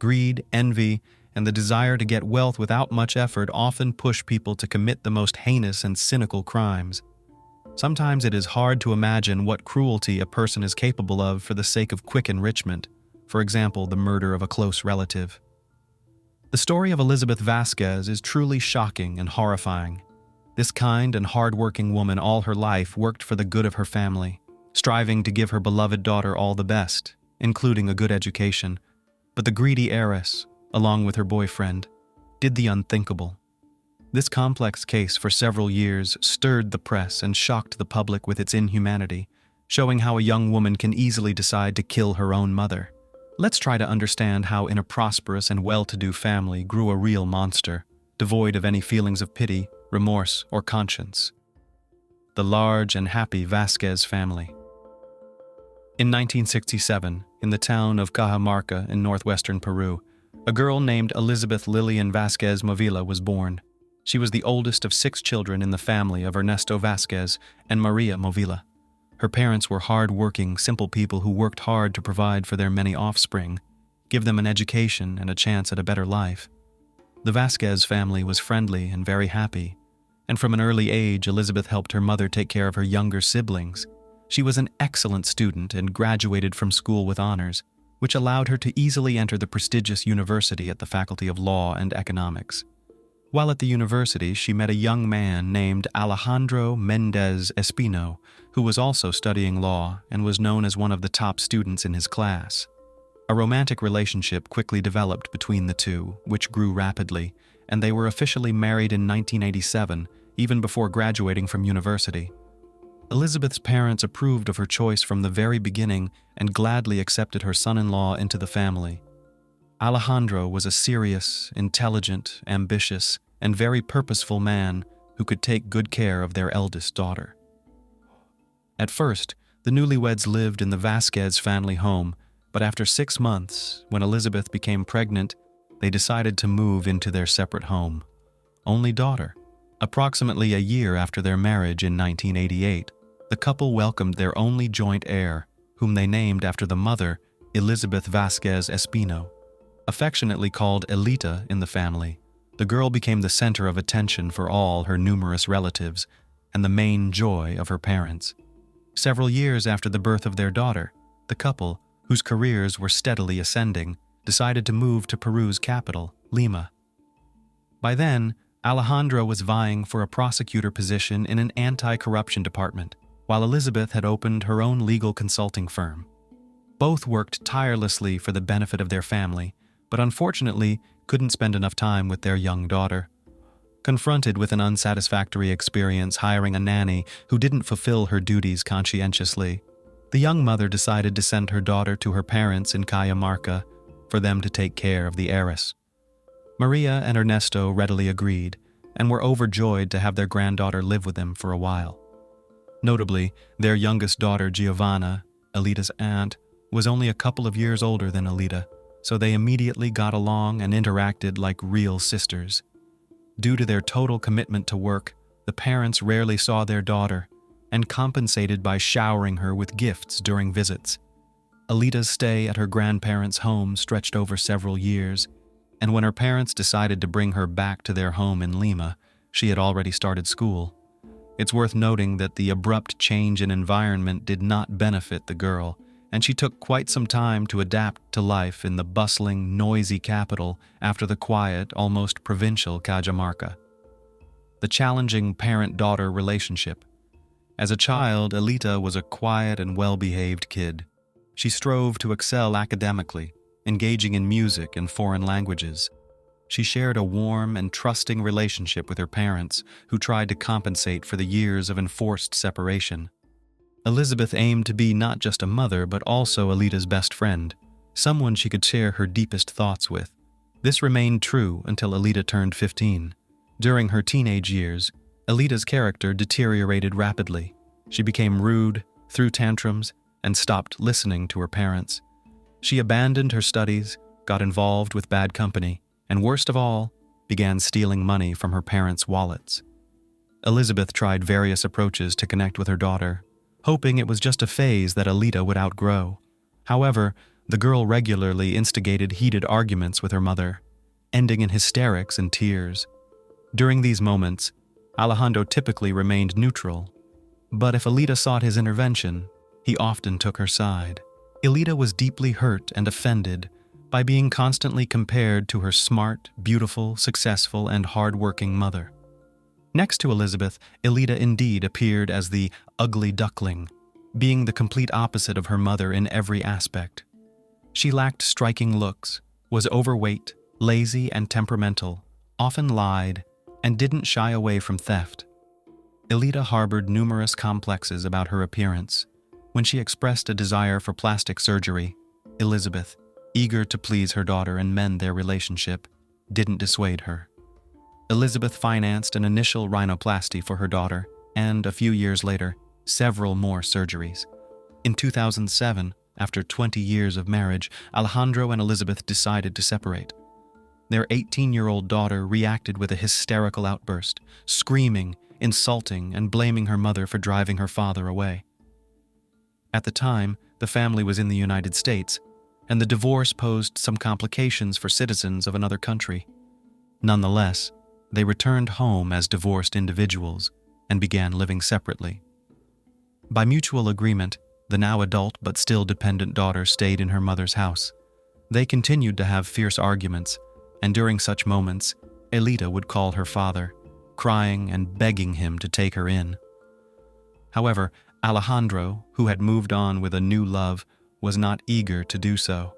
Greed, envy, and the desire to get wealth without much effort often push people to commit the most heinous and cynical crimes. Sometimes it is hard to imagine what cruelty a person is capable of for the sake of quick enrichment, for example, the murder of a close relative. The story of Elizabeth Vasquez is truly shocking and horrifying. This kind and hard-working woman all her life worked for the good of her family, striving to give her beloved daughter all the best, including a good education. But the greedy heiress, along with her boyfriend, did the unthinkable. This complex case for several years stirred the press and shocked the public with its inhumanity, showing how a young woman can easily decide to kill her own mother. Let's try to understand how in a prosperous and well-to-do family grew a real monster, devoid of any feelings of pity, remorse, or conscience. The large and happy Vasquez family. In 1967, in the town of Cajamarca in northwestern Peru, a girl named Elizabeth Lillian Vasquez Movilla was born. She was the oldest of 6 children in the family of Ernesto Vasquez and Maria Movilla. Her parents were hard-working, simple people who worked hard to provide for their many offspring, give them an education and a chance at a better life. The Vasquez family was friendly and very happy, and from an early age, Elizabeth helped her mother take care of her younger siblings. She was an excellent student and graduated from school with honors, which allowed her to easily enter the prestigious university at the Faculty of Law and Economics. While at the university, she met a young man named Alejandro Mendez Espino, who was also studying law and was known as one of the top students in his class. A romantic relationship quickly developed between the two, which grew rapidly, and they were officially married in 1987, even before graduating from university. Elizabeth's parents approved of her choice from the very beginning and gladly accepted her son-in-law into the family. Alejandro was a serious, intelligent, ambitious, and very purposeful man who could take good care of their eldest daughter. At first, the newlyweds lived in the Vasquez family home, but after 6 months, when Elizabeth became pregnant, they decided to move into their separate home. Only daughter. Approximately a year after their marriage in 1988, the couple welcomed their only joint heir, whom they named after the mother, Elizabeth Vasquez Espino. Affectionately called Elita in the family, the girl became the center of attention for all her numerous relatives and the main joy of her parents. Several years after the birth of their daughter, the couple, whose careers were steadily ascending, decided to move to Peru's capital, Lima. By then, Alejandro was vying for a prosecutor position in an anti-corruption department, while Elizabeth had opened her own legal consulting firm. Both worked tirelessly for the benefit of their family, but unfortunately couldn't spend enough time with their young daughter. Confronted with an unsatisfactory experience hiring a nanny who didn't fulfill her duties conscientiously, the young mother decided to send her daughter to her parents in Cajamarca for them to take care of the heiress. Maria and Ernesto readily agreed and were overjoyed to have their granddaughter live with them for a while. Notably, their youngest daughter, Giovanna, Elita's aunt, was only a couple of years older than Elita, so they immediately got along and interacted like real sisters. Due to their total commitment to work, the parents rarely saw their daughter and compensated by showering her with gifts during visits. Elita's stay at her grandparents' home stretched over several years, and when her parents decided to bring her back to their home in Lima, she had already started school. It's worth noting that the abrupt change in environment did not benefit the girl, and she took quite some time to adapt to life in the bustling, noisy capital after the quiet, almost provincial Cajamarca. The challenging parent-daughter relationship. As a child, Elita was a quiet and well-behaved kid. She strove to excel academically, engaging in music and foreign languages. She shared a warm and trusting relationship with her parents, who tried to compensate for the years of enforced separation. Elizabeth aimed to be not just a mother, but also Elita's best friend, someone she could share her deepest thoughts with. This remained true until Elita turned 15. During her teenage years, Elita's character deteriorated rapidly. She became rude, threw tantrums, and stopped listening to her parents. She abandoned her studies, got involved with bad company, and worst of all, began stealing money from her parents' wallets. Elizabeth tried various approaches to connect with her daughter, hoping it was just a phase that Elita would outgrow. However, The girl regularly instigated heated arguments with her mother, ending in hysterics and tears. During these moments, Alejandro typically remained neutral, but if Elita sought his intervention, he often took her side. Elita was deeply hurt and offended by being constantly compared to her smart, beautiful, successful, and hard-working mother. Next to Elizabeth, Elita indeed appeared as the ugly duckling, being the complete opposite of her mother in every aspect. She lacked striking looks, was overweight, lazy, and temperamental, often lied, and didn't shy away from theft. Elita harbored numerous complexes about her appearance. When she expressed a desire for plastic surgery, Elizabeth, eager to please her daughter and mend their relationship, didn't dissuade her. Elizabeth financed an initial rhinoplasty for her daughter and, a few years later, several more surgeries. In 2007, after 20 years of marriage, Alejandro and Elizabeth decided to separate. Their 18-year-old daughter reacted with a hysterical outburst, screaming, insulting, and blaming her mother for driving her father away. At the time, the family was in the United States, and the divorce posed some complications for citizens of another country. Nonetheless, they returned home as divorced individuals and began living separately. By mutual agreement, the now adult but still dependent daughter stayed in her mother's house. They continued to have fierce arguments, and during such moments, Elita would call her father, crying and begging him to take her in. However, Alejandro, who had moved on with a new love, was not eager to do so.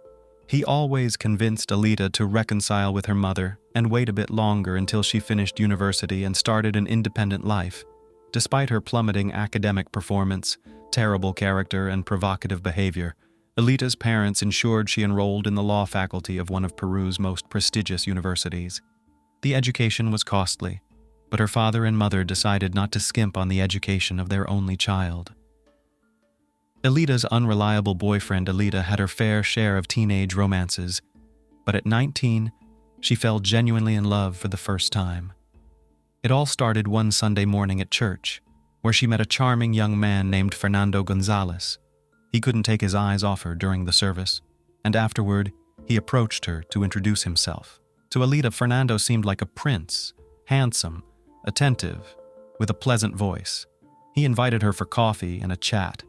He always convinced Elita to reconcile with her mother and wait a bit longer until she finished university and started an independent life. Despite her plummeting academic performance, terrible character, and provocative behavior, Elita's parents ensured she enrolled in the law faculty of one of Peru's most prestigious universities. The education was costly, but her father and mother decided not to skimp on the education of their only child. Elita's unreliable boyfriend Elita had her fair share of teenage romances, but at 19, she fell genuinely in love for the first time. It all started one Sunday morning at church, where she met a charming young man named Fernando Gonzalez. He couldn't take his eyes off her during the service, and afterward, he approached her to introduce himself. To Elita, Fernando seemed like a prince, handsome, attentive, with a pleasant voice. He invited her for coffee and a chat.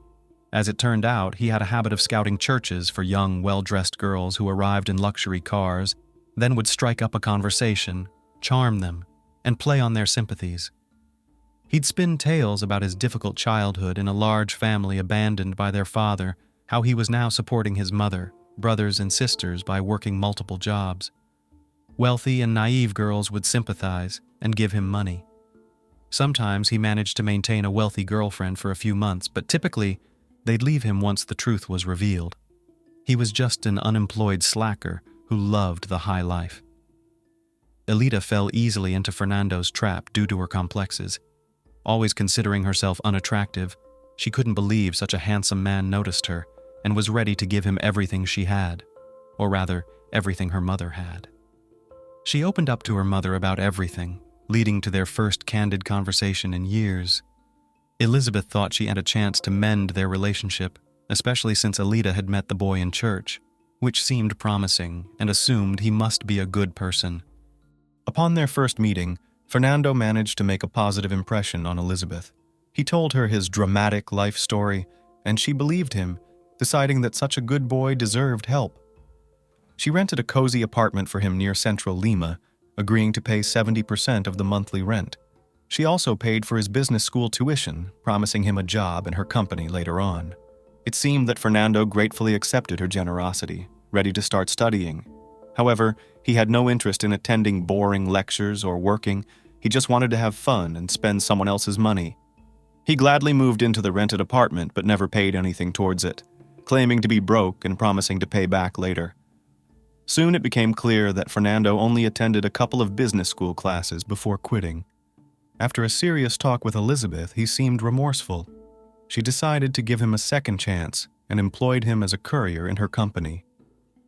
As it turned out, he had a habit of scouting churches for young, well-dressed girls who arrived in luxury cars, then would strike up a conversation, charm them, and play on their sympathies. He'd spin tales about his difficult childhood in a large family abandoned by their father, how he was now supporting his mother, brothers, and sisters by working multiple jobs. Wealthy and naive girls would sympathize and give him money. Sometimes he managed to maintain a wealthy girlfriend for a few months, but typically, they'd leave him once the truth was revealed. He was just an unemployed slacker who loved the high life. Elita fell easily into Fernando's trap due to her complexes. Always considering herself unattractive, she couldn't believe such a handsome man noticed her and was ready to give him everything she had, or rather, everything her mother had. She opened up to her mother about everything, leading to their first candid conversation in years. Elizabeth thought she had a chance to mend their relationship, especially since Elita had met the boy in church, which seemed promising, and assumed he must be a good person. Upon their first meeting, Fernando managed to make a positive impression on Elizabeth. He told her his dramatic life story, and she believed him, deciding that such a good boy deserved help. She rented a cozy apartment for him near central Lima, agreeing to pay 70% of the monthly rent. She also paid for his business school tuition, promising him a job in her company later on. It seemed that Fernando gratefully accepted her generosity, ready to start studying. However, he had no interest in attending boring lectures or working. He just wanted to have fun and spend someone else's money. He gladly moved into the rented apartment but never paid anything towards it, claiming to be broke and promising to pay back later. Soon it became clear that Fernando only attended a couple of business school classes before quitting. After a serious talk with Elizabeth, he seemed remorseful. She decided to give him a second chance and employed him as a courier in her company.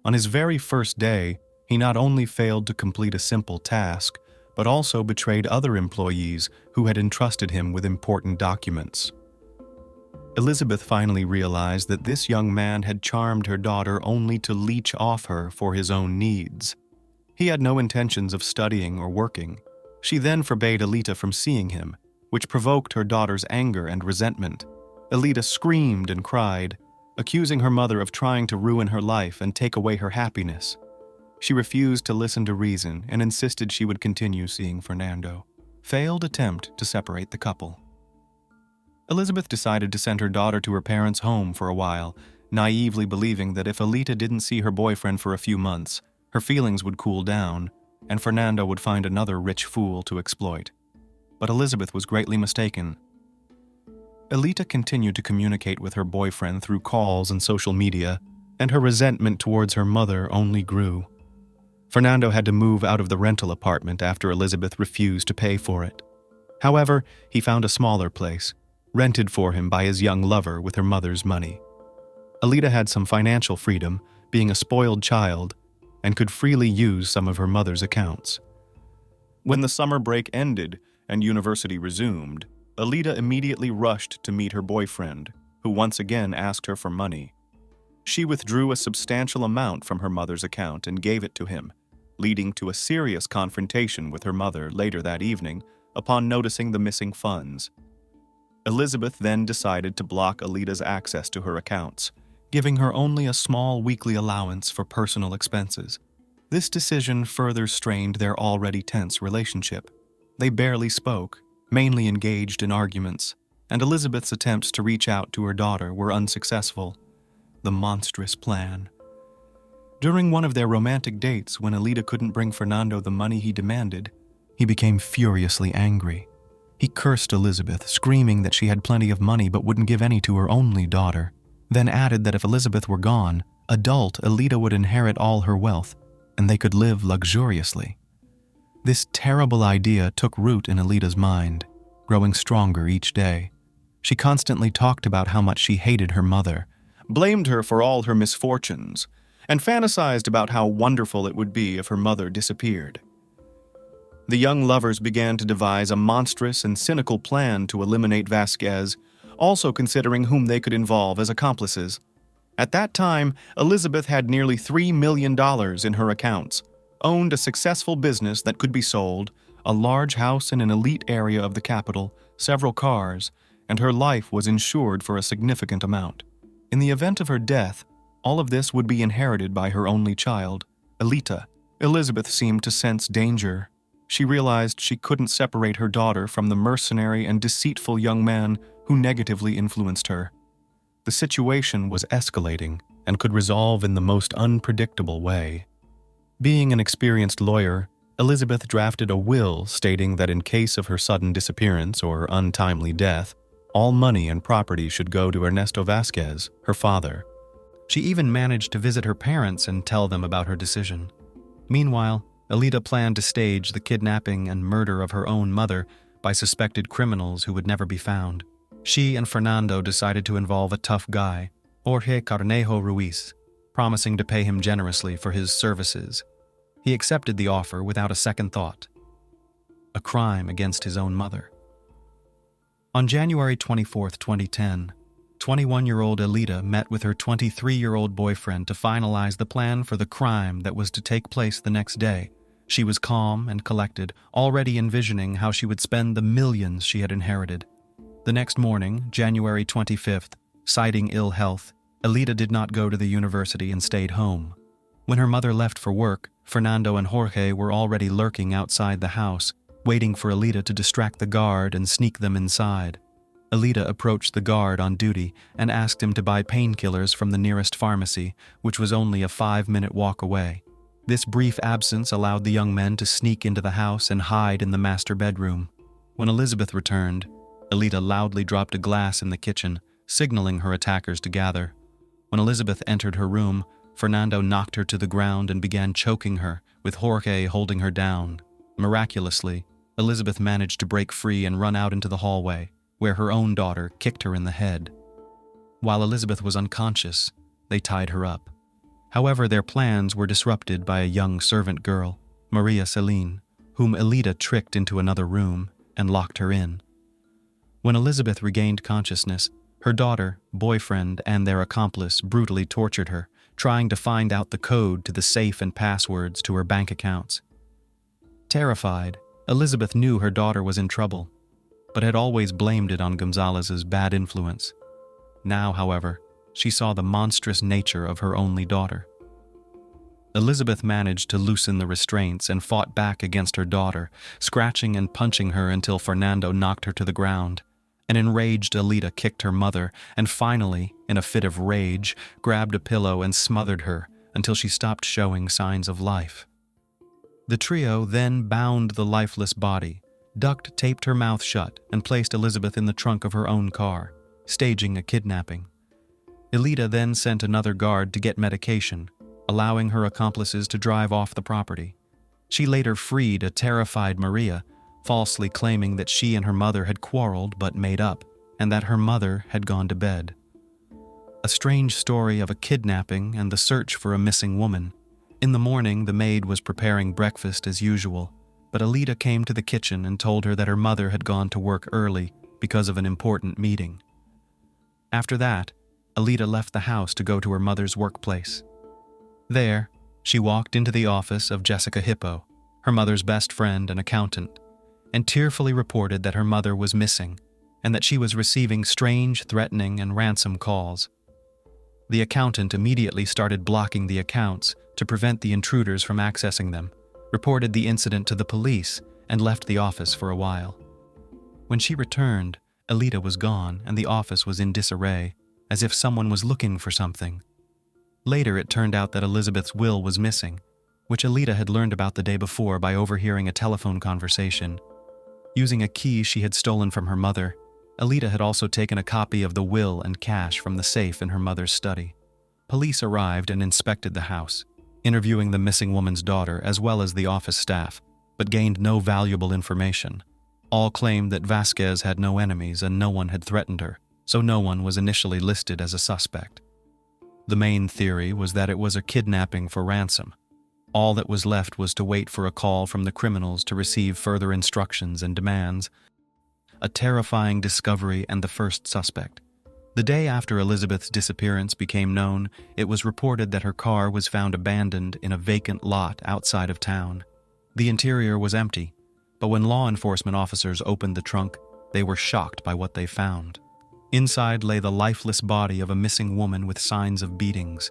On his very first day, he not only failed to complete a simple task, but also betrayed other employees who had entrusted him with important documents. Elizabeth finally realized that this young man had charmed her daughter only to leech off her for his own needs. He had no intentions of studying or working. She then forbade Alita from seeing him, which provoked her daughter's anger and resentment. Alita screamed and cried, accusing her mother of trying to ruin her life and take away her happiness. She refused to listen to reason and insisted she would continue seeing Fernando. Failed attempt to separate the couple. Elizabeth decided to send her daughter to her parents' home for a while, naively believing that if Alita didn't see her boyfriend for a few months, her feelings would cool down, and Fernando would find another rich fool to exploit. But Elizabeth was greatly mistaken. Alita continued to communicate with her boyfriend through calls and social media, and her resentment towards her mother only grew. Fernando had to move out of the rental apartment after Elizabeth refused to pay for it. However, he found a smaller place, rented for him by his young lover with her mother's money. Alita had some financial freedom, being a spoiled child, and could freely use some of her mother's accounts. When the summer break ended and university resumed, Alita immediately rushed to meet her boyfriend, who once again asked her for money. She withdrew a substantial amount from her mother's account and gave it to him, leading to a serious confrontation with her mother later that evening upon noticing the missing funds. Elizabeth then decided to block Alita's access to her accounts, giving her only a small weekly allowance for personal expenses. This decision further strained their already tense relationship. They barely spoke, mainly engaged in arguments, and Elizabeth's attempts to reach out to her daughter were unsuccessful. The monstrous plan. During one of their romantic dates, when Alita couldn't bring Fernando the money he demanded, he became furiously angry. He cursed Elizabeth, screaming that she had plenty of money but wouldn't give any to her only daughter, then added that if Elizabeth were gone, adult Alita would inherit all her wealth, and they could live luxuriously. This terrible idea took root in Alita's mind, growing stronger each day. She constantly talked about how much she hated her mother, blamed her for all her misfortunes, and fantasized about how wonderful it would be if her mother disappeared. The young lovers began to devise a monstrous and cynical plan to eliminate Vasquez, also considering whom they could involve as accomplices. At that time, Elizabeth had nearly $3 million in her accounts, owned a successful business that could be sold, a large house in an elite area of the capital, several cars, and her life was insured for a significant amount. In the event of her death, all of this would be inherited by her only child, Alita. Elizabeth seemed to sense danger. She realized she couldn't separate her daughter from the mercenary and deceitful young man who negatively influenced her. The situation was escalating and could resolve in the most unpredictable way. Being an experienced lawyer, Elizabeth drafted a will stating that in case of her sudden disappearance or untimely death, all money and property should go to Ernesto Vasquez, her father. She even managed to visit her parents and tell them about her decision. Meanwhile, Alita planned to stage the kidnapping and murder of her own mother by suspected criminals who would never be found. She and Fernando decided to involve a tough guy, Jorge Carnejo Ruiz, promising to pay him generously for his services. He accepted the offer without a second thought. A crime against his own mother. On January 24, 2010, 21-year-old Alita met with her 23-year-old boyfriend to finalize the plan for the crime that was to take place the next day. She was calm and collected, already envisioning how she would spend the millions she had inherited. The next morning, January 25th, citing ill health, Alita did not go to the university and stayed home. When her mother left for work, Fernando and Jorge were already lurking outside the house, waiting for Alita to distract the guard and sneak them inside. Alita approached the guard on duty and asked him to buy painkillers from the nearest pharmacy, which was only a 5-minute walk away. This brief absence allowed the young men to sneak into the house and hide in the master bedroom. When Elizabeth returned, Alita loudly dropped a glass in the kitchen, signaling her attackers to gather. When Elizabeth entered her room, Fernando knocked her to the ground and began choking her, with Jorge holding her down. Miraculously, Elizabeth managed to break free and run out into the hallway, where her own daughter kicked her in the head. While Elizabeth was unconscious, they tied her up. However, their plans were disrupted by a young servant girl, Maria Celine, whom Alita tricked into another room and locked her in. When Elizabeth regained consciousness, Her daughter, boyfriend, and their accomplice brutally tortured her, trying to find out the code to the safe and passwords to her bank accounts. Terrified, Elizabeth knew her daughter was in trouble, but had always blamed it on Gonzalez's bad influence. Now, however, she saw the monstrous nature of her only daughter. Elizabeth managed to loosen the restraints and fought back against her daughter, scratching and punching her until Fernando knocked her to the ground. An enraged Alita kicked her mother and finally, in a fit of rage, grabbed a pillow and smothered her until she stopped showing signs of life. The trio then bound the lifeless body, duct taped her mouth shut, and placed Elizabeth in the trunk of her own car, staging a kidnapping. Alita then sent another guard to get medication, allowing her accomplices to drive off the property. She later freed a terrified Maria, falsely claiming that she and her mother had quarreled but made up, and that her mother had gone to bed. A strange story of a kidnapping and the search for a missing woman. In the morning, the maid was preparing breakfast as usual, but Alita came to the kitchen and told her that her mother had gone to work early because of an important meeting. After that, Alita left the house to go to her mother's workplace. There, she walked into the office of Jessica Hippo, her mother's best friend and accountant, and tearfully reported that her mother was missing and that she was receiving strange, threatening, and ransom calls. The accountant immediately started blocking the accounts to prevent the intruders from accessing them, reported the incident to the police, and left the office for a while. When she returned, Alita was gone and the office was in disarray, as if someone was looking for something. Later, it turned out that Elizabeth's will was missing, which Alita had learned about the day before by overhearing a telephone conversation. Using a key she had stolen from her mother, Alita had also taken a copy of the will and cash from the safe in her mother's study. Police arrived and inspected the house, interviewing the missing woman's daughter as well as the office staff, but gained no valuable information. All claimed that Vasquez had no enemies and no one had threatened her, so no one was initially listed as a suspect. The main theory was that it was a kidnapping for ransom. All that was left was to wait for a call from the criminals to receive further instructions and demands. A terrifying discovery and the first suspect. The day after Elizabeth's disappearance became known, it was reported that her car was found abandoned in a vacant lot outside of town. The interior was empty, but when law enforcement officers opened the trunk, they were shocked by what they found. Inside lay the lifeless body of a missing woman with signs of beatings.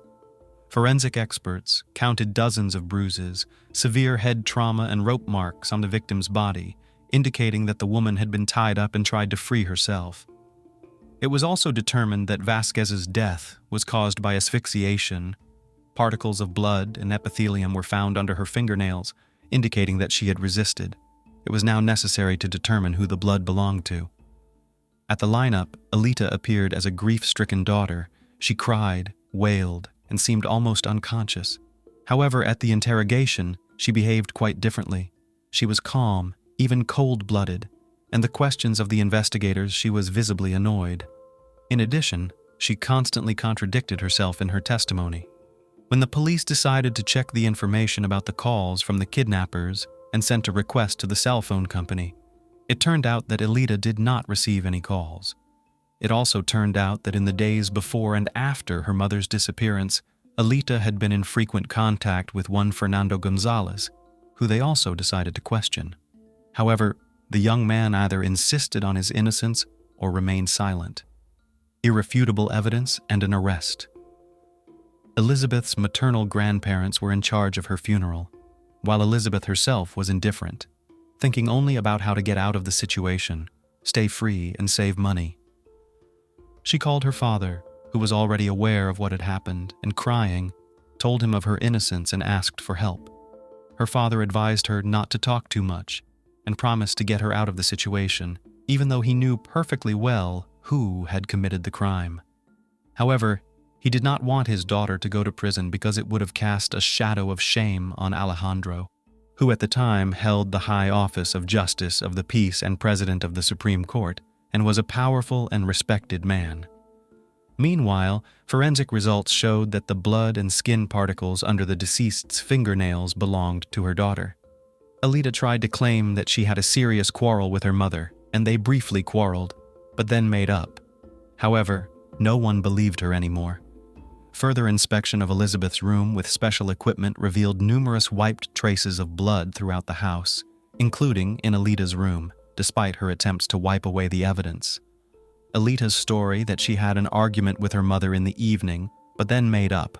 Forensic experts counted dozens of bruises, severe head trauma, and rope marks on the victim's body, indicating that the woman had been tied up and tried to free herself. It was also determined that Vasquez's death was caused by asphyxiation. Particles of blood and epithelium were found under her fingernails, indicating that she had resisted. It was now necessary to determine who the blood belonged to. At the lineup, Alita appeared as a grief-stricken daughter. She cried, wailed, and seemed almost unconscious. However, at the interrogation, she behaved quite differently. She was calm, even cold-blooded, and the questions of the investigators she was visibly annoyed. In addition, she constantly contradicted herself in her testimony. When the police decided to check the information about the calls from the kidnappers and sent a request to the cell phone company, it turned out that Alita did not receive any calls. It also turned out that in the days before and after her mother's disappearance, Alita had been in frequent contact with one Fernando Gonzalez, who they also decided to question. However, the young man either insisted on his innocence or remained silent. Irrefutable evidence and an arrest. Elizabeth's maternal grandparents were in charge of her funeral, while Elizabeth herself was indifferent, thinking only about how to get out of the situation, stay free, and save money. She called her father, who was already aware of what had happened, and crying, told him of her innocence and asked for help. Her father advised her not to talk too much and promised to get her out of the situation, even though he knew perfectly well who had committed the crime. However, he did not want his daughter to go to prison because it would have cast a shadow of shame on Alejandro, who at the time held the high office of Justice of the Peace and President of the Supreme Court, and was a powerful and respected man. Meanwhile, forensic results showed that the blood and skin particles under the deceased's fingernails belonged to her daughter. Alita tried to claim that she had a serious quarrel with her mother, and they briefly quarreled, but then made up. However, no one believed her anymore. Further inspection of Elizabeth's room with special equipment revealed numerous wiped traces of blood throughout the house, including in Alita's room, despite her attempts to wipe away the evidence. Alita's story that she had an argument with her mother in the evening, but then made up,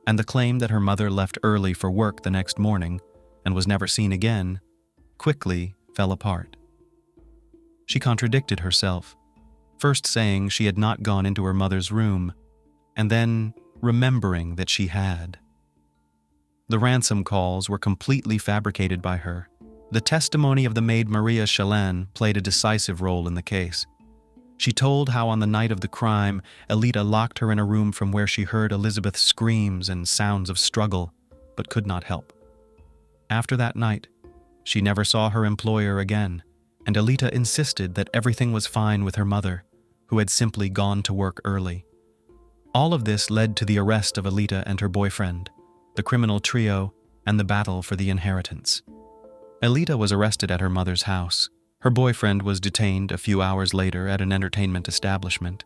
and the claim that her mother left early for work the next morning and was never seen again, quickly fell apart. She contradicted herself, first saying she had not gone into her mother's room, and then remembering that she had. The ransom calls were completely fabricated by her. The testimony of the maid Maria Chalin played a decisive role in the case. She told how on the night of the crime, Alita locked her in a room from where she heard Elizabeth's screams and sounds of struggle, but could not help. After that night, she never saw her employer again, and Alita insisted that everything was fine with her mother, who had simply gone to work early. All of this led to the arrest of Alita and her boyfriend, the criminal trio, and the battle for the inheritance. Alita was arrested at her mother's house. Her boyfriend was detained a few hours later at an entertainment establishment,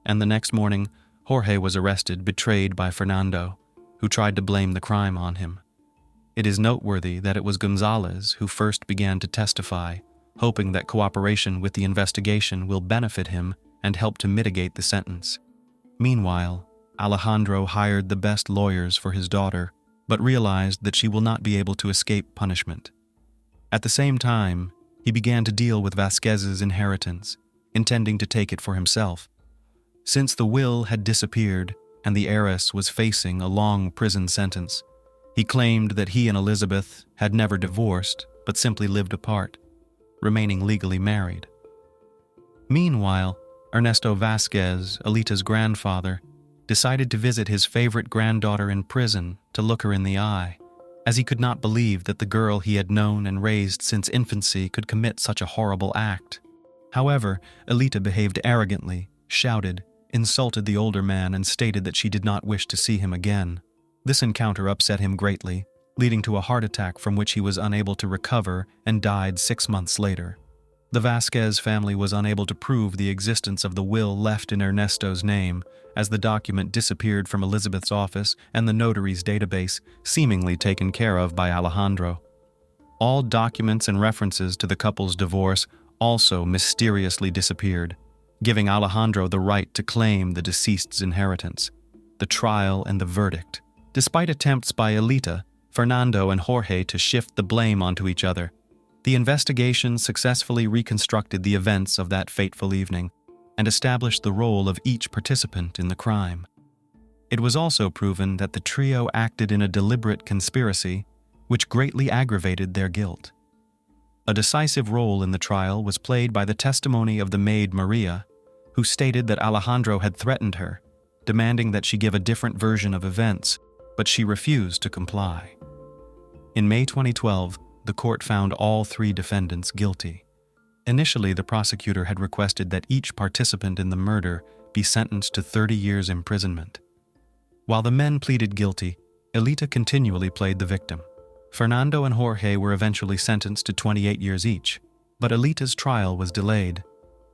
and the next morning, Jorge was arrested, betrayed by Fernando, who tried to blame the crime on him. It is noteworthy that it was Gonzalez who first began to testify, hoping that cooperation with the investigation will benefit him and help to mitigate the sentence. Meanwhile, Alejandro hired the best lawyers for his daughter, but realized that she will not be able to escape punishment. At the same time, he began to deal with Vasquez's inheritance, intending to take it for himself. Since the will had disappeared and the heiress was facing a long prison sentence, he claimed that he and Elizabeth had never divorced, but simply lived apart, remaining legally married. Meanwhile, Ernesto Vasquez, Alita's grandfather, decided to visit his favorite granddaughter in prison to look her in the eye, as he could not believe that the girl he had known and raised since infancy could commit such a horrible act. However, Alita behaved arrogantly, shouted, insulted the older man, and stated that she did not wish to see him again. This encounter upset him greatly, leading to a heart attack from which he was unable to recover and died 6 months later. The Vasquez family was unable to prove the existence of the will left in Ernesto's name, as the document disappeared from Elizabeth's office and the notary's database, seemingly taken care of by Alejandro. All documents and references to the couple's divorce also mysteriously disappeared, giving Alejandro the right to claim the deceased's inheritance. The trial and the verdict. Despite attempts by Alita, Fernando, and Jorge to shift the blame onto each other, the investigation successfully reconstructed the events of that fateful evening and established the role of each participant in the crime. It was also proven that the trio acted in a deliberate conspiracy, which greatly aggravated their guilt. A decisive role in the trial was played by the testimony of the maid Maria, who stated that Alejandro had threatened her, demanding that she give a different version of events, but she refused to comply. In May 2012, the court found all 3 defendants guilty. Initially, the prosecutor had requested that each participant in the murder be sentenced to 30 years imprisonment. While the men pleaded guilty, Alita continually played the victim. Fernando and Jorge were eventually sentenced to 28 years each, but Alita's trial was delayed.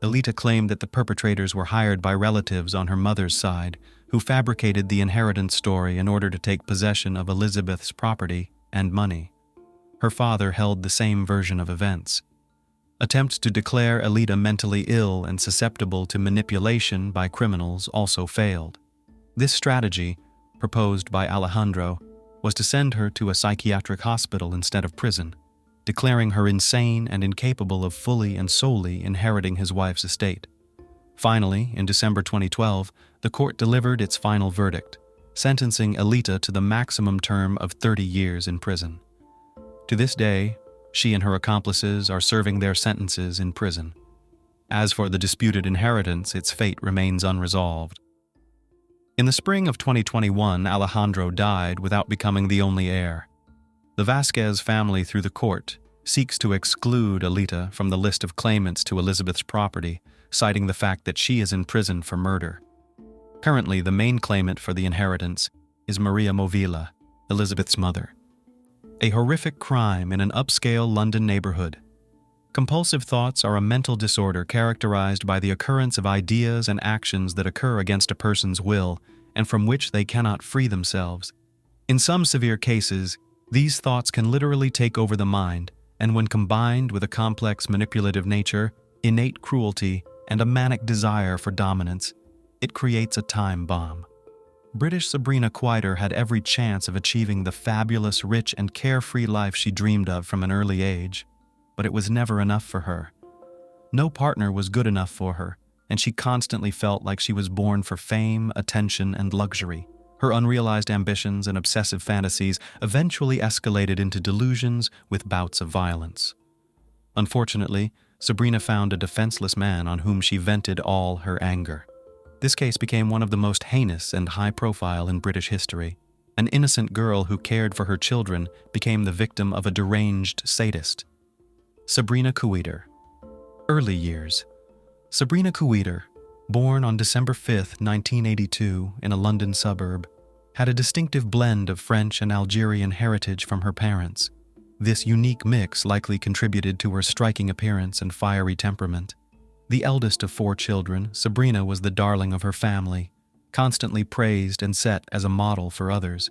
Alita claimed that the perpetrators were hired by relatives on her mother's side, who fabricated the inheritance story in order to take possession of Elizabeth's property and money. Her father held the same version of events. Attempts to declare Alita mentally ill and susceptible to manipulation by criminals also failed. This strategy, proposed by Alejandro, was to send her to a psychiatric hospital instead of prison, declaring her insane and incapable of fully and solely inheriting his wife's estate. Finally, in December 2012, the court delivered its final verdict, sentencing Alita to the maximum term of 30 years in prison. To this day, she and her accomplices are serving their sentences in prison. As for the disputed inheritance, its fate remains unresolved. In the spring of 2021, Alejandro died without becoming the only heir. The Vasquez family, through the court, seeks to exclude Alita from the list of claimants to Elizabeth's property, citing the fact that she is in prison for murder. Currently, the main claimant for the inheritance is Maria Movilla, Elizabeth's mother. A horrific crime in an upscale London neighborhood. Compulsive thoughts are a mental disorder characterized by the occurrence of ideas and actions that occur against a person's will and from which they cannot free themselves. In some severe cases, these thoughts can literally take over the mind, and when combined with a complex manipulative nature, innate cruelty, and a manic desire for dominance, it creates a time bomb. British Sabrina Quieter had every chance of achieving the fabulous, rich, and carefree life she dreamed of from an early age, but it was never enough for her. No partner was good enough for her, and she constantly felt like she was born for fame, attention, and luxury. Her unrealized ambitions and obsessive fantasies eventually escalated into delusions with bouts of violence. Unfortunately, Sabrina found a defenseless man on whom she vented all her anger. This case became one of the most heinous and high-profile in British history. An innocent girl who cared for her children became the victim of a deranged sadist. Sabrina Quieter. Early years. Sabrina Quieter, born on December 5, 1982, in a London suburb, had a distinctive blend of French and Algerian heritage from her parents. This unique mix likely contributed to her striking appearance and fiery temperament. The eldest of 4 children, Sabrina was the darling of her family, constantly praised and set as a model for others.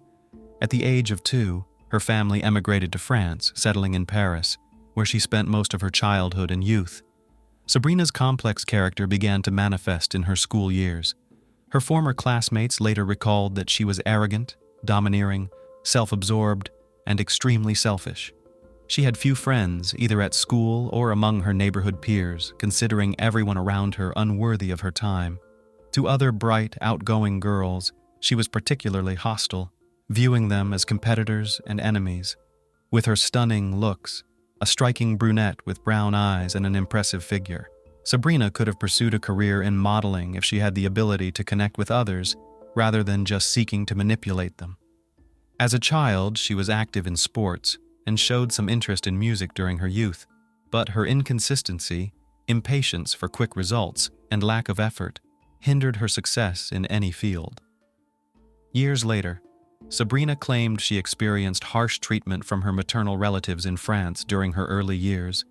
At the age of 2, her family emigrated to France, settling in Paris, where she spent most of her childhood and youth. Sabrina's complex character began to manifest in her school years. Her former classmates later recalled that she was arrogant, domineering, self-absorbed, and extremely selfish. She had few friends, either at school or among her neighborhood peers, considering everyone around her unworthy of her time. To other bright, outgoing girls, she was particularly hostile, viewing them as competitors and enemies. With her stunning looks, a striking brunette with brown eyes and an impressive figure, Sabrina could have pursued a career in modeling if she had the ability to connect with others rather than just seeking to manipulate them. As a child, she was active in sports and showed some interest in music during her youth, but her inconsistency, impatience for quick results, and lack of effort hindered her success in any field. Years later, Sabrina claimed she experienced harsh treatment from her maternal relatives in France during her early years.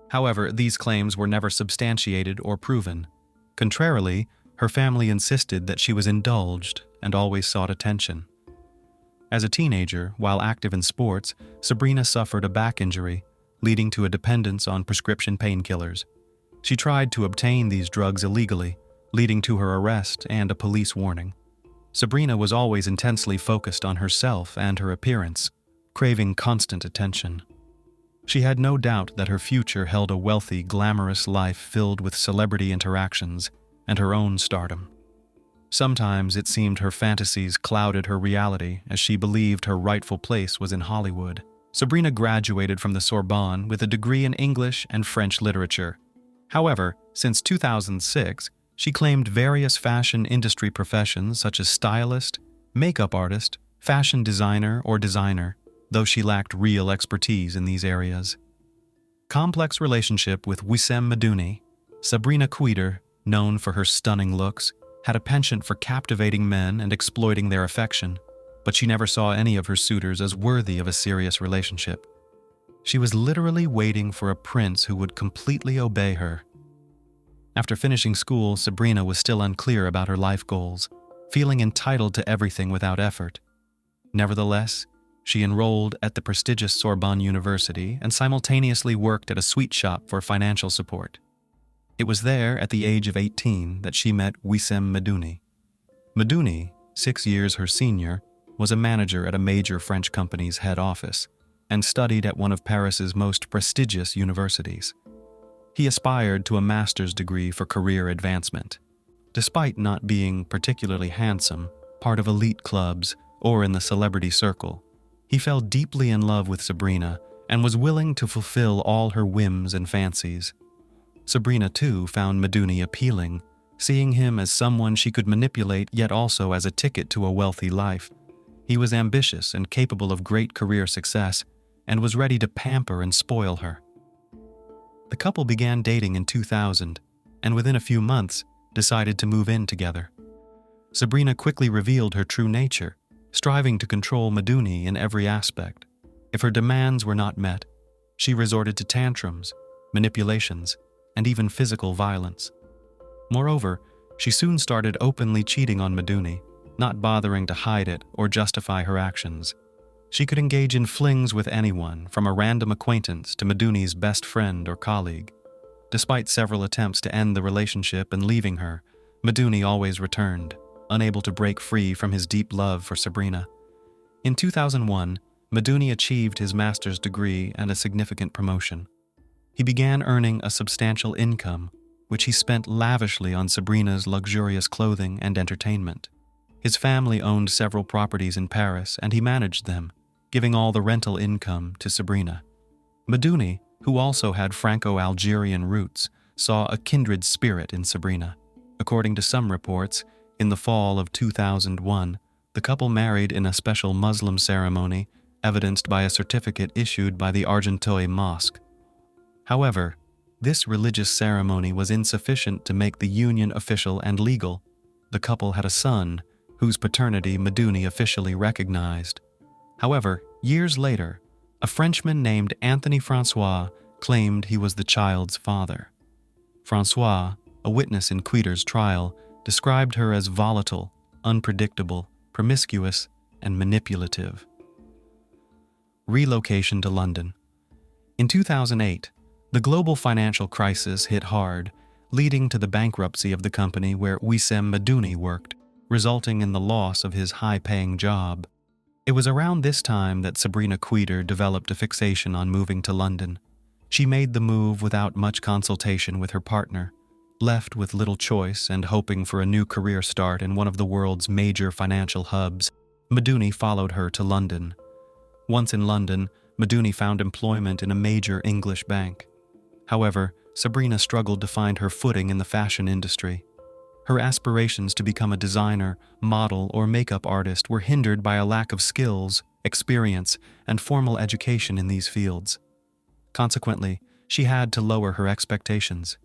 However, these claims were never substantiated or proven. Contrarily, her family insisted that she was indulged and always sought attention. As a teenager, while active in sports, Sabrina suffered a back injury, leading to a dependence on prescription painkillers. She tried to obtain these drugs illegally, leading to her arrest and a police warning. Sabrina was always intensely focused on herself and her appearance, craving constant attention. She had no doubt that her future held a wealthy, glamorous life filled with celebrity interactions and her own stardom. Sometimes it seemed her fantasies clouded her reality as she believed her rightful place was in Hollywood. Sabrina graduated from the Sorbonne with a degree in English and French literature. However, since 2006, she claimed various fashion industry professions such as stylist, makeup artist, fashion designer, or designer, though she lacked real expertise in these areas. Complex relationship with Wissem Medouni. Sabrina Quieter, known for her stunning looks, had a penchant for captivating men and exploiting their affection, but she never saw any of her suitors as worthy of a serious relationship. She was literally waiting for a prince who would completely obey her. After finishing school, Sabrina was still unclear about her life goals, feeling entitled to everything without effort. Nevertheless, she enrolled at the prestigious Sorbonne University and simultaneously worked at a sweet shop for financial support. It was there, at the age of 18, that she met Wissem Medouni. Medouni, 6 years her senior, was a manager at a major French company's head office and studied at one of Paris's most prestigious universities. He aspired to a master's degree for career advancement. Despite not being particularly handsome, part of elite clubs, or in the celebrity circle, he fell deeply in love with Sabrina and was willing to fulfill all her whims and fancies. Sabrina, too, found Medouni appealing, seeing him as someone she could manipulate yet also as a ticket to a wealthy life. He was ambitious and capable of great career success and was ready to pamper and spoil her. The couple began dating in 2000 and within a few months decided to move in together. Sabrina quickly revealed her true nature, striving to control Medouni in every aspect. If her demands were not met, she resorted to tantrums, manipulations, and even physical violence. Moreover, she soon started openly cheating on Meduni, not bothering to hide it or justify her actions. She could engage in flings with anyone, from a random acquaintance to Meduni's best friend or colleague. Despite several attempts to end the relationship and leaving her, Meduni always returned, unable to break free from his deep love for Sabrina. In 2001, Meduni achieved his master's degree and a significant promotion. He began earning a substantial income, which he spent lavishly on Sabrina's luxurious clothing and entertainment. His family owned several properties in Paris, and he managed them, giving all the rental income to Sabrina. Meduni, who also had Franco-Algerian roots, saw a kindred spirit in Sabrina. According to some reports, in the fall of 2001, the couple married in a special Muslim ceremony, evidenced by a certificate issued by the Argenteuil Mosque. However, this religious ceremony was insufficient to make the union official and legal. The couple had a son, whose paternity Meduni officially recognized. However, years later, a Frenchman named Anthony Francois claimed he was the child's father. Francois, a witness in Quitter's trial, described her as volatile, unpredictable, promiscuous, and manipulative. Relocation to London. In 2008, the global financial crisis hit hard, leading to the bankruptcy of the company where Wissem Meduni worked, resulting in the loss of his high-paying job. It was around this time that Sabrina Quitter developed a fixation on moving to London. She made the move without much consultation with her partner, left with little choice and hoping for a new career start in one of the world's major financial hubs. Meduni followed her to London. Once in London, Meduni found employment in a major English bank. However, Sabrina struggled to find her footing in the fashion industry. Her aspirations to become a designer, model, or makeup artist were hindered by a lack of skills, experience, and formal education in these fields. Consequently, she had to lower her expectations.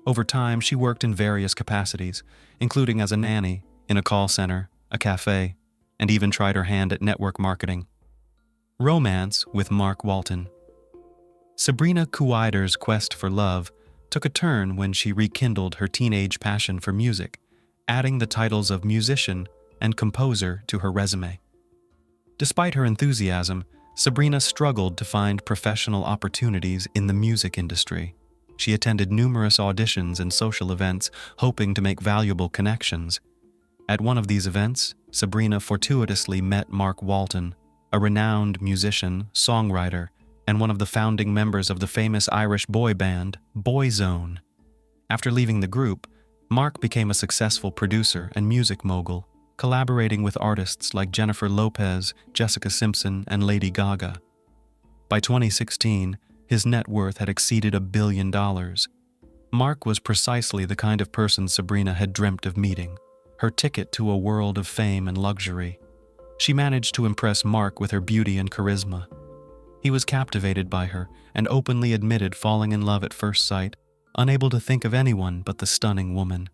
Over time, she worked in various capacities, including as a nanny, in a call center, a cafe, and even tried her hand at network marketing. Romance with Mark Walton. Sabrina Quitter's quest for love took a turn when she rekindled her teenage passion for music, adding the titles of musician and composer to her resume. Despite her enthusiasm, Sabrina struggled to find professional opportunities in the music industry. She attended numerous auditions and social events, hoping to make valuable connections. At one of these events, Sabrina fortuitously met Mark Walton, a renowned musician, songwriter, and one of the founding members of the famous Irish boy band, Boyzone. After leaving the group, Mark became a successful producer and music mogul, collaborating with artists like Jennifer Lopez, Jessica Simpson, and Lady Gaga. By 2016, his net worth had exceeded $1 billion. Mark was precisely the kind of person Sabrina had dreamt of meeting, her ticket to a world of fame and luxury. She managed to impress Mark with her beauty and charisma. He was captivated by her and openly admitted falling in love at first sight, unable to think of anyone but the stunning woman.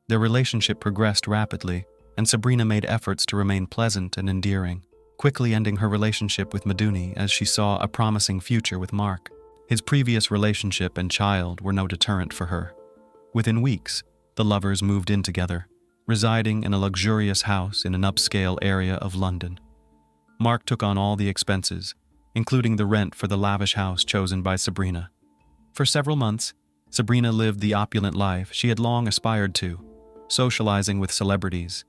Their relationship progressed rapidly, and Sabrina made efforts to remain pleasant and endearing, quickly ending her relationship with Meduni as she saw a promising future with Mark. His previous relationship and child were no deterrent for her. Within weeks, the lovers moved in together, residing in a luxurious house in an upscale area of London. Mark took on all the expenses, including the rent for the lavish house chosen by Sabrina. For several months, Sabrina lived the opulent life she had long aspired to, socializing with celebrities,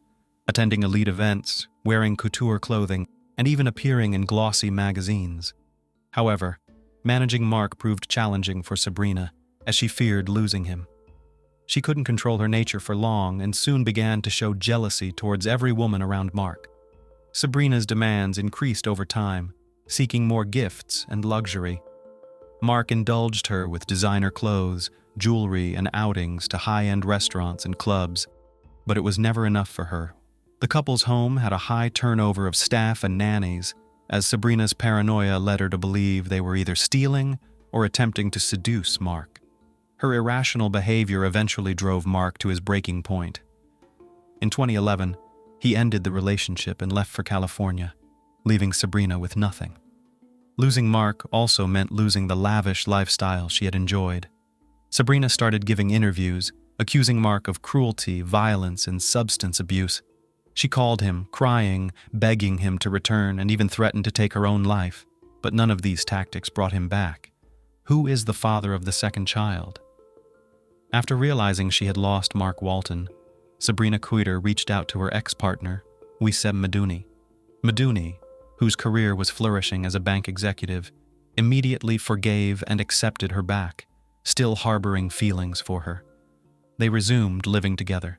attending elite events, wearing couture clothing, and even appearing in glossy magazines. However, managing Mark proved challenging for Sabrina, as she feared losing him. She couldn't control her nature for long and soon began to show jealousy towards every woman around Mark. Sabrina's demands increased over time, seeking more gifts and luxury. Mark indulged her with designer clothes, jewelry, and outings to high-end restaurants and clubs, but it was never enough for her. The couple's home had a high turnover of staff and nannies, as Sabrina's paranoia led her to believe they were either stealing or attempting to seduce Mark. Her irrational behavior eventually drove Mark to his breaking point. In 2011, he ended the relationship and left for California, leaving Sabrina with nothing. Losing Mark also meant losing the lavish lifestyle she had enjoyed. Sabrina started giving interviews, accusing Mark of cruelty, violence, and substance abuse. She called him, crying, begging him to return, and even threatened to take her own life. But none of these tactics brought him back. Who is the father of the second child? After realizing she had lost Mark Walton, Sabrina Kuiter reached out to her ex-partner, Wissem Medouni. Medouni, whose career was flourishing as a bank executive, immediately forgave and accepted her back, still harboring feelings for her. They resumed living together.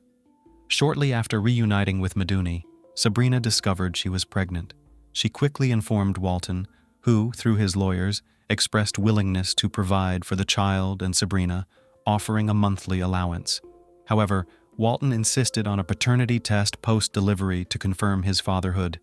Shortly after reuniting with Medouni, Sabrina discovered she was pregnant. She quickly informed Walton, who, through his lawyers, expressed willingness to provide for the child and Sabrina, offering a monthly allowance. However, Walton insisted on a paternity test post-delivery to confirm his fatherhood.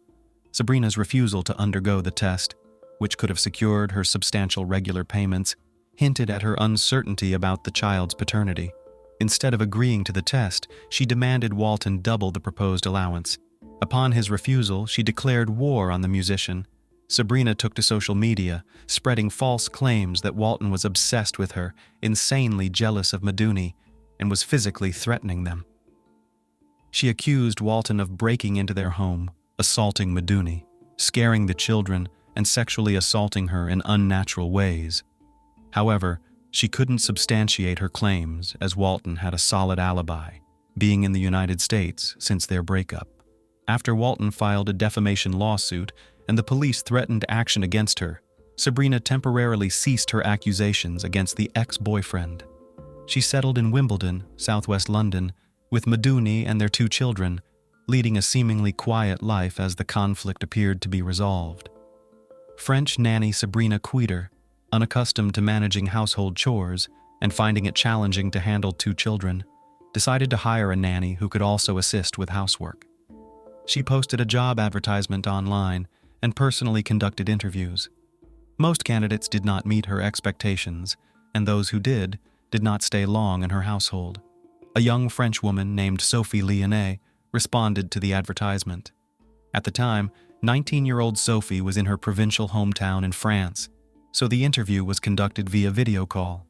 Sabrina's refusal to undergo the test, which could have secured her substantial regular payments, hinted at her uncertainty about the child's paternity. Instead of agreeing to the test, she demanded Walton double the proposed allowance. Upon his refusal, she declared war on the musician. Sabrina took to social media, spreading false claims that Walton was obsessed with her, insanely jealous of Medouni, and was physically threatening them. She accused Walton of breaking into their home, assaulting Medouni, scaring the children, and sexually assaulting her in unnatural ways. However, she couldn't substantiate her claims as Walton had a solid alibi, being in the United States since their breakup. After Walton filed a defamation lawsuit and the police threatened action against her, Sabrina temporarily ceased her accusations against the ex-boyfriend. She settled in Wimbledon, southwest London, with Medouni and their 2 children, leading a seemingly quiet life as the conflict appeared to be resolved. French nanny Sabrina Kuiter, unaccustomed to managing household chores and finding it challenging to handle 2 children, decided to hire a nanny who could also assist with housework. She posted a job advertisement online and personally conducted interviews. Most candidates did not meet her expectations, and those who did not stay long in her household. A young French woman named Sophie Lyonnais responded to the advertisement. At the time, 19-year-old Sophie was in her provincial hometown in France, so the interview was conducted via video call.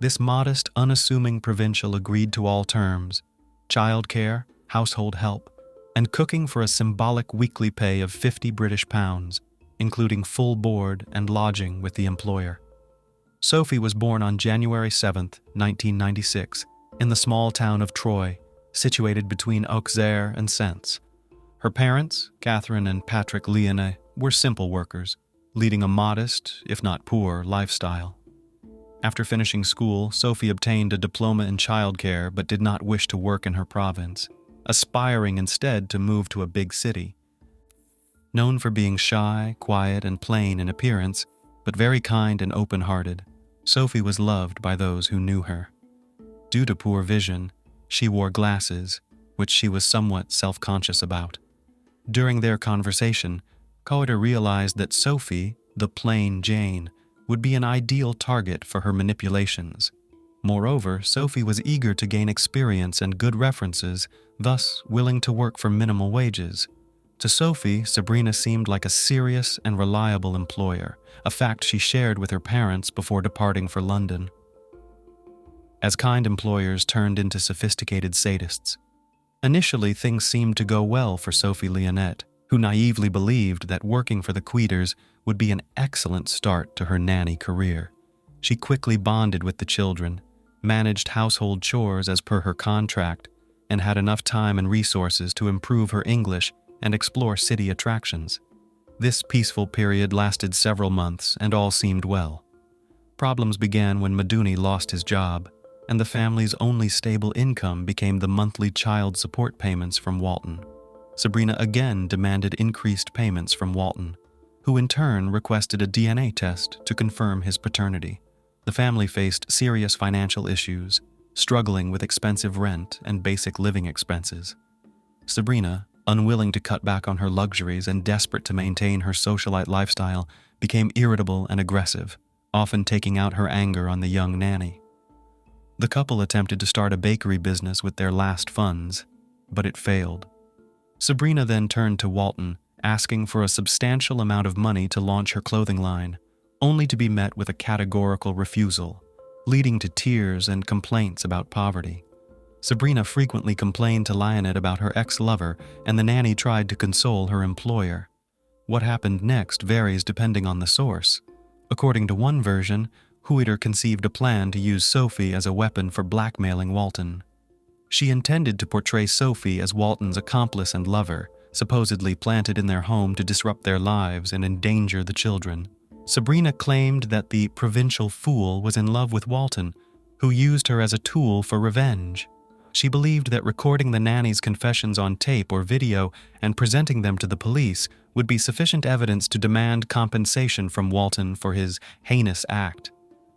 This modest, unassuming provincial agreed to all terms: childcare, household help, and cooking for a symbolic weekly pay of 50 British pounds, including full board and lodging with the employer. Sophie was born on January 7, 1996, in the small town of Troyes, situated between Auxerre and Sens. Her parents, Catherine and Patrick Lyonnais, were simple workers, leading a modest, if not poor, lifestyle. After finishing school, Sophie obtained a diploma in childcare but did not wish to work in her province, aspiring instead to move to a big city. Known for being shy, quiet, and plain in appearance, but very kind and open-hearted, Sophie was loved by those who knew her. Due to poor vision, she wore glasses, which she was somewhat self-conscious about. During their conversation, Kuiter realized that Sophie, the plain Jane, would be an ideal target for her manipulations. Moreover, Sophie was eager to gain experience and good references, thus willing to work for minimal wages. To Sophie, Sabrina seemed like a serious and reliable employer, a fact she shared with her parents before departing for London. As kind employers turned into sophisticated sadists. Initially, things seemed to go well for Sophie Lyonnais, who naively believed that working for the Kuiters would be an excellent start to her nanny career. She quickly bonded with the children, managed household chores as per her contract, and had enough time and resources to improve her English and explore city attractions. This peaceful period lasted several months and all seemed well. Problems began when Medouni lost his job, and the family's only stable income became the monthly child support payments from Walton. Sabrina again demanded increased payments from Walton, who in turn requested a DNA test to confirm his paternity. The family faced serious financial issues, struggling with expensive rent and basic living expenses. Sabrina, unwilling to cut back on her luxuries and desperate to maintain her socialite lifestyle, became irritable and aggressive, often taking out her anger on the young nanny. The couple attempted to start a bakery business with their last funds, but it failed. Sabrina then turned to Walton, asking for a substantial amount of money to launch her clothing line, only to be met with a categorical refusal, leading to tears and complaints about poverty. Sabrina frequently complained to Lionette about her ex-lover, and the nanny tried to console her employer. What happened next varies depending on the source. According to one version, Huiter conceived a plan to use Sophie as a weapon for blackmailing Walton. She intended to portray Sophie as Walton's accomplice and lover, supposedly planted in their home to disrupt their lives and endanger the children. Sabrina claimed that the provincial fool was in love with Walton, who used her as a tool for revenge. She believed that recording the nanny's confessions on tape or video and presenting them to the police would be sufficient evidence to demand compensation from Walton for his heinous act.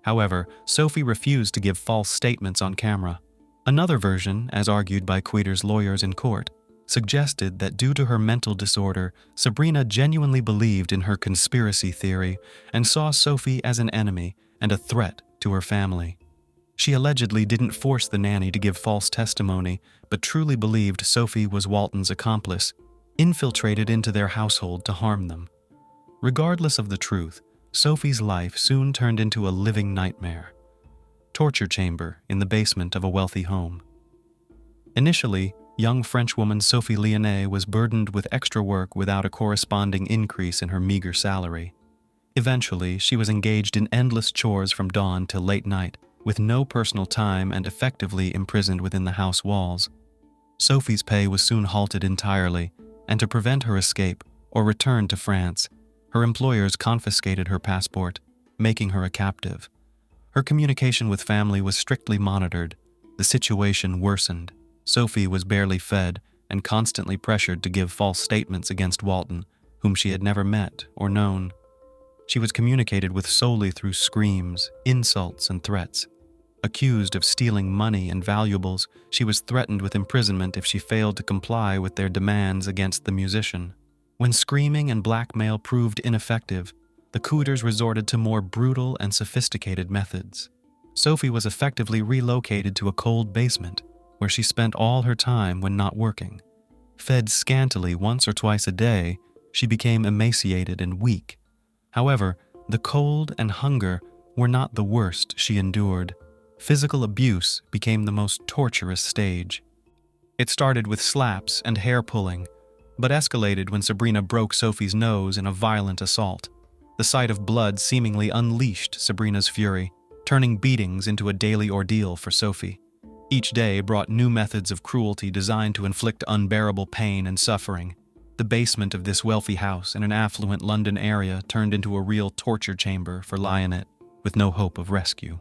However, Sophie refused to give false statements on camera. Another version, as argued by Huiter's lawyers in court, suggested that due to her mental disorder, Sabrina genuinely believed in her conspiracy theory and saw Sophie as an enemy and a threat to her family. She allegedly didn't force the nanny to give false testimony, but truly believed Sophie was Walton's accomplice, infiltrated into their household to harm them. Regardless of the truth, Sophie's life soon turned into a living nightmare. Torture chamber in the basement of a wealthy home. Initially, young Frenchwoman Sophie Lyonnais was burdened with extra work without a corresponding increase in her meager salary. Eventually, she was engaged in endless chores from dawn till late night, with no personal time and effectively imprisoned within the house walls. Sophie's pay was soon halted entirely, and to prevent her escape or return to France, her employers confiscated her passport, making her a captive. Her communication with family was strictly monitored. The situation worsened. Sophie was barely fed and constantly pressured to give false statements against Walton, whom she had never met or known. She was communicated with solely through screams, insults, and threats. Accused of stealing money and valuables, she was threatened with imprisonment if she failed to comply with their demands against the musician. When screaming and blackmail proved ineffective, the Huiters resorted to more brutal and sophisticated methods. Sophie was effectively relocated to a cold basement, where she spent all her time when not working. Fed scantily once or twice a day, she became emaciated and weak. However, the cold and hunger were not the worst she endured. Physical abuse became the most torturous stage. It started with slaps and hair pulling, but escalated when Sabrina broke Sophie's nose in a violent assault. The sight of blood seemingly unleashed Sabrina's fury, turning beatings into a daily ordeal for Sophie. Each day brought new methods of cruelty designed to inflict unbearable pain and suffering. The basement of this wealthy house in an affluent London area turned into a real torture chamber for Lionette, with no hope of rescue.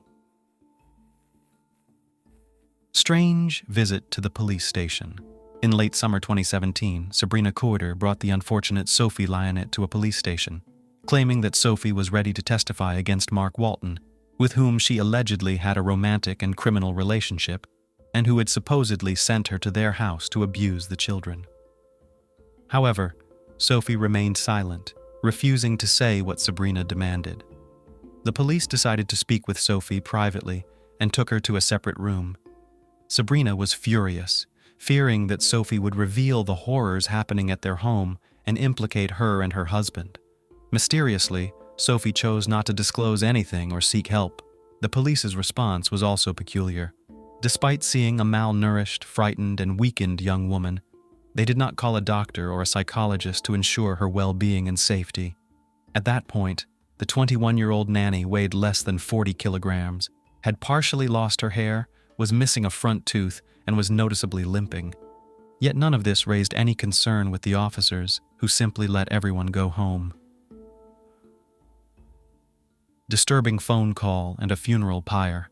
Strange visit to the police station. In late summer 2017, Sabrina Huiter brought the unfortunate Sophie Lionette to a police station, claiming that Sophie was ready to testify against Mark Walton, with whom she allegedly had a romantic and criminal relationship, and who had supposedly sent her to their house to abuse the children. However, Sophie remained silent, refusing to say what Sabrina demanded. The police decided to speak with Sophie privately and took her to a separate room. Sabrina was furious, fearing that Sophie would reveal the horrors happening at their home and implicate her and her husband. Mysteriously, Sophie chose not to disclose anything or seek help. The police's response was also peculiar. Despite seeing a malnourished, frightened, and weakened young woman, they did not call a doctor or a psychologist to ensure her well-being and safety. At that point, the 21-year-old nanny weighed less than 40 kilograms, had partially lost her hair, was missing a front tooth, and was noticeably limping. Yet none of this raised any concern with the officers, who simply let everyone go home. Disturbing phone call and a funeral pyre.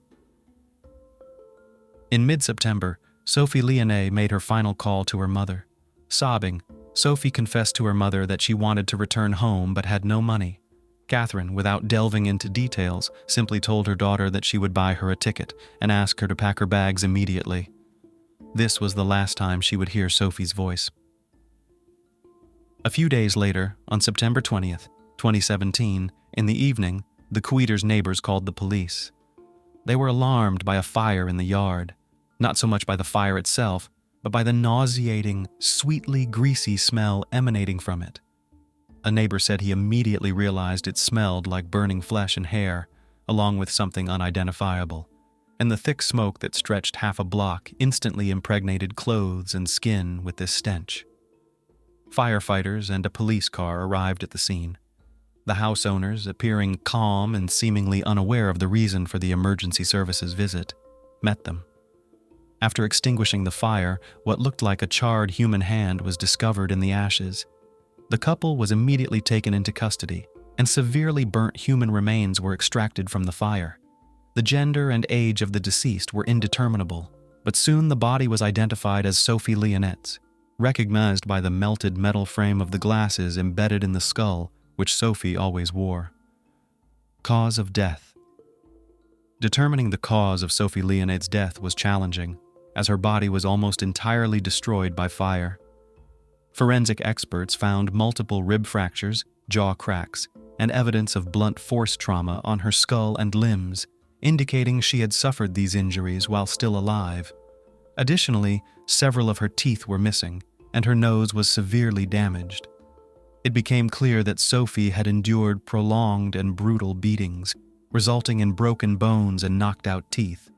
In mid-September, Sophie Lyonnais made her final call to her mother. Sobbing, Sophie confessed to her mother that she wanted to return home but had no money. Catherine, without delving into details, simply told her daughter that she would buy her a ticket and ask her to pack her bags immediately. This was the last time she would hear Sophie's voice. A few days later, on September 20th, 2017, in the evening, the Huiters' neighbors called the police. They were alarmed by a fire in the yard, not so much by the fire itself, but by the nauseating, sweetly greasy smell emanating from it. A neighbor said he immediately realized it smelled like burning flesh and hair, along with something unidentifiable, and the thick smoke that stretched half a block instantly impregnated clothes and skin with this stench. Firefighters and a police car arrived at the scene. The house owners, appearing calm and seemingly unaware of the reason for the emergency services visit, met them. After extinguishing the fire, what looked like a charred human hand was discovered in the ashes. The couple was immediately taken into custody, and severely burnt human remains were extracted from the fire. The gender and age of the deceased were indeterminable, but soon the body was identified as Sophie Leonet's, recognized by the melted metal frame of the glasses embedded in the skull, which Sophie always wore. Cause of death. Determining the cause of Sophie Leonet's death was challenging, as her body was almost entirely destroyed by fire. Forensic experts found multiple rib fractures, jaw cracks, and evidence of blunt force trauma on her skull and limbs, indicating she had suffered these injuries while still alive. Additionally, several of her teeth were missing, and her nose was severely damaged. It became clear that Sophie had endured prolonged and brutal beatings, resulting in broken bones and knocked-out teeth.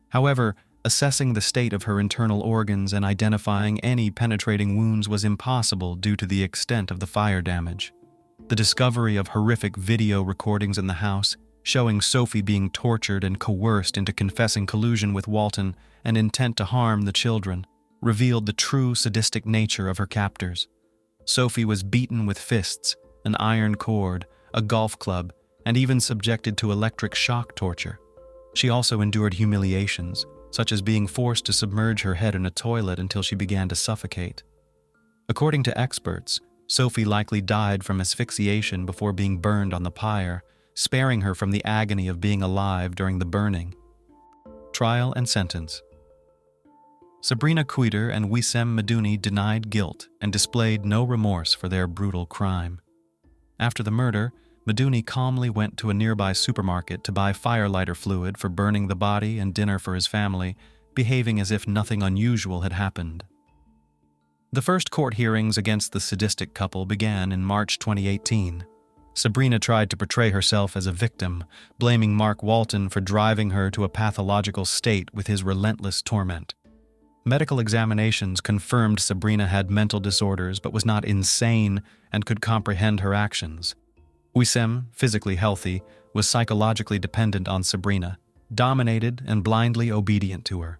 However, assessing the state of her internal organs and identifying any penetrating wounds was impossible due to the extent of the fire damage. The discovery of horrific video recordings in the house, showing Sophie being tortured and coerced into confessing collusion with Walton and intent to harm the children, revealed the true sadistic nature of her captors. Sophie was beaten with fists, an iron cord, a golf club, and even subjected to electric shock torture. She also endured humiliations, such as being forced to submerge her head in a toilet until she began to suffocate. According to experts, Sophie likely died from asphyxiation before being burned on the pyre, sparing her from the agony of being alive during the burning. Trial and sentence. Sabrina Kuiter and Wissem Medouni denied guilt and displayed no remorse for their brutal crime. After the murder, Medouni calmly went to a nearby supermarket to buy firelighter fluid for burning the body and dinner for his family, behaving as if nothing unusual had happened. The first court hearings against the sadistic couple began in March 2018. Sabrina tried to portray herself as a victim, blaming Mark Walton for driving her to a pathological state with his relentless torment. Medical examinations confirmed Sabrina had mental disorders but was not insane and could comprehend her actions. Wissem, physically healthy, was psychologically dependent on Sabrina, dominated and blindly obedient to her.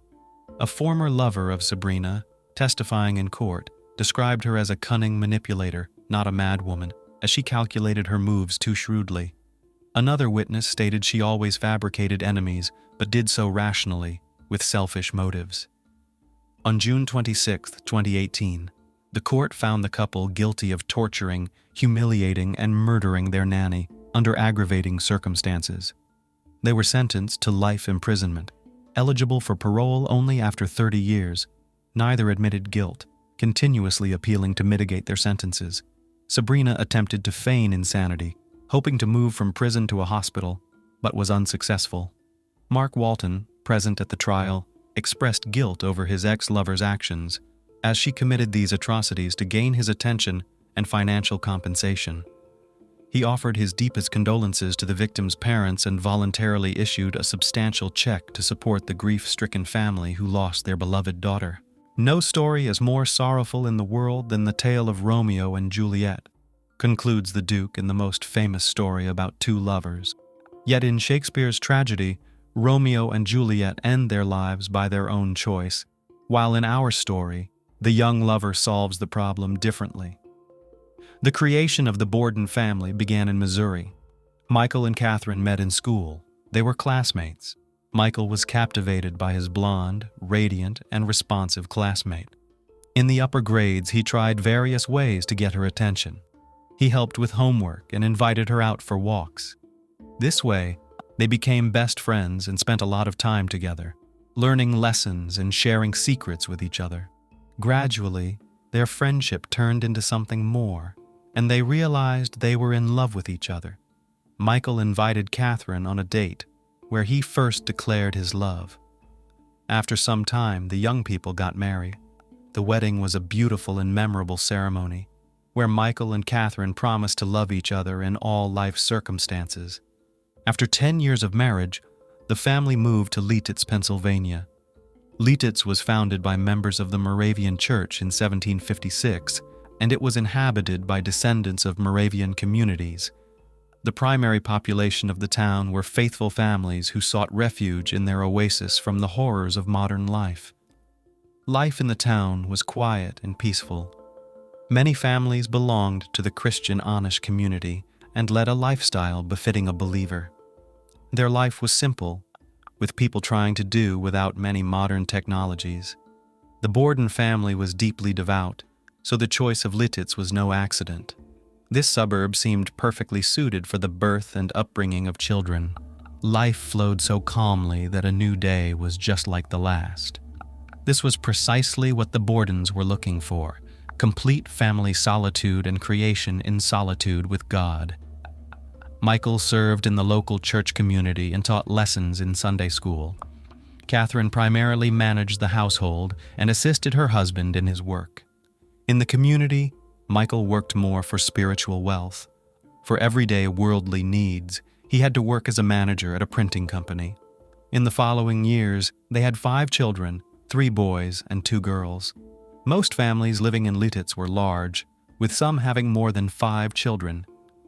A former lover of Sabrina, testifying in court, described her as a cunning manipulator, not a madwoman, as she calculated her moves too shrewdly. Another witness stated she always fabricated enemies, but did so rationally, with selfish motives. On June 26, 2018, the court found the couple guilty of torturing, humiliating, and murdering their nanny under aggravating circumstances. They were sentenced to life imprisonment, eligible for parole only after 30 years. Neither admitted guilt, continuously appealing to mitigate their sentences. Sabrina attempted to feign insanity, hoping to move from prison to a hospital, but was unsuccessful. Mark Walton, present at the trial, expressed guilt over his ex-lover's actions, as she committed these atrocities to gain his attention and financial compensation. He offered his deepest condolences to the victims' parents and voluntarily issued a substantial check to support the grief-stricken family who lost their beloved daughter. No story is more sorrowful in the world than the tale of Romeo and Juliet, concludes the Duke in the most famous story about two lovers. Yet in Shakespeare's tragedy, Romeo and Juliet end their lives by their own choice, while in our story, the young lover solves the problem differently. The creation of the Borden family began in Missouri. Michael and Catherine met in school. They were classmates. Michael was captivated by his blonde, radiant, and responsive classmate. In the upper grades, he tried various ways to get her attention. He helped with homework and invited her out for walks. This way, they became best friends and spent a lot of time together, learning lessons and sharing secrets with each other. Gradually, their friendship turned into something more, and they realized they were in love with each other. Michael invited Catherine on a date, where he first declared his love. After some time, the young people got married. The wedding was a beautiful and memorable ceremony. where Michael and Catherine promised to love each other in all life circumstances. After 10 years of marriage, the family moved to Lititz, Pennsylvania. Lititz was founded by members of the Moravian Church in 1756, and it was inhabited by descendants of Moravian communities. The primary population of the town were faithful families who sought refuge in their oasis from the horrors of modern life. Life in the town was quiet and peaceful. Many families belonged to the Christian Amish community and led a lifestyle befitting a believer. Their life was simple, with people trying to do without many modern technologies. The Borden family was deeply devout, so the choice of Lititz was no accident. This suburb seemed perfectly suited for the birth and upbringing of children. Life flowed so calmly that a new day was just like the last. This was precisely what the Bordens were looking for: complete family solitude and creation in solitude with God. Michael served in the local church community and taught lessons in Sunday school. Catherine primarily managed the household and assisted her husband in his work. In the community, Michael worked more for spiritual wealth. For everyday worldly needs, he had to work as a manager at a printing company. In the following years, they had 5 children, 3 boys and 2 girls. Most families living in Lititz were large, with some having more than 5 children.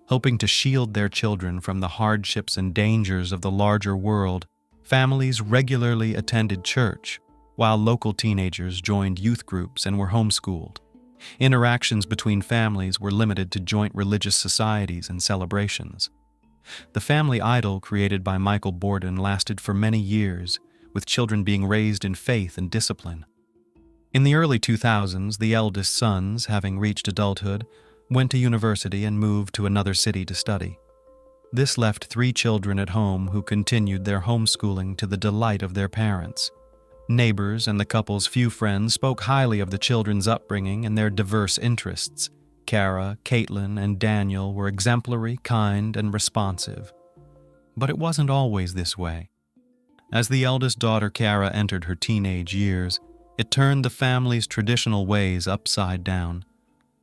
Hoping to shield their children from the hardships and dangers of the larger world, families regularly attended church, while local teenagers joined youth groups and were homeschooled. Interactions between families were limited to joint religious societies and celebrations. The family idol created by Michael Borden lasted for many years, with children being raised in faith and discipline. In the early 2000s, the eldest sons, having reached adulthood, went to university and moved to another city to study. This left 3 children at home who continued their homeschooling to the delight of their parents. Neighbors and the couple's few friends spoke highly of the children's upbringing and their diverse interests. Kara, Caitlin, and Daniel were exemplary, kind, and responsive. But it wasn't always this way. As the eldest daughter, Kara, entered her teenage years, it turned the family's traditional ways upside down.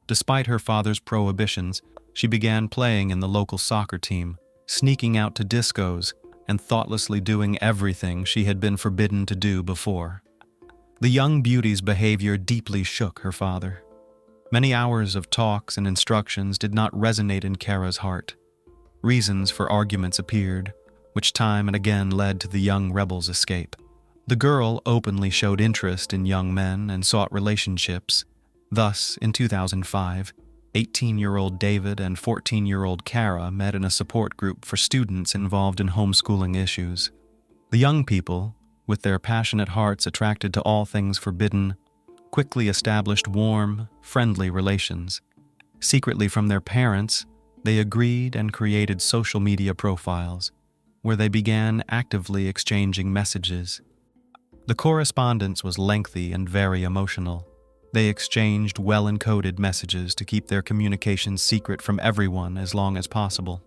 Despite her father's prohibitions, she began playing in the local soccer team, sneaking out to discos, and thoughtlessly doing everything she had been forbidden to do before. The young beauty's behavior deeply shook her father. Many hours of talks and instructions did not resonate in Kara's heart. Reasons for arguments appeared, which time and again led to the young rebel's escape. The girl openly showed interest in young men and sought relationships. Thus, in 2005, 18-year-old David and 14-year-old Kara met in a support group for students involved in homeschooling issues. The young people, with their passionate hearts attracted to all things forbidden, quickly established warm, friendly relations. Secretly from their parents, they agreed and created social media profiles, where they began actively exchanging messages. The correspondence was lengthy and very emotional. They exchanged well-encoded messages to keep their communications secret from everyone as long as possible.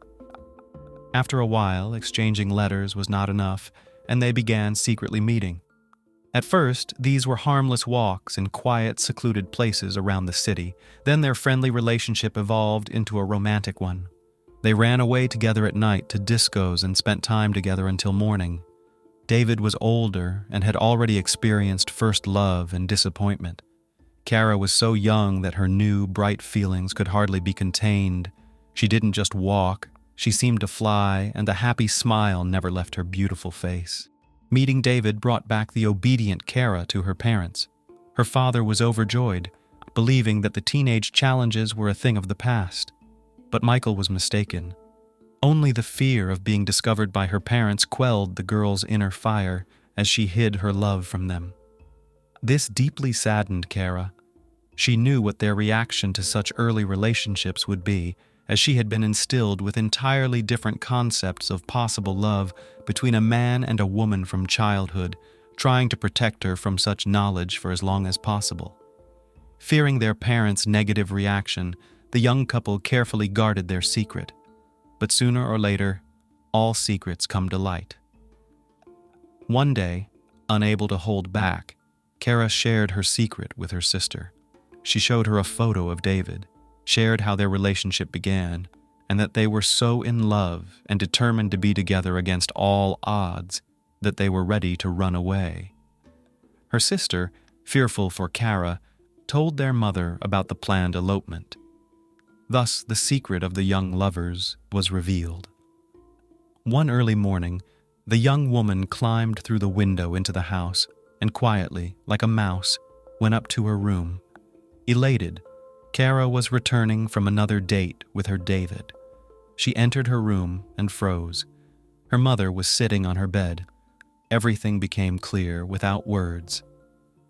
After a while, exchanging letters was not enough, and they began secretly meeting. At first, these were harmless walks in quiet, secluded places around the city. Then their friendly relationship evolved into a romantic one. They ran away together at night to discos and spent time together until morning. David was older and had already experienced first love and disappointment. Kara was so young that her new, bright feelings could hardly be contained. She didn't just walk, she seemed to fly, and the happy smile never left her beautiful face. Meeting David brought back the obedient Kara to her parents. Her father was overjoyed, believing that the teenage challenges were a thing of the past. But Michael was mistaken. Only the fear of being discovered by her parents quelled the girl's inner fire as she hid her love from them. This deeply saddened Kara. She knew what their reaction to such early relationships would be, as she had been instilled with entirely different concepts of possible love between a man and a woman from childhood, trying to protect her from such knowledge for as long as possible. Fearing their parents' negative reaction, the young couple carefully guarded their secret. But sooner or later, all secrets come to light. One day, unable to hold back, Kara shared her secret with her sister. She showed her a photo of David. shared how their relationship began, and that they were so in love and determined to be together against all odds that they were ready to run away. Her sister, fearful for Kara, told their mother about the planned elopement. Thus, the secret of the young lovers was revealed. One early morning, the young woman climbed through the window into the house and quietly, like a mouse, went up to her room. Elated, Kara was returning from another date with her David. She entered her room and froze. Her mother was sitting on her bed. Everything became clear without words.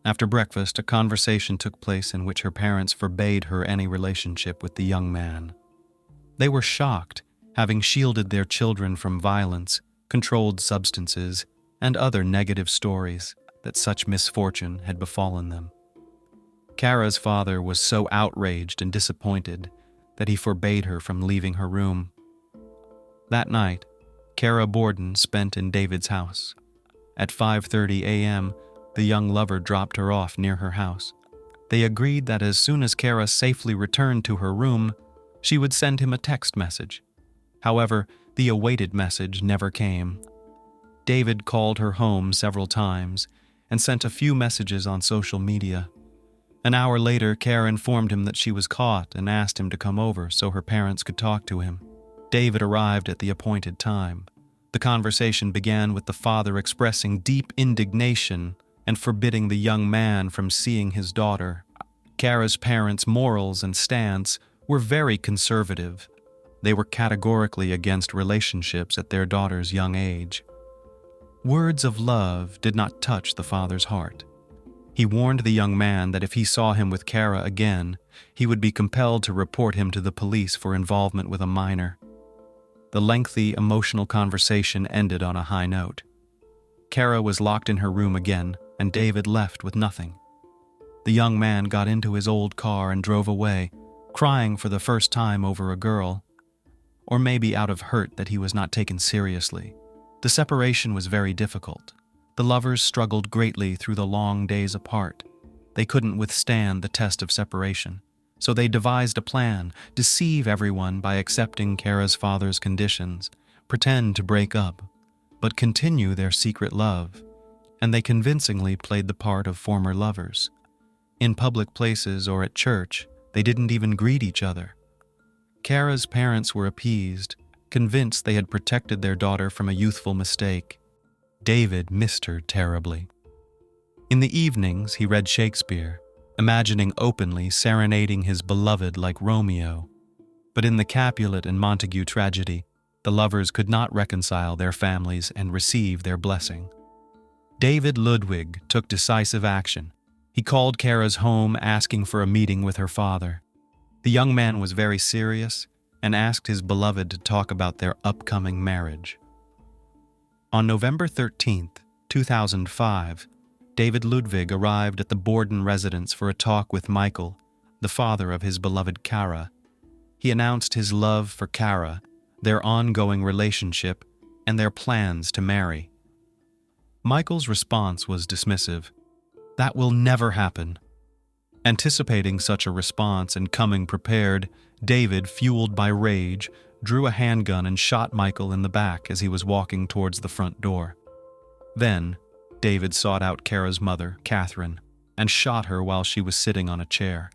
After breakfast, a conversation took place in which her parents forbade her any relationship with the young man. They were shocked, having shielded their children from violence, controlled substances, and other negative stories, that such misfortune had befallen them. Kara's father was so outraged and disappointed that he forbade her from leaving her room. That night, Kara Borden spent in David's house. At 5:30 a.m., the young lover dropped her off near her house. They agreed that as soon as Kara safely returned to her room, she would send him a text message. However, the awaited message never came. David called her home several times and sent a few messages on social media. An hour later, Kara informed him that she was caught and asked him to come over so her parents could talk to him. David arrived at the appointed time. The conversation began with the father expressing deep indignation and forbidding the young man from seeing his daughter. Kara's parents' morals and stance were very conservative. They were categorically against relationships at their daughter's young age. Words of love did not touch the father's heart. He warned the young man that if he saw him with Kara again, he would be compelled to report him to the police for involvement with a minor. The lengthy, emotional conversation ended on a high note. Kara was locked in her room again, and David left with nothing. The young man got into his old car and drove away, crying for the first time over a girl, or maybe out of hurt that he was not taken seriously. The separation was very difficult. The lovers struggled greatly through the long days apart. They couldn't withstand the test of separation, so they devised a plan, deceive everyone by accepting Kara's father's conditions, pretend to break up, but continue their secret love, and they convincingly played the part of former lovers. In public places or at church, they didn't even greet each other. Kara's parents were appeased, convinced they had protected their daughter from a youthful mistake. David missed her terribly. In the evenings, he read Shakespeare, imagining openly serenading his beloved like Romeo. But in the Capulet and Montague tragedy, the lovers could not reconcile their families and receive their blessing. David Ludwig took decisive action. He called Kara's home asking for a meeting with her father. The young man was very serious and asked his beloved to talk about their upcoming marriage. On November 13, 2005, David Ludwig arrived at the Borden residence for a talk with Michael, the father of his beloved Kara. He announced his love for Kara, their ongoing relationship, and their plans to marry. Michael's response was dismissive. "That will never happen." Anticipating such a response and coming prepared, David, fueled by rage, drew a handgun and shot Michael in the back as he was walking towards the front door. Then, David sought out Kara's mother, Catherine, and shot her while she was sitting on a chair.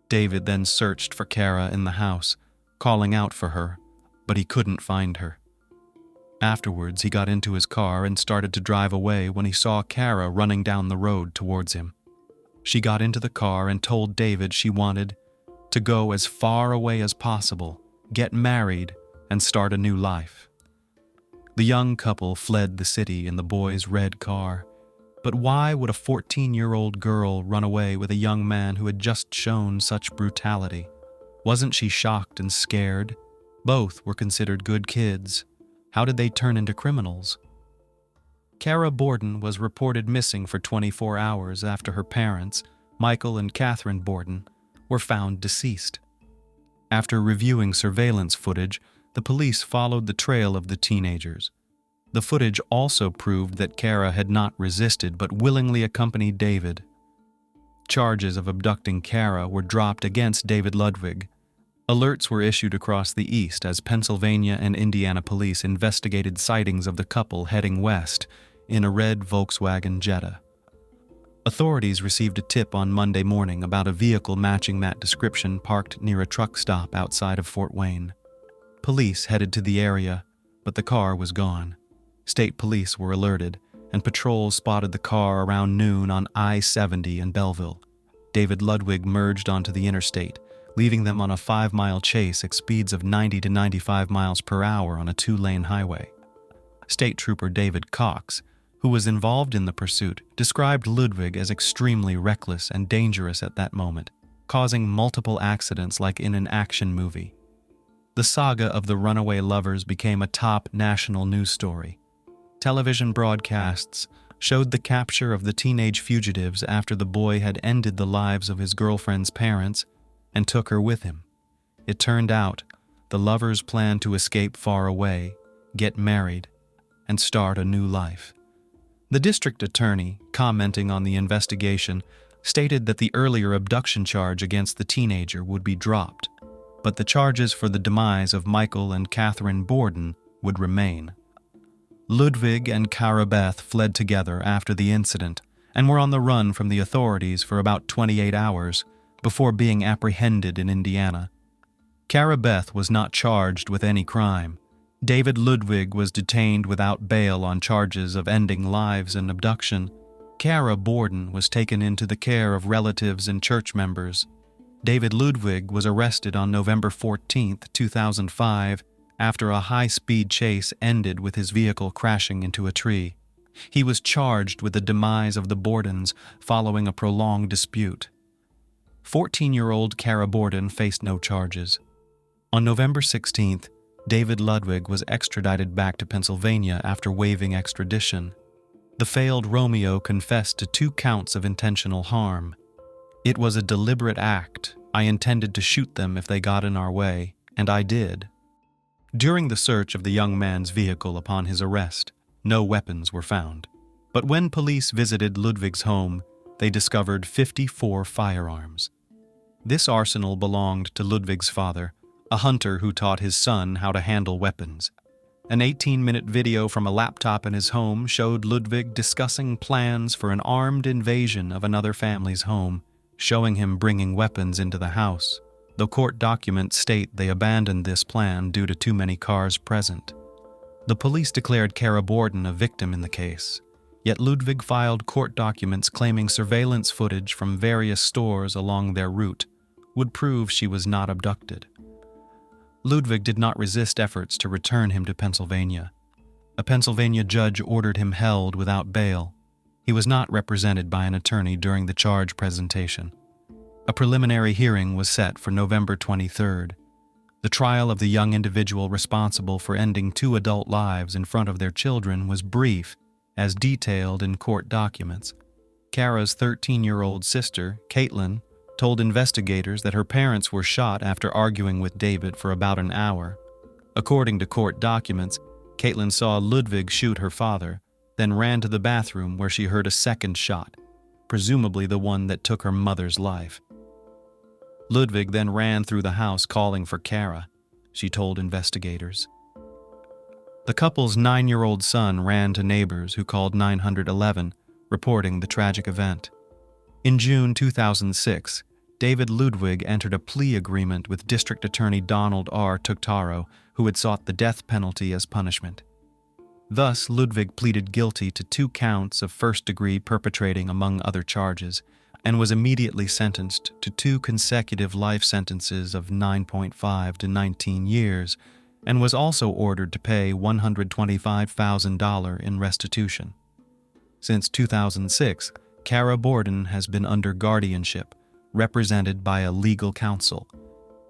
David then searched for Kara in the house, calling out for her, but he couldn't find her. Afterwards, he got into his car and started to drive away when he saw Kara running down the road towards him. She got into the car and told David she wanted to go as far away as possible, get married, and start a new life. The young couple fled the city in the boy's red car. But why would a 14-year-old girl run away with a young man who had just shown such brutality? Wasn't she shocked and scared? Both were considered good kids. How did they turn into criminals? Kara Borden was reported missing for 24 hours after her parents, Michael and Catherine Borden, were found deceased. After reviewing surveillance footage, the police followed the trail of the teenagers. The footage also proved that Kara had not resisted but willingly accompanied David. charges of abducting Kara were dropped against David Ludwig. Alerts were issued across the east as Pennsylvania and Indiana police investigated sightings of the couple heading west in a red Volkswagen Jetta. Authorities received a tip on Monday morning about a vehicle matching that description parked near a truck stop outside of Fort Wayne. Police headed to the area, but the car was gone. State police were alerted, and patrols spotted the car around noon on I-70 in Belleville. David Ludwig merged onto the interstate, leaving them on a 5-mile chase at speeds of 90 to 95 miles per hour on a 2-lane highway. State Trooper David Cox, who was involved in the pursuit, described Ludwig as extremely reckless and dangerous at that moment, causing multiple accidents like in an action movie. The saga of the runaway lovers became a top national news story. Television broadcasts showed the capture of the teenage fugitives after the boy had ended the lives of his girlfriend's parents and took her with him. It turned out the lovers planned to escape far away, get married, and start a new life. The district attorney, commenting on the investigation, stated that the earlier abduction charge against the teenager would be dropped, but the charges for the demise of Michael and Catherine Borden would remain. Ludwig and Kara Beth fled together after the incident and were on the run from the authorities for about 28 hours before being apprehended in Indiana. Kara Beth was not charged with any crime. David Ludwig was detained without bail on charges of ending lives and abduction. Kara Borden was taken into the care of relatives and church members. David Ludwig was arrested on November 14, 2005, after a high-speed chase ended with his vehicle crashing into a tree. He was charged with the demise of the Bordens following a prolonged dispute. 14-year-old Kara Borden faced no charges. On November 16th, David Ludwig was extradited back to Pennsylvania after waiving extradition. The failed Romeo confessed to 2 counts of intentional harm. "It was a deliberate act. I intended to shoot them if they got in our way, and I did." During the search of the young man's vehicle upon his arrest, no weapons were found. But when police visited Ludwig's home, they discovered 54 firearms. This arsenal belonged to Ludwig's father, a hunter who taught his son how to handle weapons. An 18-minute video from a laptop in his home showed Ludwig discussing plans for an armed invasion of another family's home, showing him bringing weapons into the house, though court documents state they abandoned this plan due to too many cars present. The police declared Kara Borden a victim in the case, yet Ludwig filed court documents claiming surveillance footage from various stores along their route would prove she was not abducted. Ludwig did not resist efforts to return him to Pennsylvania. A Pennsylvania judge ordered him held without bail. He was not represented by an attorney during the charge presentation. A preliminary hearing was set for November 23rd. The trial of the young individual responsible for ending 2 adult lives in front of their children was brief, as detailed in court documents. Kara's 13-year-old sister, Caitlin, told investigators that her parents were shot after arguing with David for about an hour. According to court documents, Caitlin saw Ludwig shoot her father, then ran to the bathroom where she heard a second shot, presumably the one that took her mother's life. Ludwig then ran through the house calling for Kara, she told investigators. The couple's 9-year-old son ran to neighbors who called 911, reporting the tragic event. In June 2006, David Ludwig entered a plea agreement with District Attorney Donald R. Tuctaro, who had sought the death penalty as punishment. Thus, Ludwig pleaded guilty to 2 counts of first-degree perpetrating among other charges, and was immediately sentenced to 2 consecutive life sentences of 9.5 to 19 years, and was also ordered to pay $125,000 in restitution. Since 2006, Kara Borden has been under guardianship, represented by a legal counsel.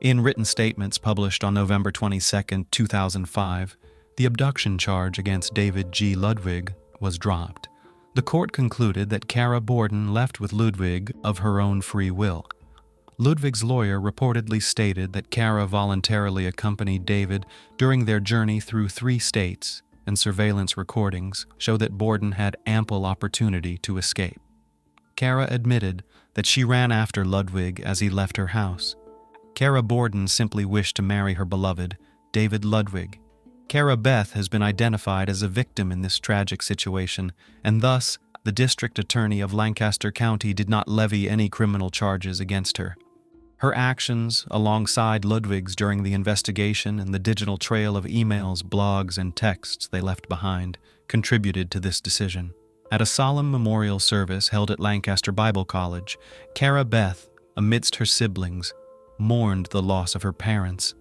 In written statements published on November 22, 2005, the abduction charge against David G. Ludwig was dropped. The court concluded that Kara Borden left with Ludwig of her own free will. Ludwig's lawyer reportedly stated that Kara voluntarily accompanied David during their journey through 3 states, and surveillance recordings show that Borden had ample opportunity to escape. Kara admitted that she ran after Ludwig as he left her house. Kara Borden simply wished to marry her beloved, David Ludwig. Kara Beth has been identified as a victim in this tragic situation, and thus the district attorney of Lancaster County did not levy any criminal charges against her. Her actions, alongside Ludwig's during the investigation and the digital trail of emails, blogs, and texts they left behind, contributed to this decision. At a solemn memorial service held at Lancaster Bible College, Kara Beth, amidst her siblings, mourned the loss of her parents.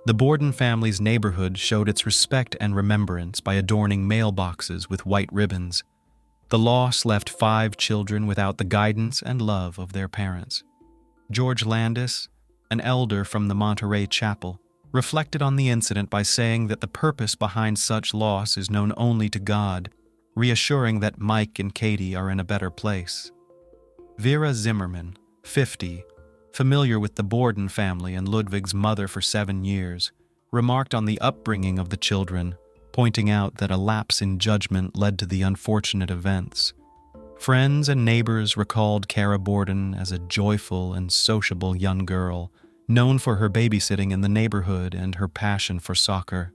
The Borden family's neighborhood showed its respect and remembrance by adorning mailboxes with white ribbons. The loss left 5 children without the guidance and love of their parents. George Landis, an elder from the Monterey Chapel, reflected on the incident by saying that the purpose behind such loss is known only to God, reassuring that Mike and Katie are in a better place. Vera Zimmerman, 50, familiar with the Borden family and Ludwig's mother for 7 years, remarked on the upbringing of the children, pointing out that a lapse in judgment led to the unfortunate events. Friends and neighbors recalled Kara Borden as a joyful and sociable young girl, known for her babysitting in the neighborhood and her passion for soccer.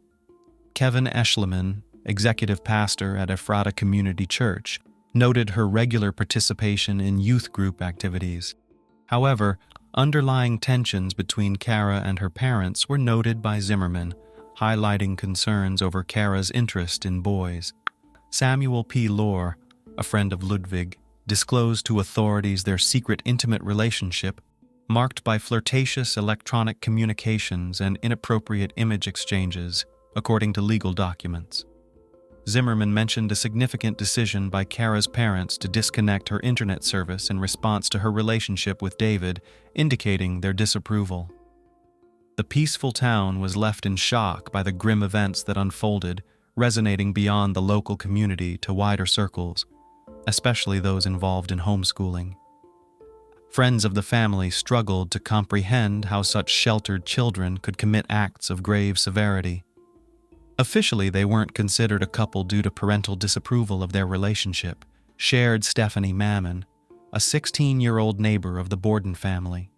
Kevin Eschleman, executive pastor at Ephrata Community Church, noted her regular participation in youth group activities. However, underlying tensions between Kara and her parents were noted by Zimmerman, highlighting concerns over Kara's interest in boys. Samuel P. Lohr, a friend of Ludwig, disclosed to authorities their secret intimate relationship, marked by flirtatious electronic communications and inappropriate image exchanges, according to legal documents. Zimmerman mentioned a significant decision by Kara's parents to disconnect her internet service in response to her relationship with David, indicating their disapproval. The peaceful town was left in shock by the grim events that unfolded, resonating beyond the local community to wider circles, especially those involved in homeschooling. Friends of the family struggled to comprehend how such sheltered children could commit acts of grave severity. Officially, they weren't considered a couple due to parental disapproval of their relationship, shared Stephanie Mammon, a 16-year-old neighbor of the Borden family.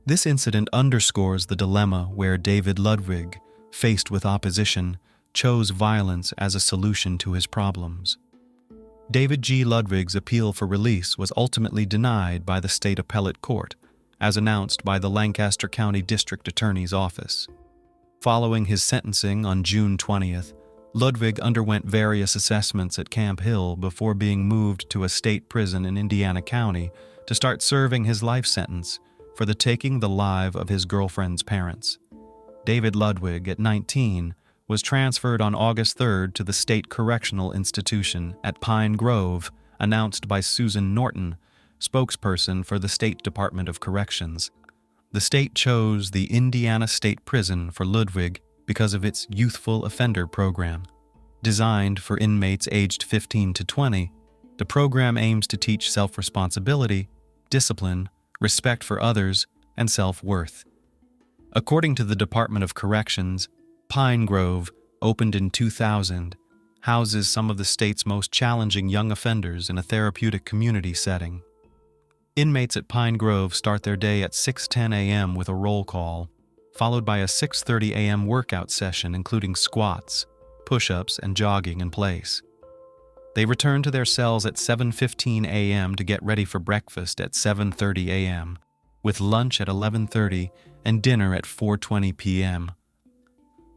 This incident underscores the dilemma where David Ludwig, faced with opposition, chose violence as a solution to his problems. David G. Ludwig's appeal for release was ultimately denied by the state appellate court, as announced by the Lancaster County District Attorney's Office. Following his sentencing on June 20th, Ludwig underwent various assessments at Camp Hill before being moved to a state prison in Indiana County to start serving his life sentence for the taking the life of his girlfriend's parents. David Ludwig, at 19, was transferred on August 3rd to the State Correctional Institution at Pine Grove, announced by Susan Norton, spokesperson for the State Department of Corrections. The state chose the Indiana State Prison for Ludwig because of its youthful offender program. Designed for inmates aged 15 to 20, the program aims to teach self-responsibility, discipline, respect for others, and self-worth. According to the Department of Corrections, Pine Grove, opened in 2000, houses some of the state's most challenging young offenders in a therapeutic community setting. Inmates at Pine Grove start their day at 6:10 a.m. with a roll call, followed by a 6:30 a.m. workout session including squats, push-ups, and jogging in place. They return to their cells at 7:15 a.m. to get ready for breakfast at 7:30 a.m., with lunch at 11:30 and dinner at 4:20 p.m.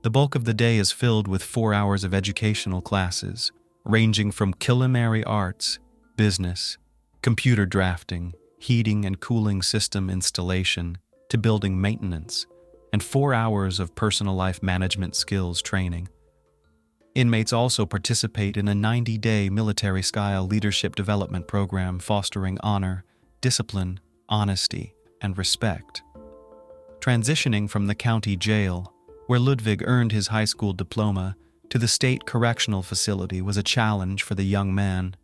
The bulk of the day is filled with 4 hours of educational classes, ranging from culinary arts, business, computer drafting, heating and cooling system installation, to building maintenance, and 4 hours of personal life management skills training. Inmates also participate in a 90-day military-style leadership development program fostering honor, discipline, honesty, and respect. Transitioning from the county jail, where Ludwig earned his high school diploma, to the state correctional facility was a challenge for the young man,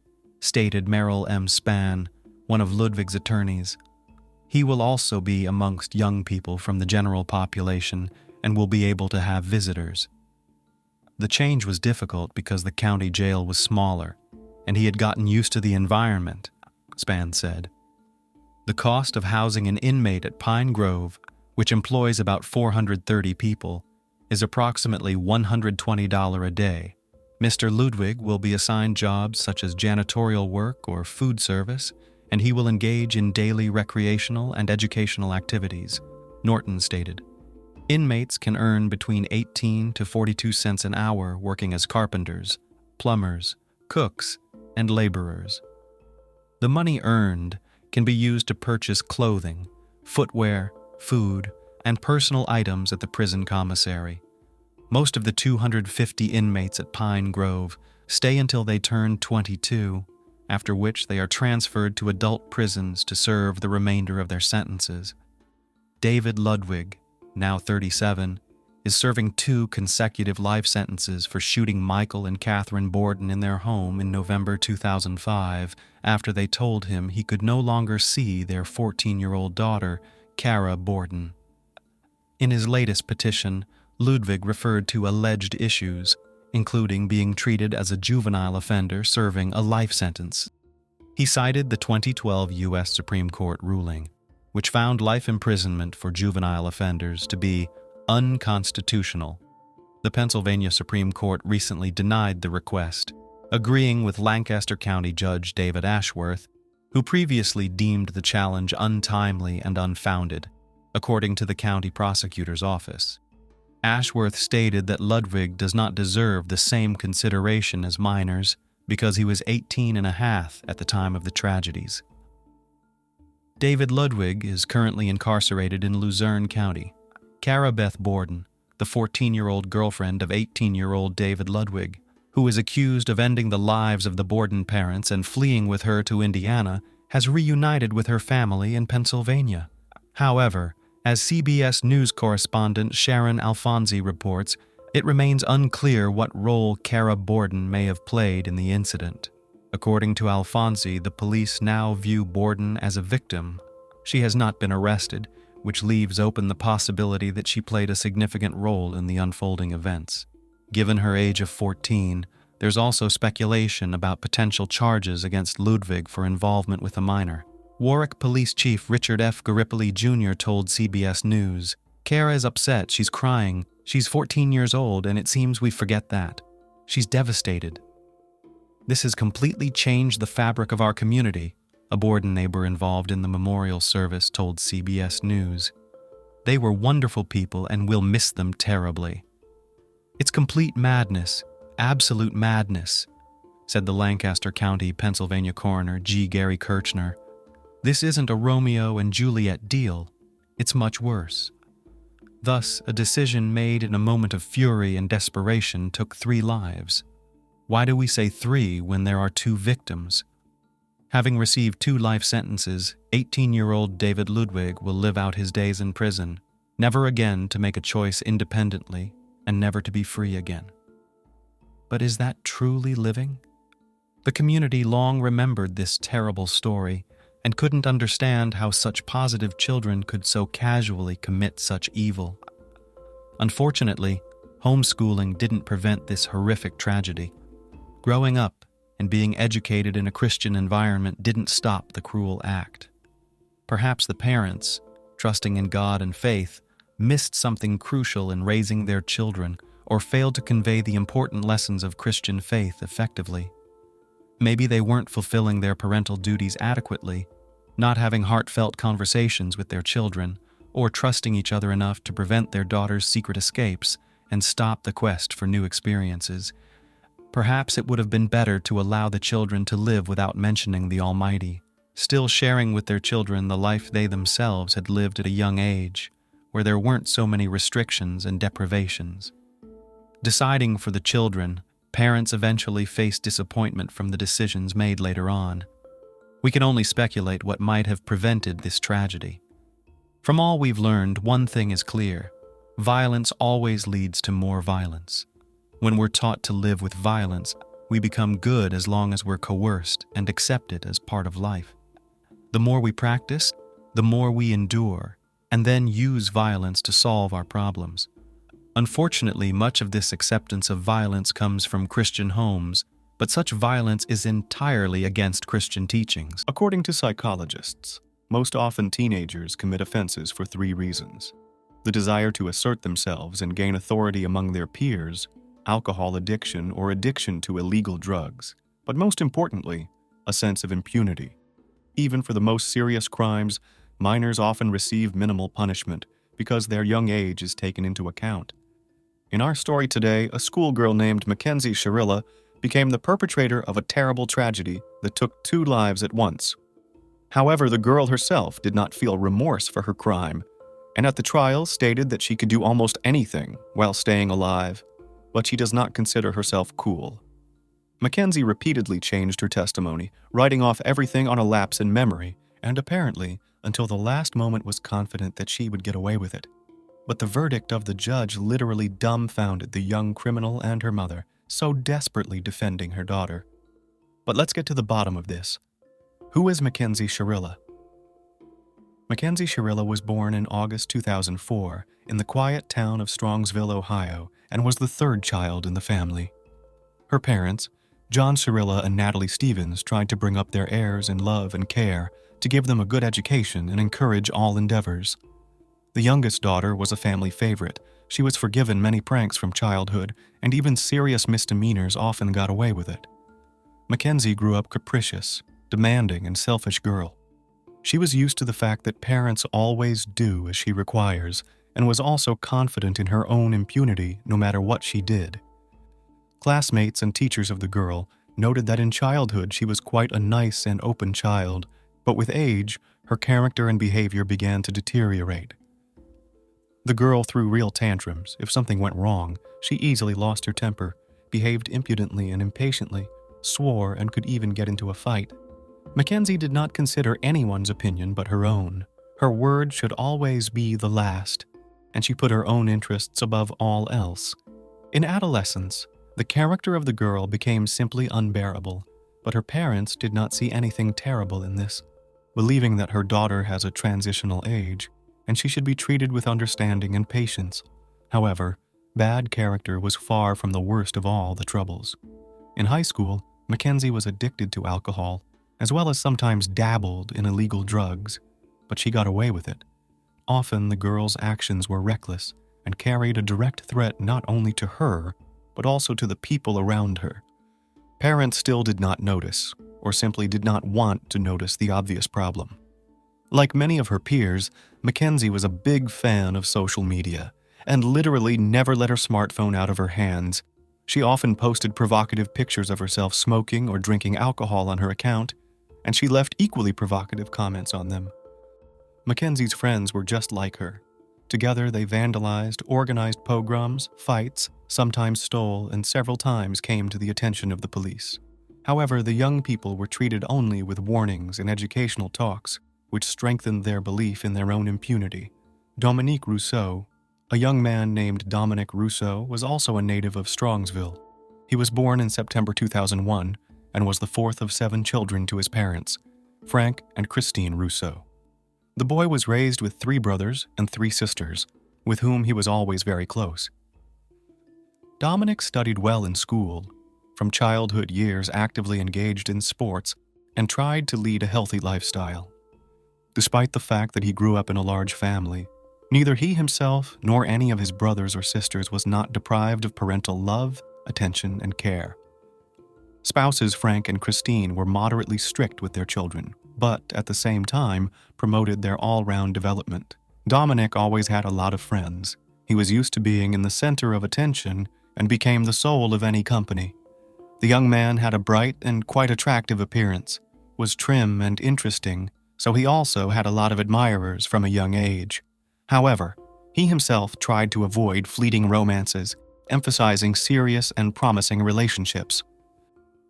stated Merrill M. Spann, one of Ludwig's attorneys. He will also be amongst young people from the general population and will be able to have visitors. The change was difficult because the county jail was smaller, and he had gotten used to the environment, Spann said. The cost of housing an inmate at Pine Grove, which employs about 430 people, is approximately $120 a day. Mr. Ludwig will be assigned jobs such as janitorial work or food service, and he will engage in daily recreational and educational activities, Norton stated. Inmates can earn between 18 to 42 cents an hour working as carpenters, plumbers, cooks, and laborers. The money earned can be used to purchase clothing, footwear, food, and personal items at the prison commissary. Most of the 250 inmates at Pine Grove stay until they turn 22, after which they are transferred to adult prisons to serve the remainder of their sentences. David Ludwig, now 37, is serving 2 consecutive life sentences for shooting Michael and Catherine Borden in their home in November 2005 after they told him he could no longer see their 14-year-old daughter, Kara Borden. In his latest petition, Ludwig referred to alleged issues, including being treated as a juvenile offender serving a life sentence. He cited the 2012 U.S. Supreme Court ruling, which found life imprisonment for juvenile offenders to be unconstitutional. The Pennsylvania Supreme Court recently denied the request, agreeing with Lancaster County Judge David Ashworth, who previously deemed the challenge untimely and unfounded, according to the county prosecutor's office. Ashworth stated that Ludwig does not deserve the same consideration as minors because he was 18 and a half at the time of the tragedies. David Ludwig is currently incarcerated in Luzerne County. Kara Beth Borden, the 14-year-old girlfriend of 18-year-old David Ludwig, who is accused of ending the lives of the Borden parents and fleeing with her to Indiana, has reunited with her family in Pennsylvania. However, as CBS News correspondent Sharon Alfonsi reports, it remains unclear what role Kara Borden may have played in the incident. According to Alfonsi, the police now view Borden as a victim. She has not been arrested, which leaves open the possibility that she played a significant role in the unfolding events. Given her age of 14, there's also speculation about potential charges against Ludwig for involvement with a minor. Warwick Police Chief Richard F. Garipoli Jr. told CBS News, "Kara is upset, she's crying, she's 14 years old, and it seems we forget that. She's devastated. This has completely changed the fabric of our community," a Borden neighbor involved in the memorial service told CBS News. "They were wonderful people and we'll miss them terribly. It's complete madness, absolute madness," said the Lancaster County, Pennsylvania coroner G. Gary Kirchner. "This isn't a Romeo and Juliet deal. It's much worse." Thus, a decision made in a moment of fury and desperation took 3 lives. Why do we say 3 when there are 2 victims? Having received 2 life sentences, 18-year-old David Ludwig will live out his days in prison, never again to make a choice independently and never to be free again. But is that truly living? The community long remembered this terrible story and couldn't understand how such positive children could so casually commit such evil. Unfortunately, homeschooling didn't prevent this horrific tragedy. Growing up and being educated in a Christian environment didn't stop the cruel act. Perhaps the parents, trusting in God and faith, missed something crucial in raising their children or failed to convey the important lessons of Christian faith effectively. Maybe they weren't fulfilling their parental duties adequately, not having heartfelt conversations with their children, or trusting each other enough to prevent their daughter's secret escapes and stop the quest for new experiences. Perhaps it would have been better to allow the children to live without mentioning the Almighty, still sharing with their children the life they themselves had lived at a young age, where there weren't so many restrictions and deprivations. Deciding for the children, parents eventually face disappointment from the decisions made later on. We can only speculate what might have prevented this tragedy. From all we've learned, one thing is clear: violence always leads to more violence. When we're taught to live with violence, we become good as long as we're coerced and accepted as part of life. The more we practice, the more we endure, and then use violence to solve our problems. Unfortunately, much of this acceptance of violence comes from Christian homes, But such violence is entirely against Christian teachings. According to psychologists, most often teenagers commit offenses for 3 reasons: the desire to assert themselves and gain authority among their peers, alcohol addiction or addiction to illegal drugs, but most importantly, a sense of impunity. Even for the most serious crimes, minors often receive minimal punishment because their young age is taken into account. In our story today, a schoolgirl named Mackenzie Shirilla became the perpetrator of a terrible tragedy that took 2 lives at once. However, the girl herself did not feel remorse for her crime, and at the trial stated that she could do almost anything while staying alive, but she does not consider herself cool. Mackenzie repeatedly changed her testimony, writing off everything on a lapse in memory, and apparently, until the last moment was confident that she would get away with it. But the verdict of the judge literally dumbfounded the young criminal and her mother, so desperately defending her daughter. But let's get to the bottom of this. Who is Mackenzie Shirilla? Mackenzie Shirilla was born in August 2004 in the quiet town of Strongsville, Ohio, and was the 3rd child in the family. Her parents, John Shirilla and Natalie Stevens, tried to bring up their heirs in love and care, to give them a good education and encourage all endeavors. The youngest daughter was a family favorite. She was forgiven many pranks from childhood, and even serious misdemeanors often got away with it. Mackenzie grew up capricious, demanding, and selfish girl. She was used to the fact that parents always do as she requires, and was also confident in her own impunity no matter what she did. Classmates and teachers of the girl noted that in childhood she was quite a nice and open child, but with age, her character and behavior began to deteriorate. The girl threw real tantrums. If something went wrong, she easily lost her temper, behaved impudently and impatiently, swore, and could even get into a fight. Mackenzie did not consider anyone's opinion but her own. Her word should always be the last, and she put her own interests above all else. In adolescence, the character of the girl became simply unbearable, but her parents did not see anything terrible in this, believing that her daughter has a transitional age, and she should be treated with understanding and patience. However, bad character was far from the worst of all the troubles. In high school, Mackenzie was addicted to alcohol, as well as sometimes dabbled in illegal drugs, but she got away with it. Often the girl's actions were reckless and carried a direct threat not only to her, but also to the people around her. Parents still did not notice, or simply did not want to notice the obvious problem. Like many of her peers, Mackenzie was a big fan of social media and literally never let her smartphone out of her hands. She often posted provocative pictures of herself smoking or drinking alcohol on her account, and she left equally provocative comments on them. Mackenzie's friends were just like her. Together they vandalized, organized pogroms, fights, sometimes stole, and several times came to the attention of the police. However, the young people were treated only with warnings and educational talks, which strengthened their belief in their own impunity. Dominique Rousseau, a young man named Dominic Rousseau, was also a native of Strongsville. He was born in September 2001 and was the 4th of 7 children to his parents, Frank and Christine Rousseau. The boy was raised with 3 brothers and 3 sisters, with whom he was always very close. Dominic studied well in school, from childhood years actively engaged in sports, and tried to lead a healthy lifestyle. Despite the fact that he grew up in a large family, neither he himself nor any of his brothers or sisters was not deprived of parental love, attention, and care. Spouses Frank and Christine were moderately strict with their children, but at the same time promoted their all-round development. Dominic always had a lot of friends. He was used to being in the center of attention and became the soul of any company. The young man had a bright and quite attractive appearance, was trim and interesting, so he also had a lot of admirers from a young age. However, he himself tried to avoid fleeting romances, emphasizing serious and promising relationships.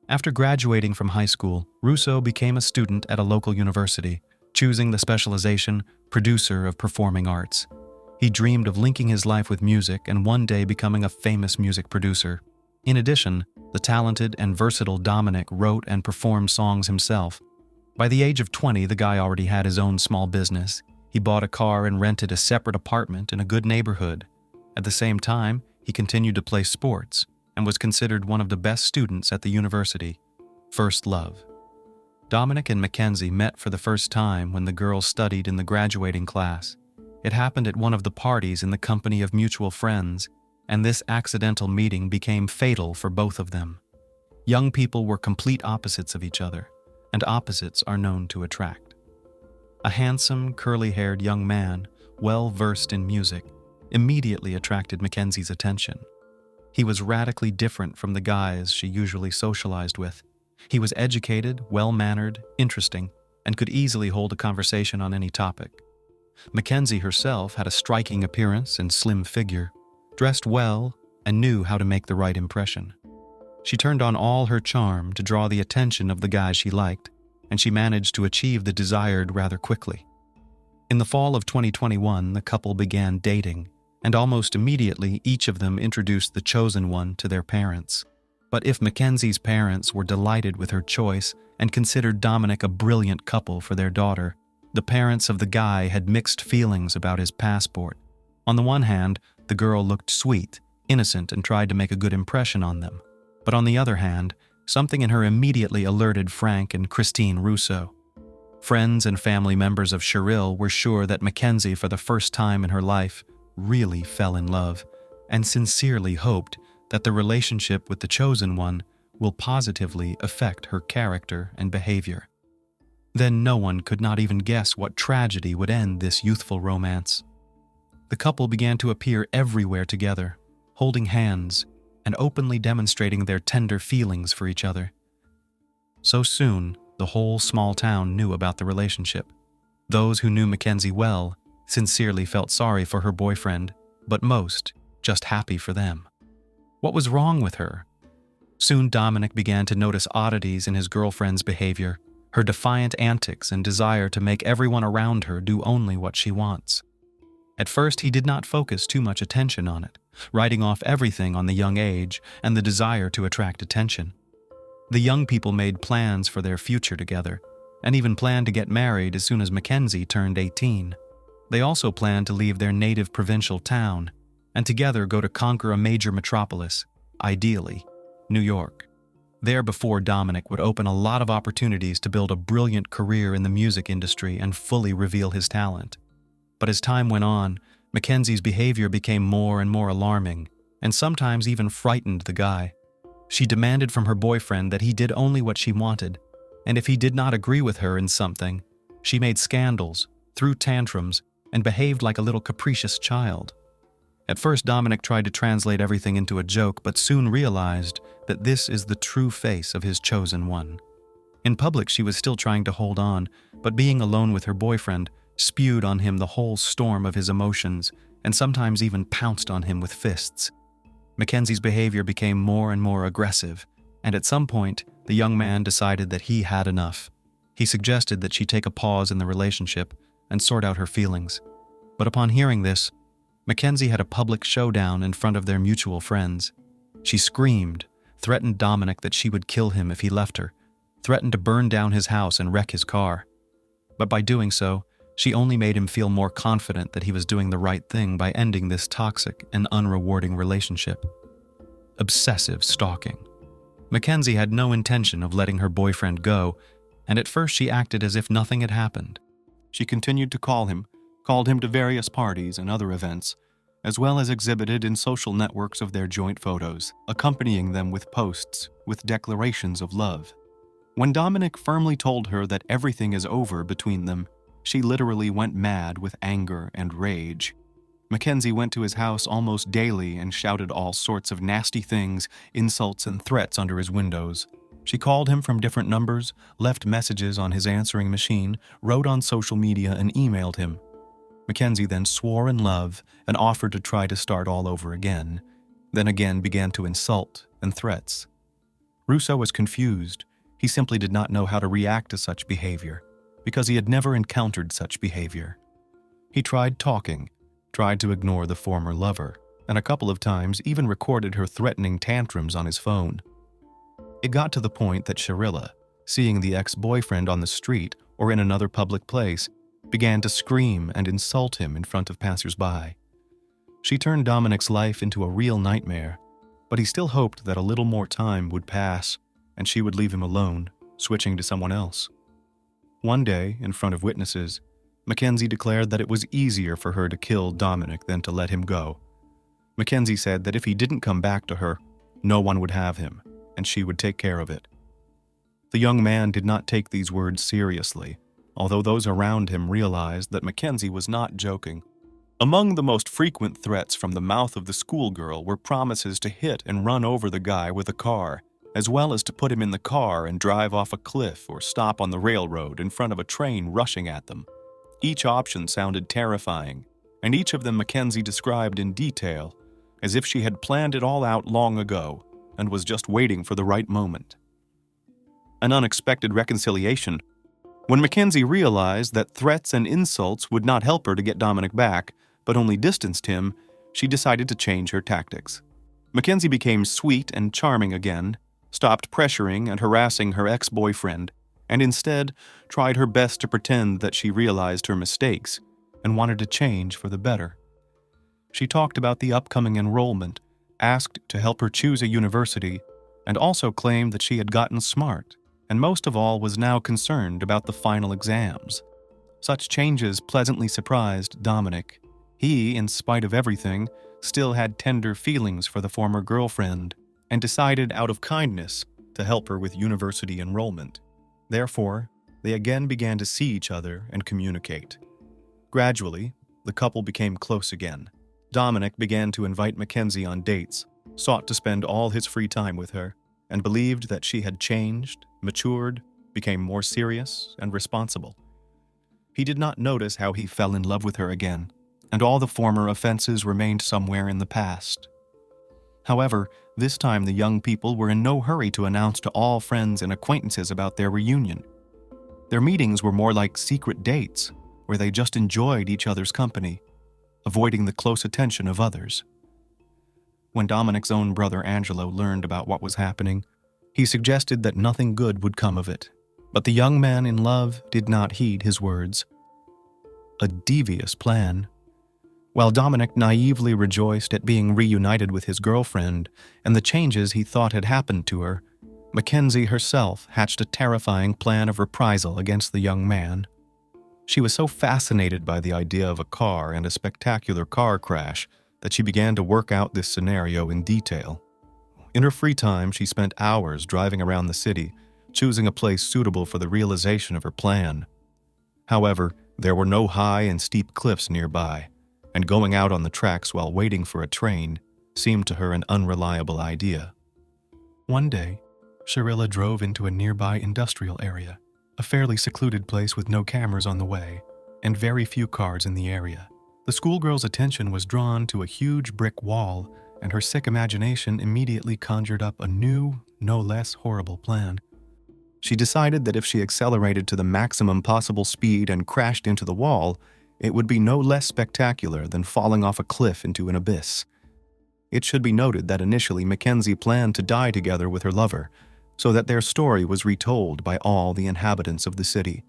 After graduating from high school, Rousseau became a student at a local university, choosing the specialization producer of performing arts. He dreamed of linking his life with music and one day becoming a famous music producer. In addition, the talented and versatile Dominic wrote and performed songs himself. By the age of 20, the guy already had his own small business. He bought a car and rented a separate apartment in a good neighborhood. At the same time, he continued to play sports, and was considered one of the best students at the university. First love. Dominic and Mackenzie met for the first time when the girl studied in the graduating class. It happened at one of the parties in the company of mutual friends, and this accidental meeting became fatal for both of them. Young people were complete opposites of each other, and opposites are known to attract. A handsome, curly-haired young man, well-versed in music, immediately attracted Mackenzie's attention. He was radically different from the guys she usually socialized with. He was educated, well-mannered, interesting, and could easily hold a conversation on any topic. Mackenzie herself had a striking appearance and slim figure, dressed well, and knew how to make the right impression. She turned on all her charm to draw the attention of the guys she liked, and she managed to achieve the desired rather quickly. In the fall of 2021, the couple began dating, and almost immediately each of them introduced the chosen one to their parents. But if Mackenzie's parents were delighted with her choice and considered Dominic a brilliant couple for their daughter, the parents of the guy had mixed feelings about his passport. On the one hand, the girl looked sweet, innocent, and tried to make a good impression on them. But on the other hand, something in her immediately alerted Frank and Christine Russo. Friends and family members of Cheryl were sure that Mackenzie, for the first time in her life, really fell in love, and sincerely hoped that the relationship with the chosen one will positively affect her character and behavior. Then no one could not even guess what tragedy would end this youthful romance. The couple began to appear everywhere together, holding hands and openly demonstrating their tender feelings for each other. So soon, the whole small town knew about the relationship. Those who knew Mackenzie well sincerely felt sorry for her boyfriend, but most just happy for them. What was wrong with her? Soon Dominic began to notice oddities in his girlfriend's behavior, her defiant antics and desire to make everyone around her do only what she wants. At first, he did not focus too much attention on it, writing off everything on the young age and the desire to attract attention. The young people made plans for their future together, and even planned to get married as soon as Mackenzie turned 18. They also planned to leave their native provincial town and together go to conquer a major metropolis, ideally, New York. There before Dominic would open a lot of opportunities to build a brilliant career in the music industry and fully reveal his talent. But as time went on, Mackenzie's behavior became more and more alarming, and sometimes even frightened the guy. She demanded from her boyfriend that he did only what she wanted, and if he did not agree with her in something, she made scandals, threw tantrums, and behaved like a little capricious child. At first, Dominic tried to translate everything into a joke, but soon realized that this is the true face of his chosen one. In public, she was still trying to hold on, but being alone with her boyfriend, spewed on him the whole storm of his emotions, and sometimes even pounced on him with fists. Mackenzie's behavior became more and more aggressive, and at some point, the young man decided that he had enough. He suggested that she take a pause in the relationship and sort out her feelings. But upon hearing this, Mackenzie had a public showdown in front of their mutual friends. She screamed, threatened Dominic that she would kill him if he left her, threatened to burn down his house and wreck his car. But by doing so, she only made him feel more confident that he was doing the right thing by ending this toxic and unrewarding relationship. Obsessive stalking. Mackenzie had no intention of letting her boyfriend go, and at first she acted as if nothing had happened. She continued to called him to various parties and other events, as well as exhibited in social networks of their joint photos, accompanying them with posts with declarations of love. When Dominic firmly told her that everything is over between them, she literally went mad with anger and rage. Mackenzie went to his house almost daily and shouted all sorts of nasty things, insults, and threats under his windows. She called him from different numbers, left messages on his answering machine, wrote on social media, and emailed him. Mackenzie then swore in love and offered to try to start all over again, then again began to insult and threats. Russo was confused. He simply did not know how to react to such behavior, because he had never encountered such behavior. He tried talking, tried to ignore the former lover, and a couple of times even recorded her threatening tantrums on his phone. It got to the point that Sharilla, seeing the ex-boyfriend on the street or in another public place, began to scream and insult him in front of passers-by. She turned Dominic's life into a real nightmare, But he still hoped that a little more time would pass and she would leave him alone, switching to someone else. One day, in front of witnesses, Mackenzie declared that it was easier for her to kill Dominic than to let him go. Mackenzie said that if he didn't come back to her, no one would have him, and she would take care of it. The young man did not take these words seriously, although those around him realized that Mackenzie was not joking. Among the most frequent threats from the mouth of the schoolgirl were promises to hit and run over the guy with a car, as well as to put him in the car and drive off a cliff or stop on the railroad in front of a train rushing at them. Each option sounded terrifying, and each of them Mackenzie described in detail, as if she had planned it all out long ago and was just waiting for the right moment. An unexpected reconciliation. When Mackenzie realized that threats and insults would not help her to get Dominic back, but only distanced him, she decided to change her tactics. Mackenzie became sweet and charming again, stopped pressuring and harassing her ex-boyfriend, and instead tried her best to pretend that she realized her mistakes and wanted to change for the better. She talked about the upcoming enrollment, asked to help her choose a university, and also claimed that she had gotten smart, and most of all was now concerned about the final exams. Such changes pleasantly surprised Dominic. He, in spite of everything, still had tender feelings for the former girlfriend, and decided out of kindness to help her with university enrollment. Therefore, they again began to see each other and communicate. Gradually, the couple became close again. Dominic began to invite Mackenzie on dates, sought to spend all his free time with her, and believed that she had changed, matured, became more serious and responsible. He did not notice how he fell in love with her again, and all the former offenses remained somewhere in the past. However, this time the young people were in no hurry to announce to all friends and acquaintances about their reunion. Their meetings were more like secret dates, where they just enjoyed each other's company, avoiding the close attention of others. When Dominic's own brother Angelo learned about what was happening, he suggested that nothing good would come of it. But the young man in love did not heed his words. A devious plan. While Dominic naively rejoiced at being reunited with his girlfriend and the changes he thought had happened to her, Mackenzie herself hatched a terrifying plan of reprisal against the young man. She was so fascinated by the idea of a car and a spectacular car crash that she began to work out this scenario in detail. In her free time, she spent hours driving around the city, choosing a place suitable for the realization of her plan. However, there were no high and steep cliffs nearby, and going out on the tracks while waiting for a train seemed to her an unreliable idea. One day, Sharilla drove into a nearby industrial area, a fairly secluded place with no cameras on the way, and very few cars in the area. The schoolgirl's attention was drawn to a huge brick wall, and her sick imagination immediately conjured up a new, no less horrible plan. She decided that if she accelerated to the maximum possible speed and crashed into the wall, it would be no less spectacular than falling off a cliff into an abyss. It should be noted that initially Mackenzie planned to die together with her lover, so that their story was retold by all the inhabitants of the city.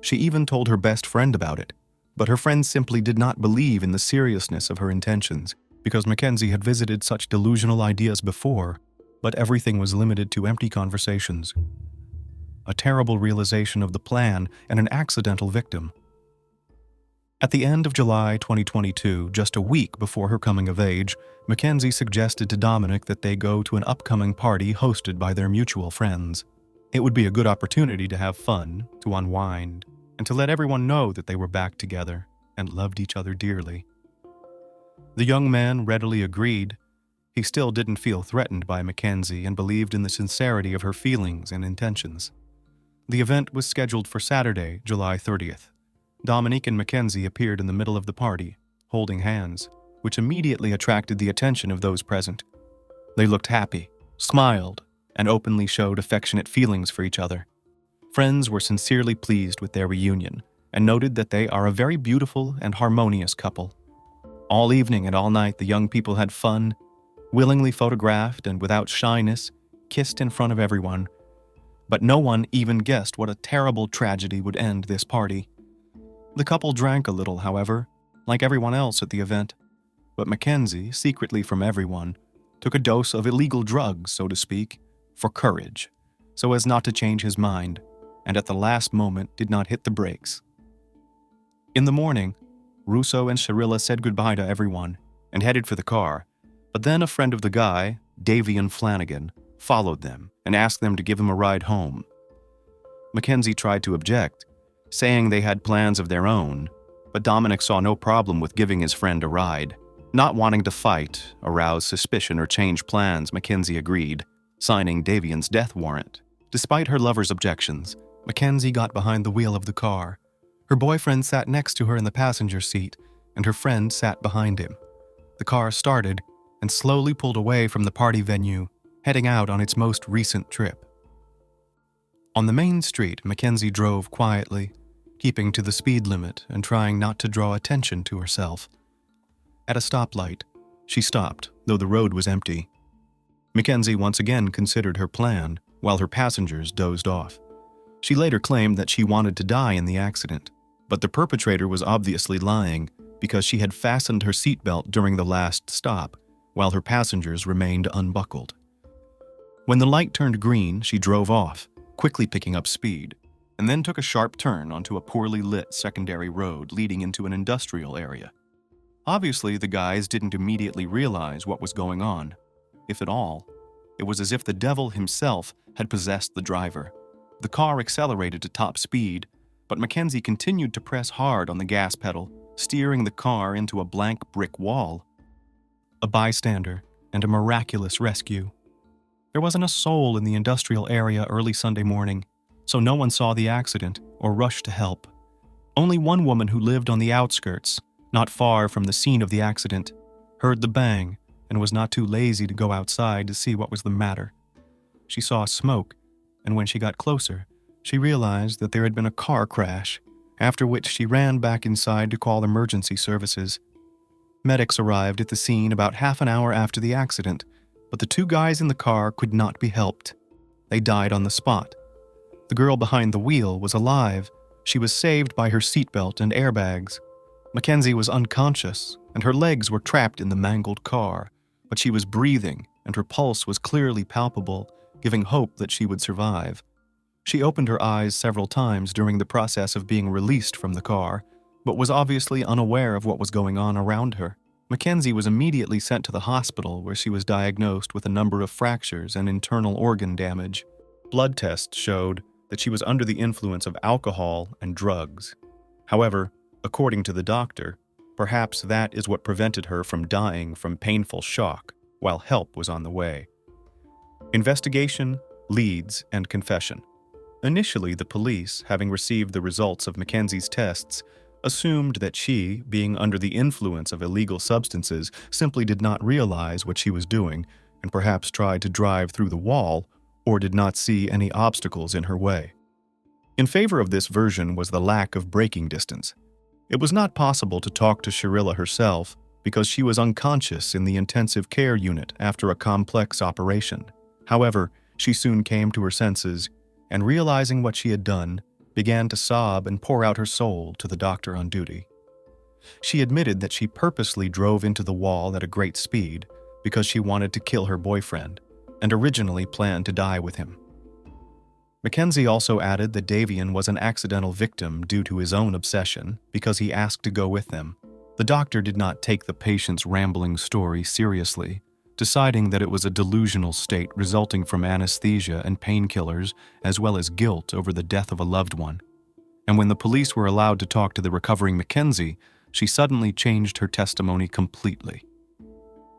She even told her best friend about it, but her friend simply did not believe in the seriousness of her intentions, because Mackenzie had visited such delusional ideas before, but everything was limited to empty conversations. A terrible realization of the plan and an accidental victim. At the end of July 2022, just a week before her coming of age, Mackenzie suggested to Dominic that they go to an upcoming party hosted by their mutual friends. It would be a good opportunity to have fun, to unwind, and to let everyone know that they were back together and loved each other dearly. The young man readily agreed. He still didn't feel threatened by Mackenzie and believed in the sincerity of her feelings and intentions. The event was scheduled for Saturday, July 30th. Dominic and Mackenzie appeared in the middle of the party, holding hands, which immediately attracted the attention of those present. They looked happy, smiled, and openly showed affectionate feelings for each other. Friends were sincerely pleased with their reunion and noted that they are a very beautiful and harmonious couple. All evening and all night the young people had fun, willingly photographed and without shyness, kissed in front of everyone. But no one even guessed what a terrible tragedy would end this party. The couple drank a little, however, like everyone else at the event, but Mackenzie, secretly from everyone, took a dose of illegal drugs, so to speak, for courage, so as not to change his mind, and at the last moment did not hit the brakes. In the morning, Russo and Sharilla said goodbye to everyone and headed for the car, but then a friend of the guy, Davian Flanagan, followed them and asked them to give him a ride home. Mackenzie tried to object, saying they had plans of their own, but Dominic saw no problem with giving his friend a ride. Not wanting to fight, arouse suspicion, or change plans, Mackenzie agreed, signing Davian's death warrant. Despite her lover's objections, Mackenzie got behind the wheel of the car. Her boyfriend sat next to her in the passenger seat, and her friend sat behind him. The car started and slowly pulled away from the party venue, heading out on its most recent trip. On the main street, Mackenzie drove quietly, keeping to the speed limit and trying not to draw attention to herself. At a stoplight, she stopped, though the road was empty. Mackenzie once again considered her plan, while her passengers dozed off. She later claimed that she wanted to die in the accident, but the perpetrator was obviously lying because she had fastened her seatbelt during the last stop, while her passengers remained unbuckled. When the light turned green, she drove off, quickly picking up speed, and then took a sharp turn onto a poorly lit secondary road leading into an industrial area. Obviously, the guys didn't immediately realize what was going on. If at all, it was as if the devil himself had possessed the driver. The car accelerated to top speed, but Mackenzie continued to press hard on the gas pedal, steering the car into a blank brick wall. A bystander and a miraculous rescue. There wasn't a soul in the industrial area early Sunday morning, so no one saw the accident or rushed to help. Only one woman who lived on the outskirts, not far from the scene of the accident, heard the bang and was not too lazy to go outside to see what was the matter. She saw smoke, and when she got closer, she realized that there had been a car crash, after which she ran back inside to call emergency services. Medics arrived at the scene about half an hour after the accident, but the two guys in the car could not be helped. They died on the spot. The girl behind the wheel was alive. She was saved by her seatbelt and airbags. Mackenzie was unconscious, and her legs were trapped in the mangled car, but she was breathing, and her pulse was clearly palpable, giving hope that she would survive. She opened her eyes several times during the process of being released from the car, but was obviously unaware of what was going on around her. Mackenzie was immediately sent to the hospital, where she was diagnosed with a number of fractures and internal organ damage. Blood tests showed that she was under the influence of alcohol and drugs. However, according to the doctor, perhaps that is what prevented her from dying from painful shock while help was on the way. Investigation, leads, and confession. Initially, the police, having received the results of Mackenzie's tests, assumed that she, being under the influence of illegal substances, simply did not realize what she was doing and perhaps tried to drive through the wall or did not see any obstacles in her way. In favor of this version was the lack of braking distance. It was not possible to talk to Sharilla herself because she was unconscious in the intensive care unit after a complex operation. However, she soon came to her senses and, realizing what she had done, began to sob and pour out her soul to the doctor on duty. She admitted that she purposely drove into the wall at a great speed because she wanted to kill her boyfriend and originally planned to die with him. Mackenzie also added that Davian was an accidental victim due to his own obsession because he asked to go with them. The doctor did not take the patient's rambling story seriously, deciding that it was a delusional state resulting from anesthesia and painkillers, as well as guilt over the death of a loved one. And when the police were allowed to talk to the recovering Mackenzie, she suddenly changed her testimony completely.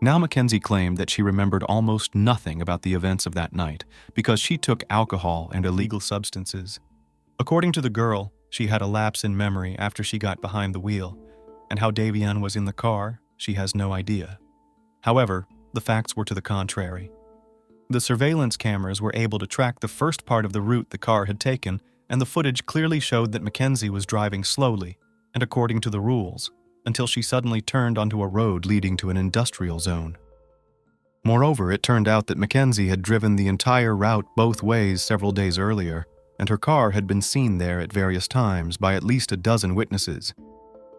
Now Mackenzie claimed that she remembered almost nothing about the events of that night because she took alcohol and illegal substances. According to the girl, she had a lapse in memory after she got behind the wheel, and how Davian was in the car, she has no idea. However, the facts were to the contrary. The surveillance cameras were able to track the first part of the route the car had taken, and the footage clearly showed that Mackenzie was driving slowly, and according to the rules, until she suddenly turned onto a road leading to an industrial zone. Moreover, it turned out that Mackenzie had driven the entire route both ways several days earlier, and her car had been seen there at various times by at least a dozen witnesses.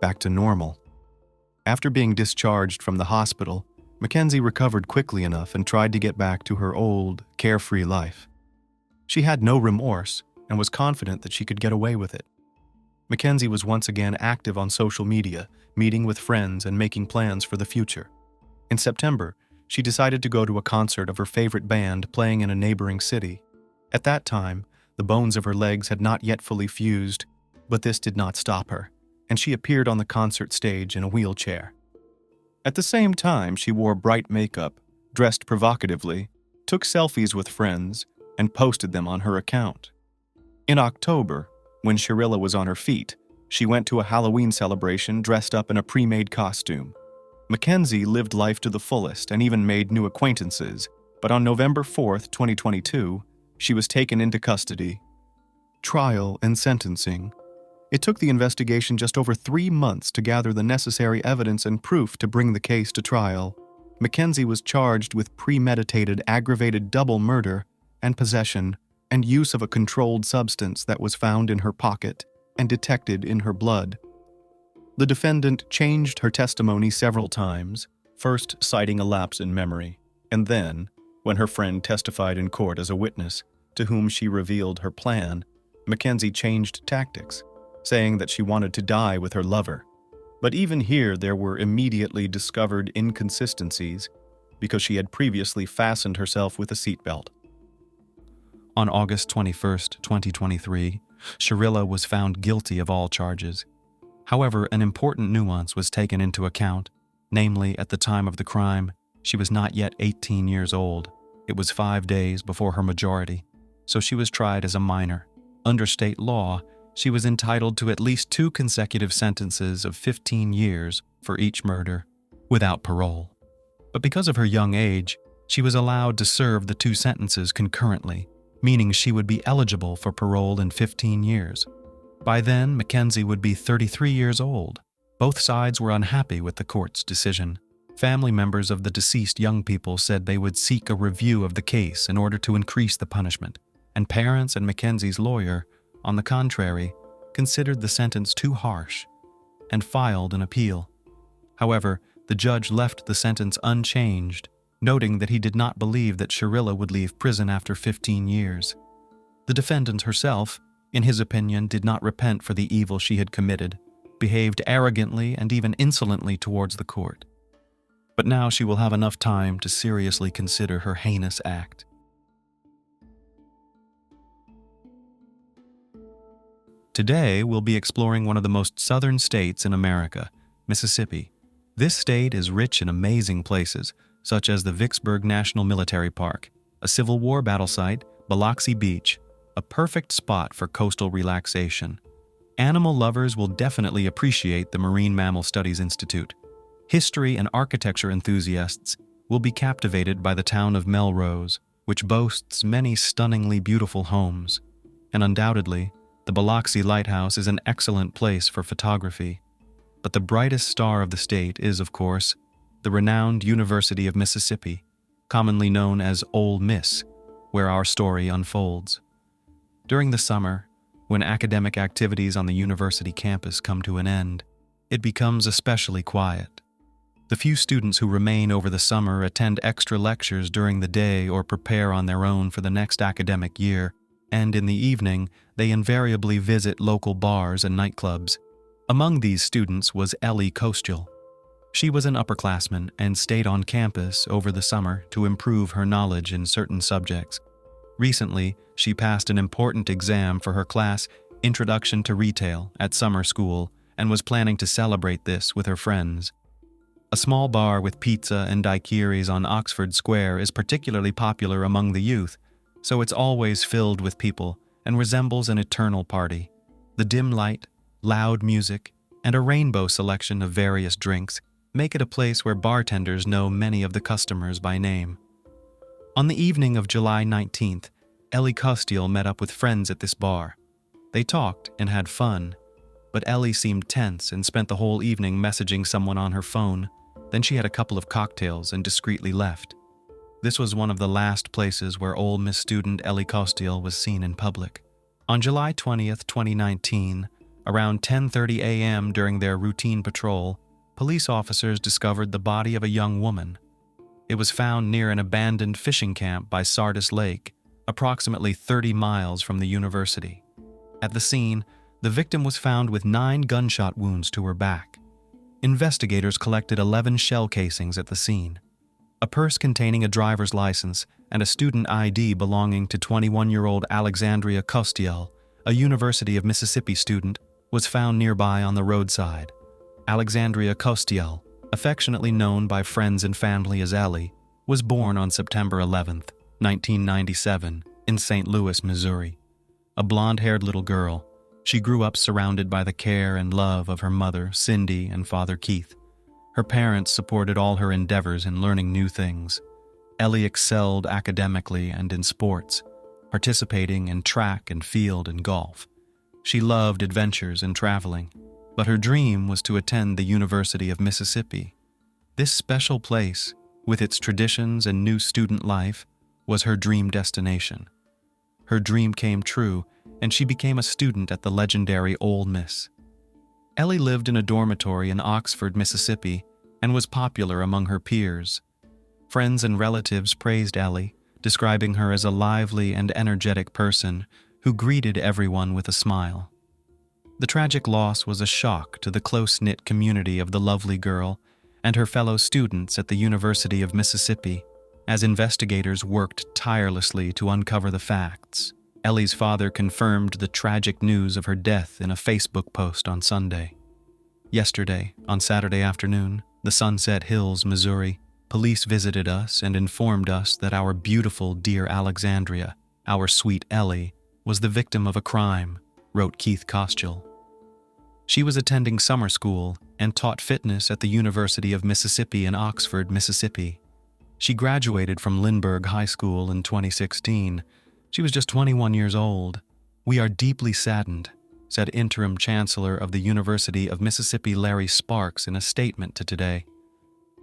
Back to normal. After being discharged from the hospital, Mackenzie recovered quickly enough and tried to get back to her old, carefree life. She had no remorse and was confident that she could get away with it. Mackenzie was once again active on social media, meeting with friends and making plans for the future. In September, she decided to go to a concert of her favorite band playing in a neighboring city. At that time, the bones of her legs had not yet fully fused, but this did not stop her, and she appeared on the concert stage in a wheelchair. At the same time, she wore bright makeup, dressed provocatively, took selfies with friends, and posted them on her account. In October, when Sharilla was on her feet, she went to a Halloween celebration dressed up in a pre-made costume. Mackenzie lived life to the fullest and even made new acquaintances, but on November 4th, 2022, she was taken into custody. Trial and sentencing. It took the investigation just over 3 months to gather the necessary evidence and proof to bring the case to trial. Mackenzie was charged with premeditated aggravated double murder and possession and use of a controlled substance that was found in her pocket and detected in her blood. The defendant changed her testimony several times, first citing a lapse in memory, and then, when her friend testified in court as a witness, to whom she revealed her plan, Mackenzie changed tactics, saying that she wanted to die with her lover. But even here there were immediately discovered inconsistencies because she had previously fastened herself with a seatbelt. On August 21st, 2023, Sharilla was found guilty of all charges. However, an important nuance was taken into account, namely, at the time of the crime, she was not yet 18 years old. It was 5 days before her majority, so she was tried as a minor. Under state law, she was entitled to at least 2 consecutive sentences of 15 years for each murder, without parole. But because of her young age, she was allowed to serve the 2 sentences concurrently, meaning she would be eligible for parole in 15 years. By then, Mackenzie would be 33 years old. Both sides were unhappy with the court's decision. Family members of the deceased young people said they would seek a review of the case in order to increase the punishment, and parents and Mackenzie's lawyer, on the contrary, considered the sentence too harsh and filed an appeal. However, the judge left the sentence unchanged, noting that he did not believe that Sharilla would leave prison after 15 years. The defendant herself, in his opinion, did not repent for the evil she had committed, behaved arrogantly and even insolently towards the court. But now she will have enough time to seriously consider her heinous act. Today, we'll be exploring one of the most southern states in America, Mississippi. This state is rich in amazing places, such as the Vicksburg National Military Park, a Civil War battle site, Biloxi Beach, a perfect spot for coastal relaxation. Animal lovers will definitely appreciate the Marine Mammal Studies Institute. History and architecture enthusiasts will be captivated by the town of Melrose, which boasts many stunningly beautiful homes. And undoubtedly, the Biloxi Lighthouse is an excellent place for photography. But the brightest star of the state is, of course, the renowned University of Mississippi, commonly known as Ole Miss, where our story unfolds. During the summer, when academic activities on the university campus come to an end, it becomes especially quiet. The few students who remain over the summer attend extra lectures during the day or prepare on their own for the next academic year, and in the evening, they invariably visit local bars and nightclubs. Among these students was Ellie Kostiel. She was an upperclassman and stayed on campus over the summer to improve her knowledge in certain subjects. Recently, she passed an important exam for her class, Introduction to Retail, at summer school, and was planning to celebrate this with her friends. A small bar with pizza and daiquiris on Oxford Square is particularly popular among the youth, so it's always filled with people and resembles an eternal party. The dim light, loud music, and a rainbow selection of various drinks make it a place where bartenders know many of the customers by name. On the evening of July 19th, Ellie Kostiel met up with friends at this bar. They talked and had fun, but Ellie seemed tense and spent the whole evening messaging someone on her phone. Then she had a couple of cocktails and discreetly left. This was one of the last places where Ole Miss student Ellie Kostiel was seen in public. On July 20th, 2019, around 10:30 a.m. during their routine patrol, police officers discovered the body of a young woman. It was found near an abandoned fishing camp by Sardis Lake, approximately 30 miles from the university. At the scene, the victim was found with 9 gunshot wounds to her back. Investigators collected 11 shell casings at the scene. A purse containing a driver's license and a student ID belonging to 21-year-old Alexandria Costiel, a University of Mississippi student, was found nearby on the roadside. Alexandria Costiel, affectionately known by friends and family as Ellie, was born on September 11, 1997, in St. Louis, Missouri. A blonde-haired little girl, she grew up surrounded by the care and love of her mother, Cindy, and father, Keith. Her parents supported all her endeavors in learning new things. Ellie excelled academically and in sports, participating in track and field and golf. She loved adventures and traveling, but her dream was to attend the University of Mississippi. This special place, with its traditions and new student life, was her dream destination. Her dream came true, and she became a student at the legendary Ole Miss. Ellie lived in a dormitory in Oxford, Mississippi, and was popular among her peers. Friends and relatives praised Ellie, describing her as a lively and energetic person who greeted everyone with a smile. The tragic loss was a shock to the close-knit community of the lovely girl and her fellow students at the University of Mississippi, as investigators worked tirelessly to uncover the facts. Ellie's father confirmed the tragic news of her death in a Facebook post on Sunday. Yesterday, on Saturday afternoon, the Sunset Hills, Missouri, police visited us and informed us that our beautiful dear Alexandria, our sweet Ellie, was the victim of a crime, wrote Keith Costiel. She was attending summer school and taught fitness at the University of Mississippi in Oxford, Mississippi. She graduated from Lindbergh High School in 2016. She was just 21 years old. We are deeply saddened, said Interim Chancellor of the University of Mississippi Larry Sparks in a statement to Today.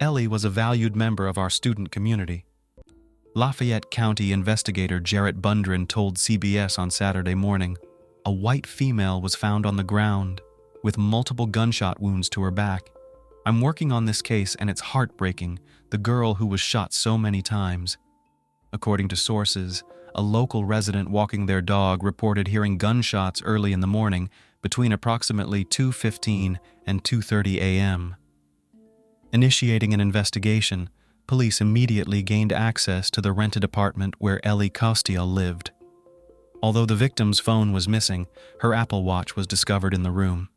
Ellie was a valued member of our student community. Lafayette County investigator Jarrett Bundren told CBS on Saturday morning, a white female was found on the ground with multiple gunshot wounds to her back. I'm working on this case and it's heartbreaking, the girl who was shot so many times. According to sources, a local resident walking their dog reported hearing gunshots early in the morning between approximately 2:15 and 2:30 a.m. Initiating an investigation, police immediately gained access to the rented apartment where Ellie Costiel lived. Although the victim's phone was missing, her Apple Watch was discovered in the room.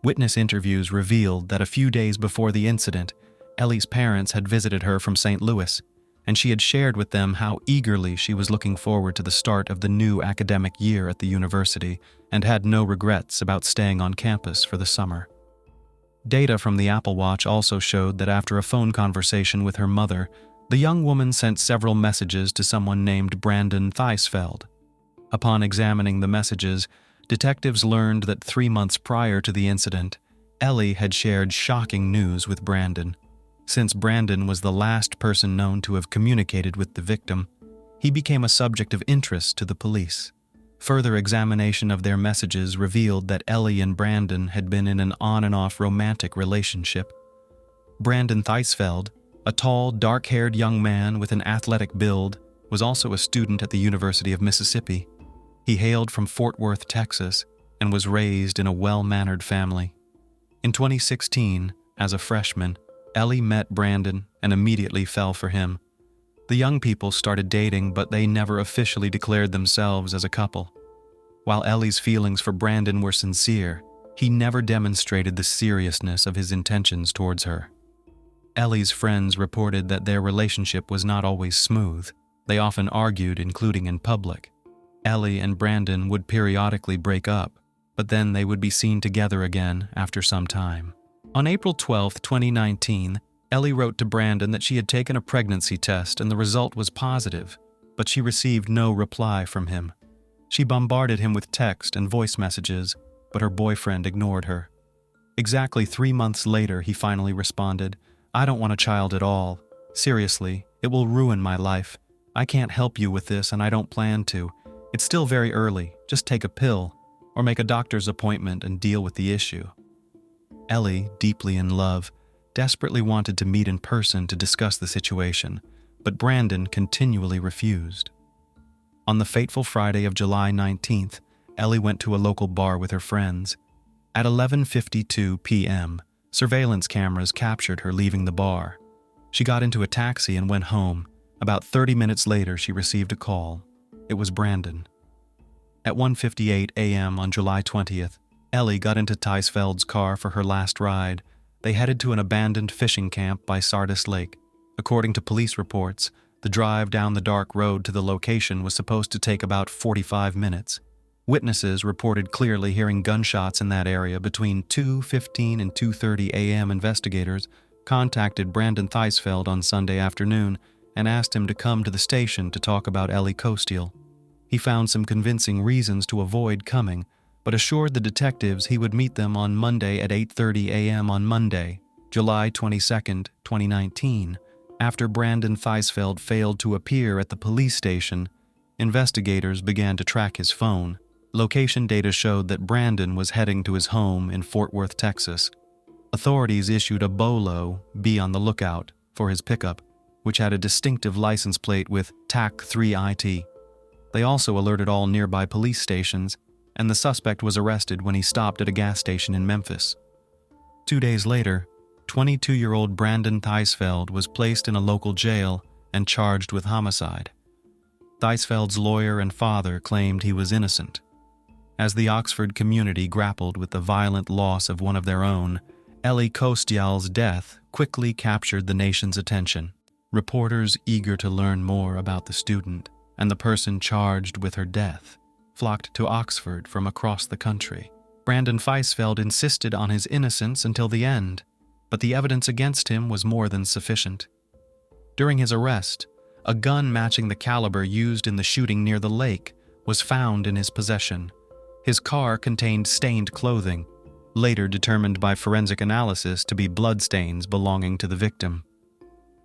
Witness interviews revealed that a few days before the incident, Ellie's parents had visited her from St. Louis, and she had shared with them how eagerly she was looking forward to the start of the new academic year at the university and had no regrets about staying on campus for the summer. Data from the Apple Watch also showed that after a phone conversation with her mother, the young woman sent several messages to someone named Brandon Theisfeld. Upon examining the messages, detectives learned that 3 months prior to the incident, Ellie had shared shocking news with Brandon. Since Brandon was the last person known to have communicated with the victim, he became a subject of interest to the police. Further examination of their messages revealed that Ellie and Brandon had been in an on-and-off romantic relationship. Brandon Theisfeld, a tall, dark-haired young man with an athletic build, was also a student at the University of Mississippi. He hailed from Fort Worth, Texas, and was raised in a well-mannered family. In 2016, as a freshman, Ellie met Brandon and immediately fell for him. The young people started dating, but they never officially declared themselves as a couple. While Ellie's feelings for Brandon were sincere, he never demonstrated the seriousness of his intentions towards her. Ellie's friends reported that their relationship was not always smooth. They often argued, including in public. Ellie and Brandon would periodically break up, but then they would be seen together again after some time. On April 12, 2019, Ellie wrote to Brandon that she had taken a pregnancy test and the result was positive, but she received no reply from him. She bombarded him with text and voice messages, but her boyfriend ignored her. Exactly 3 months later, he finally responded, "I don't want a child at all. Seriously, it will ruin my life. I can't help you with this and I don't plan to. It's still very early. Just take a pill or make a doctor's appointment and deal with the issue." Ellie, deeply in love, desperately wanted to meet in person to discuss the situation, but Brandon continually refused. On the fateful Friday of July 19th, Ellie went to a local bar with her friends. At 11:52 p.m., surveillance cameras captured her leaving the bar. She got into a taxi and went home. About 30 minutes later, she received a call. It was Brandon. At 1:58 a.m. on July 20th, Ellie got into Teisfeld's car for her last ride. They headed to an abandoned fishing camp by Sardis Lake. According to police reports, the drive down the dark road to the location was supposed to take about 45 minutes. Witnesses reported clearly hearing gunshots in that area between 2:15 and 2:30 a.m. Investigators contacted Brandon Teisfeld on Sunday afternoon and asked him to come to the station to talk about Ellie Kostiel. He found some convincing reasons to avoid coming, but assured the detectives he would meet them on Monday at 8:30 a.m. on Monday, July 22, 2019. After Brandon Teisfeld failed to appear at the police station, investigators began to track his phone. Location data showed that Brandon was heading to his home in Fort Worth, Texas. Authorities issued a BOLO, be on the lookout, for his pickup, which had a distinctive license plate with TAC 3IT. They also alerted all nearby police stations, and the suspect was arrested when he stopped at a gas station in Memphis. 2 days later, 22-year-old Brandon Teisfeld was placed in a local jail and charged with homicide. Teisfeld's lawyer and father claimed he was innocent. As the Oxford community grappled with the violent loss of one of their own, Ellie Kostiel's death quickly captured the nation's attention. Reporters eager to learn more about the student and the person charged with her death flocked to Oxford from across the country. Brandon Teisfeld insisted on his innocence until the end, but the evidence against him was more than sufficient. During his arrest, a gun matching the caliber used in the shooting near the lake was found in his possession. His car contained stained clothing, later determined by forensic analysis to be bloodstains belonging to the victim.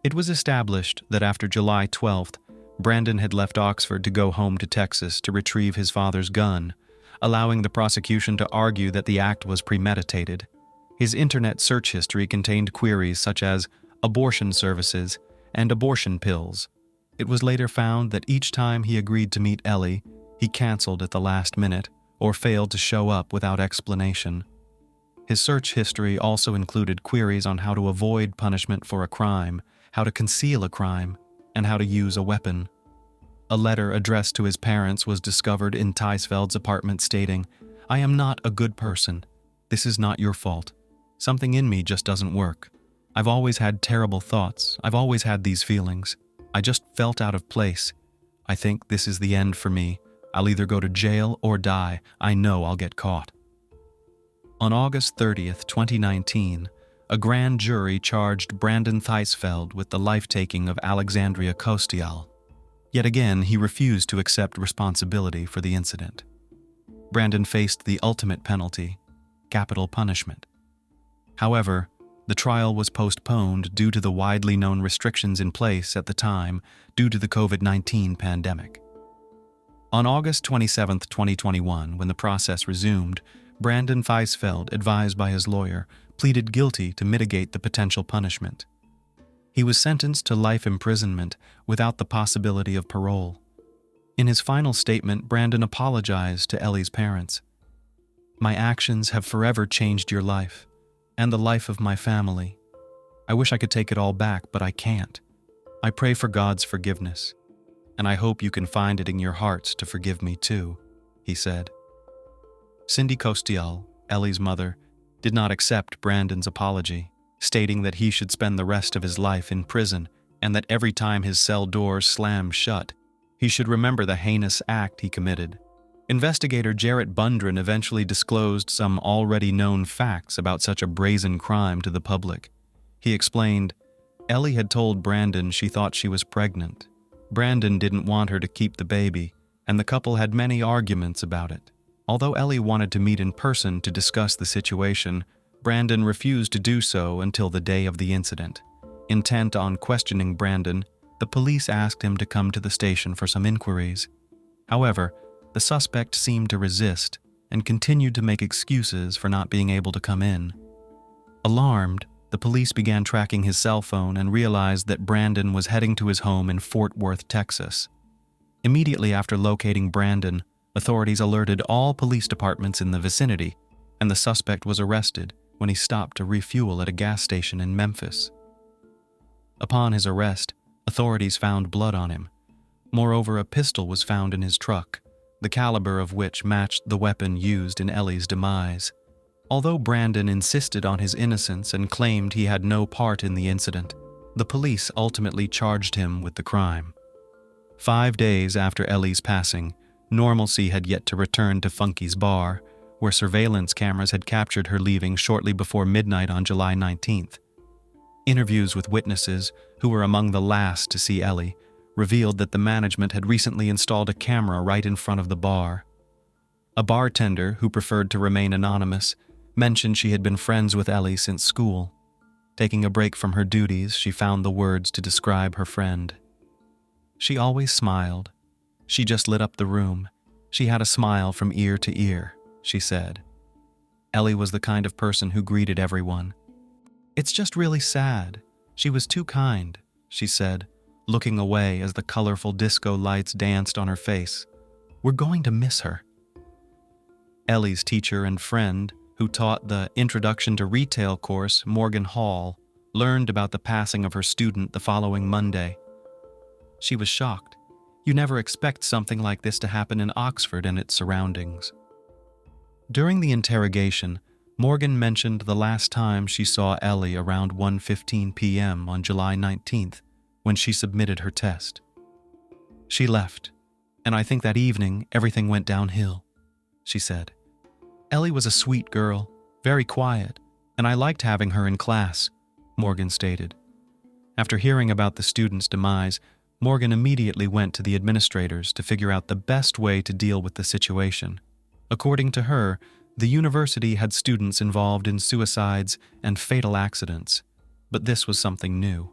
It was established that after July 12th, Brandon had left Oxford to go home to Texas to retrieve his father's gun, allowing the prosecution to argue that the act was premeditated. His internet search history contained queries such as abortion services and abortion pills. It was later found that each time he agreed to meet Ellie, he canceled at the last minute or failed to show up without explanation. His search history also included queries on how to avoid punishment for a crime, how to conceal a crime, and how to use a weapon. A letter addressed to his parents was discovered in Teisfeld's apartment stating, "I am not a good person. This is not your fault. Something in me just doesn't work. I've always had terrible thoughts. I've always had these feelings. I just felt out of place. I think this is the end for me. I'll either go to jail or die. I know I'll get caught." On August 30th, 2019, a grand jury charged Brandon Teisfeld with the life-taking of Alexandria Kostiel. Yet again, he refused to accept responsibility for the incident. Brandon faced the ultimate penalty, capital punishment. However, the trial was postponed due to the widely known restrictions in place at the time due to the COVID-19 pandemic. On August 27, 2021, when the process resumed, Brandon Teisfeld, advised by his lawyer, pleaded guilty to mitigate the potential punishment. He was sentenced to life imprisonment without the possibility of parole. In his final statement, Brandon apologized to Ellie's parents. "My actions have forever changed your life, and the life of my family. I wish I could take it all back, but I can't. I pray for God's forgiveness, and I hope you can find it in your hearts to forgive me too," he said. Cindy Kostiel, Ellie's mother, did not accept Brandon's apology, stating that he should spend the rest of his life in prison and that every time his cell door slammed shut, he should remember the heinous act he committed. Investigator Jarrett Bundren eventually disclosed some already known facts about such a brazen crime to the public. He explained, Ellie had told Brandon she thought she was pregnant. Brandon didn't want her to keep the baby, and the couple had many arguments about it. Although Ellie wanted to meet in person to discuss the situation, Brandon refused to do so until the day of the incident. Intent on questioning Brandon, the police asked him to come to the station for some inquiries. However, the suspect seemed to resist and continued to make excuses for not being able to come in. Alarmed, the police began tracking his cell phone and realized that Brandon was heading to his home in Fort Worth, Texas. Immediately after locating Brandon, authorities alerted all police departments in the vicinity, and the suspect was arrested when he stopped to refuel at a gas station in Memphis. Upon his arrest, authorities found blood on him. Moreover, a pistol was found in his truck, the caliber of which matched the weapon used in Ellie's demise. Although Brandon insisted on his innocence and claimed he had no part in the incident, the police ultimately charged him with the crime. 5 days after Ellie's passing, normalcy had yet to return to Funky's bar, where surveillance cameras had captured her leaving shortly before midnight on July 19th. Interviews with witnesses, who were among the last to see Ellie, revealed that the management had recently installed a camera right in front of the bar. A bartender, who preferred to remain anonymous, mentioned she had been friends with Ellie since school. Taking a break from her duties, she found the words to describe her friend. She always smiled. She just lit up the room. She had a smile from ear to ear, she said. Ellie was the kind of person who greeted everyone. It's just really sad. She was too kind, she said, looking away as the colorful disco lights danced on her face. We're going to miss her. Ellie's teacher and friend, who taught the Introduction to Retail course, Morgan Hall, learned about the passing of her student the following Monday. She was shocked. You never expect something like this to happen in Oxford and its surroundings. During the interrogation, Morgan mentioned the last time she saw Ellie around 1:15 p.m. on July 19th, when she submitted her test. She left, and I think that evening everything went downhill, she said. Ellie was a sweet girl, very quiet, and I liked having her in class, Morgan stated. After hearing about the student's demise, Morgan immediately went to the administrators to figure out the best way to deal with the situation. According to her, the university had students involved in suicides and fatal accidents, but this was something new.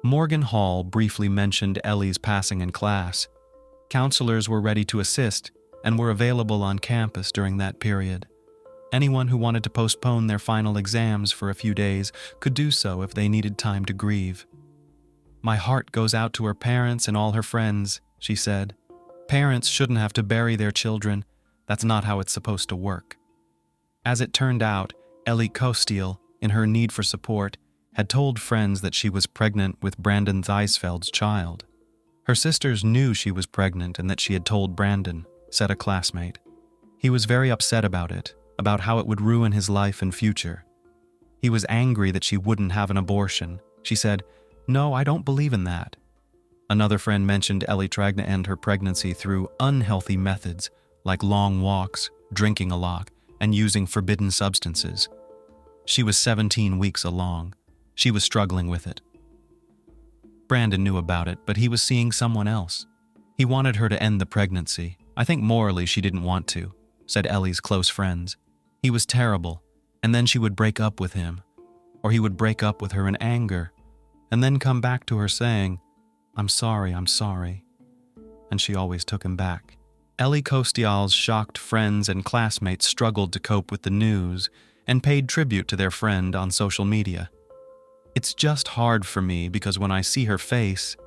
Morgan Hall briefly mentioned Ellie's passing in class. Counselors were ready to assist and were available on campus during that period. Anyone who wanted to postpone their final exams for a few days could do so if they needed time to grieve. My heart goes out to her parents and all her friends, she said. Parents shouldn't have to bury their children. That's not how it's supposed to work. As it turned out, Ellie Kostiel, in her need for support, had told friends that she was pregnant with Brandon Theisfeld's child. Her sisters knew she was pregnant and that she had told Brandon, said a classmate. He was very upset about it, about how it would ruin his life and future. He was angry that she wouldn't have an abortion. She said, "No, I don't believe in that." Another friend mentioned Ellie tried to end her pregnancy through unhealthy methods, like long walks, drinking a lot, and using forbidden substances. She was 17 weeks along. She was struggling with it. Brandon knew about it, but he was seeing someone else. He wanted her to end the pregnancy. I think morally she didn't want to, said Ellie's close friends. He was terrible, and then she would break up with him, or he would break up with her in anger, and then come back to her saying, I'm sorry, and she always took him back. Ellie Kostial's shocked friends and classmates struggled to cope with the news and paid tribute to their friend on social media. It's just hard for me because when I see her face,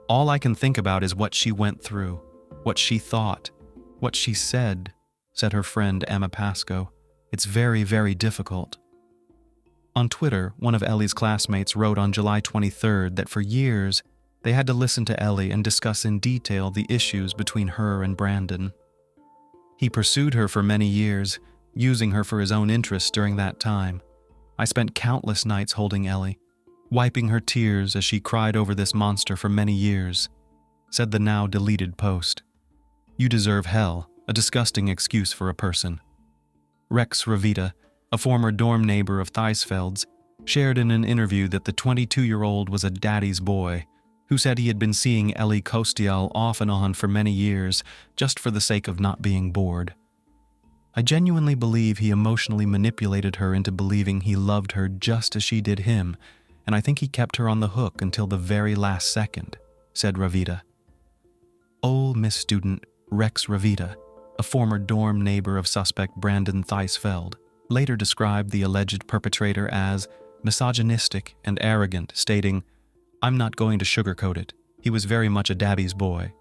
all I can think about is what she went through, what she thought, what she said her friend Emma Pasco. It's very, very difficult. On Twitter, one of Ellie's classmates wrote on July 23rd that for years, they had to listen to Ellie and discuss in detail the issues between her and Brandon. He pursued her for many years, using her for his own interests during that time. I spent countless nights holding Ellie, wiping her tears as she cried over this monster for many years, said the now deleted post. You deserve hell, a disgusting excuse for a person. Rex Ravita, a former dorm neighbor of Theisfeld's, shared in an interview that the 22-year-old was a daddy's boy who said he had been seeing Ellie Kostial off and on for many years just for the sake of not being bored. I genuinely believe he emotionally manipulated her into believing he loved her just as she did him, and I think he kept her on the hook until the very last second, said Ravita. Ole Miss student Rex Ravita, a former dorm neighbor of suspect Brandon Theisfeld, later described the alleged perpetrator as misogynistic and arrogant, stating, "I'm not going to sugarcoat it. He was very much a daddy's boy.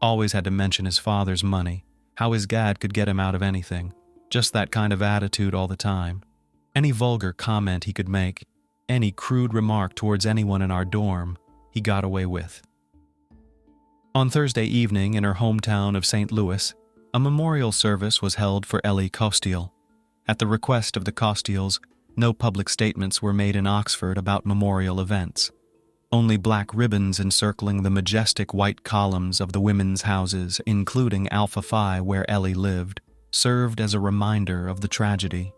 Always had to mention his father's money, how his dad could get him out of anything. Just that kind of attitude all the time. Any vulgar comment he could make, any crude remark towards anyone in our dorm, he got away with." On Thursday evening in her hometown of St. Louis, a memorial service was held for Ellie Costial. At the request of the Costials, no public statements were made in Oxford about memorial events. Only black ribbons encircling the majestic white columns of the women's houses, including Alpha Phi where Ellie lived, served as a reminder of the tragedy.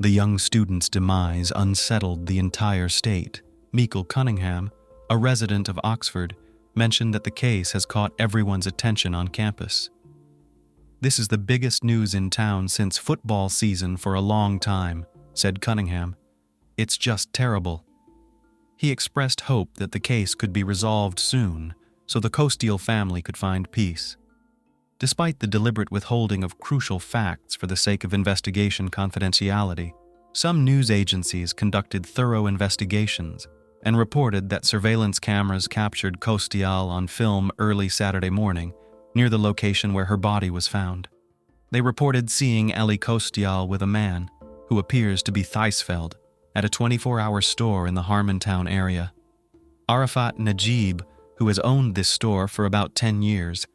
The young student's demise unsettled the entire state. Meikle Cunningham, a resident of Oxford, mentioned that the case has caught everyone's attention on campus. "This is the biggest news in town since football season for a long time," said Cunningham. "It's just terrible." He expressed hope that the case could be resolved soon, so the Costial family could find peace. Despite the deliberate withholding of crucial facts for the sake of investigation confidentiality, some news agencies conducted thorough investigations and reported that surveillance cameras captured Costial on film early Saturday morning, near the location where her body was found. They reported seeing Ellie Costial with a man, who appears to be Theisfeld, at a 24-hour store in the Harmontown area. Arafat Najib, who has owned this store for about 10 years,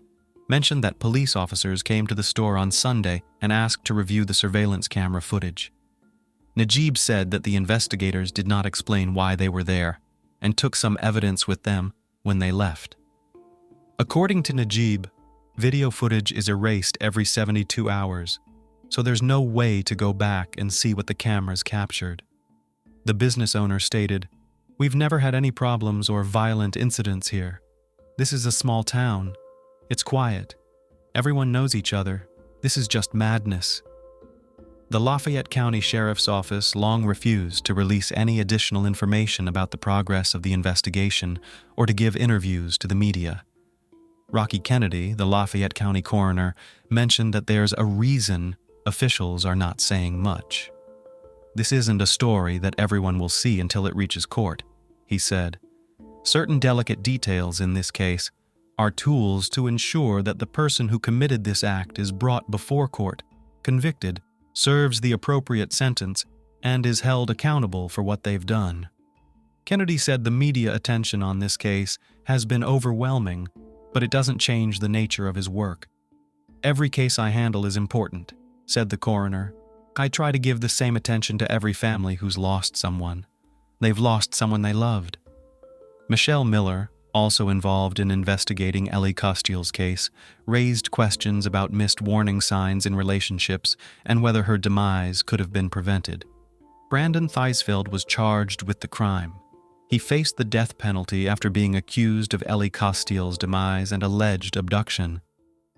mentioned that police officers came to the store on Sunday and asked to review the surveillance camera footage. Najib said that the investigators did not explain why they were there and took some evidence with them when they left. According to Najib, video footage is erased every 72 hours, so there's no way to go back and see what the cameras captured. The business owner stated, "We've never had any problems or violent incidents here. This is a small town. It's quiet. Everyone knows each other. This is just madness." The Lafayette County Sheriff's Office long refused to release any additional information about the progress of the investigation or to give interviews to the media. Rocky Kennedy, the Lafayette County coroner, mentioned that there's a reason officials are not saying much. "This isn't a story that everyone will see until it reaches court," he said. "Certain delicate details in this case are tools to ensure that the person who committed this act is brought before court, convicted, serves the appropriate sentence, and is held accountable for what they've done." Kennedy said the media attention on this case has been overwhelming, but it doesn't change the nature of his work. "Every case I handle is important," said the coroner. "I try to give the same attention to every family who's lost someone. They've lost someone they loved." Michelle Miller, also involved in investigating Ellie Costial's case, raised questions about missed warning signs in relationships and whether her demise could have been prevented. Brandon Theisfeld was charged with the crime. He faced the death penalty after being accused of Ellie Costial's demise and alleged abduction.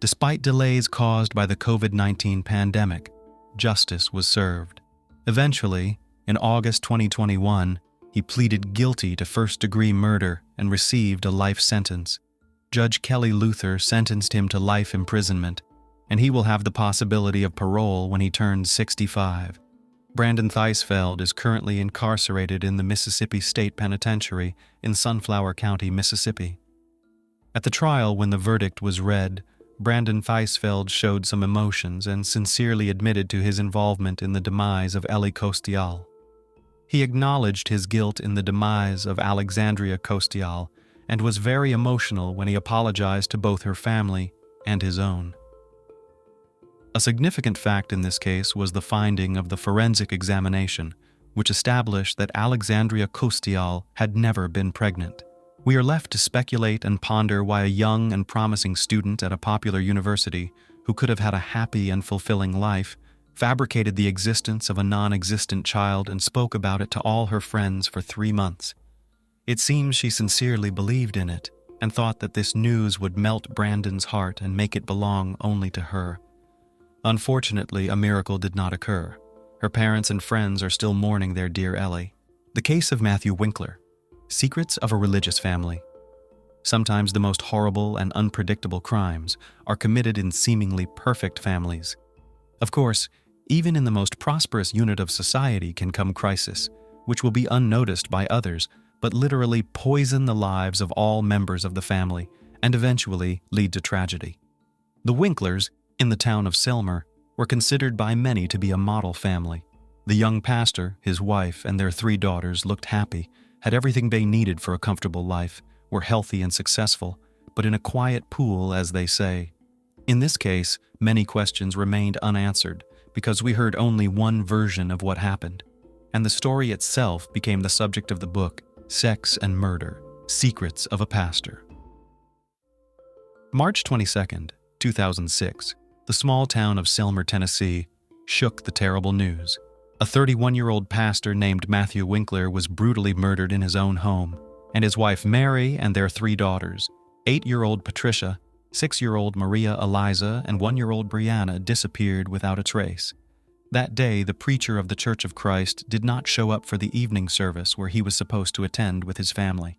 Despite delays caused by the COVID-19 pandemic, justice was served. Eventually, in August 2021, he pleaded guilty to first-degree murder and received a life sentence. Judge Kelly Luther sentenced him to life imprisonment, and he will have the possibility of parole when he turns 65. Brandon Theisfeld is currently incarcerated in the Mississippi State Penitentiary in Sunflower County, Mississippi. At the trial, when the verdict was read, Brandon Theisfeld showed some emotions and sincerely admitted to his involvement in the demise of Ellie Costial. He acknowledged his guilt in the demise of Alexandria Costial and was very emotional when he apologized to both her family and his own. A significant fact in this case was the finding of the forensic examination, which established that Alexandria Costial had never been pregnant. We are left to speculate and ponder why a young and promising student at a popular university, who could have had a happy and fulfilling life, fabricated the existence of a non-existent child and spoke about it to all her friends for 3 months. It seems she sincerely believed in it and thought that this news would melt Brandon's heart and make it belong only to her. Unfortunately, a miracle did not occur. Her parents and friends are still mourning their dear Ellie. The case of Matthew Winkler. Secrets of a religious family. Sometimes the most horrible and unpredictable crimes are committed in seemingly perfect families. Of course, even in the most prosperous unit of society can come crisis, which will be unnoticed by others, but literally poison the lives of all members of the family and eventually lead to tragedy. The Winklers, in the town of Selmer, were considered by many to be a model family. The young pastor, his wife, and their 3 daughters looked happy, had everything they needed for a comfortable life, were healthy and successful, but in a quiet pool, as they say. In this case, many questions remained unanswered because we heard only one version of what happened, and the story itself became the subject of the book, Sex and Murder: Secrets of a Pastor. March 22nd, 2006, the small town of Selmer, Tennessee, shook the terrible news. A 31-year-old pastor named Matthew Winkler was brutally murdered in his own home, and his wife Mary and their 3 daughters, 8-year-old Patricia, 6-year-old Maria Eliza, and 1-year-old Brianna disappeared without a trace. That day, the preacher of the Church of Christ did not show up for the evening service where he was supposed to attend with his family.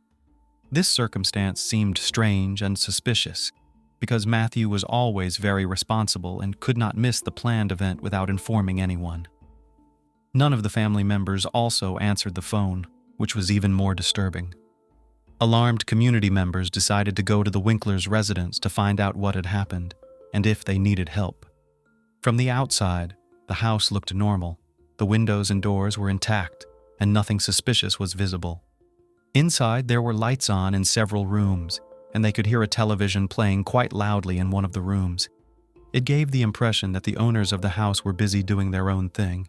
This circumstance seemed strange and suspicious, because Matthew was always very responsible and could not miss the planned event without informing anyone. None of the family members also answered the phone, which was even more disturbing. Alarmed community members decided to go to the Winklers' residence to find out what had happened and if they needed help. From the outside, the house looked normal. The windows and doors were intact, and nothing suspicious was visible. Inside, there were lights on in several rooms, and they could hear a television playing quite loudly in one of the rooms. It gave the impression that the owners of the house were busy doing their own thing.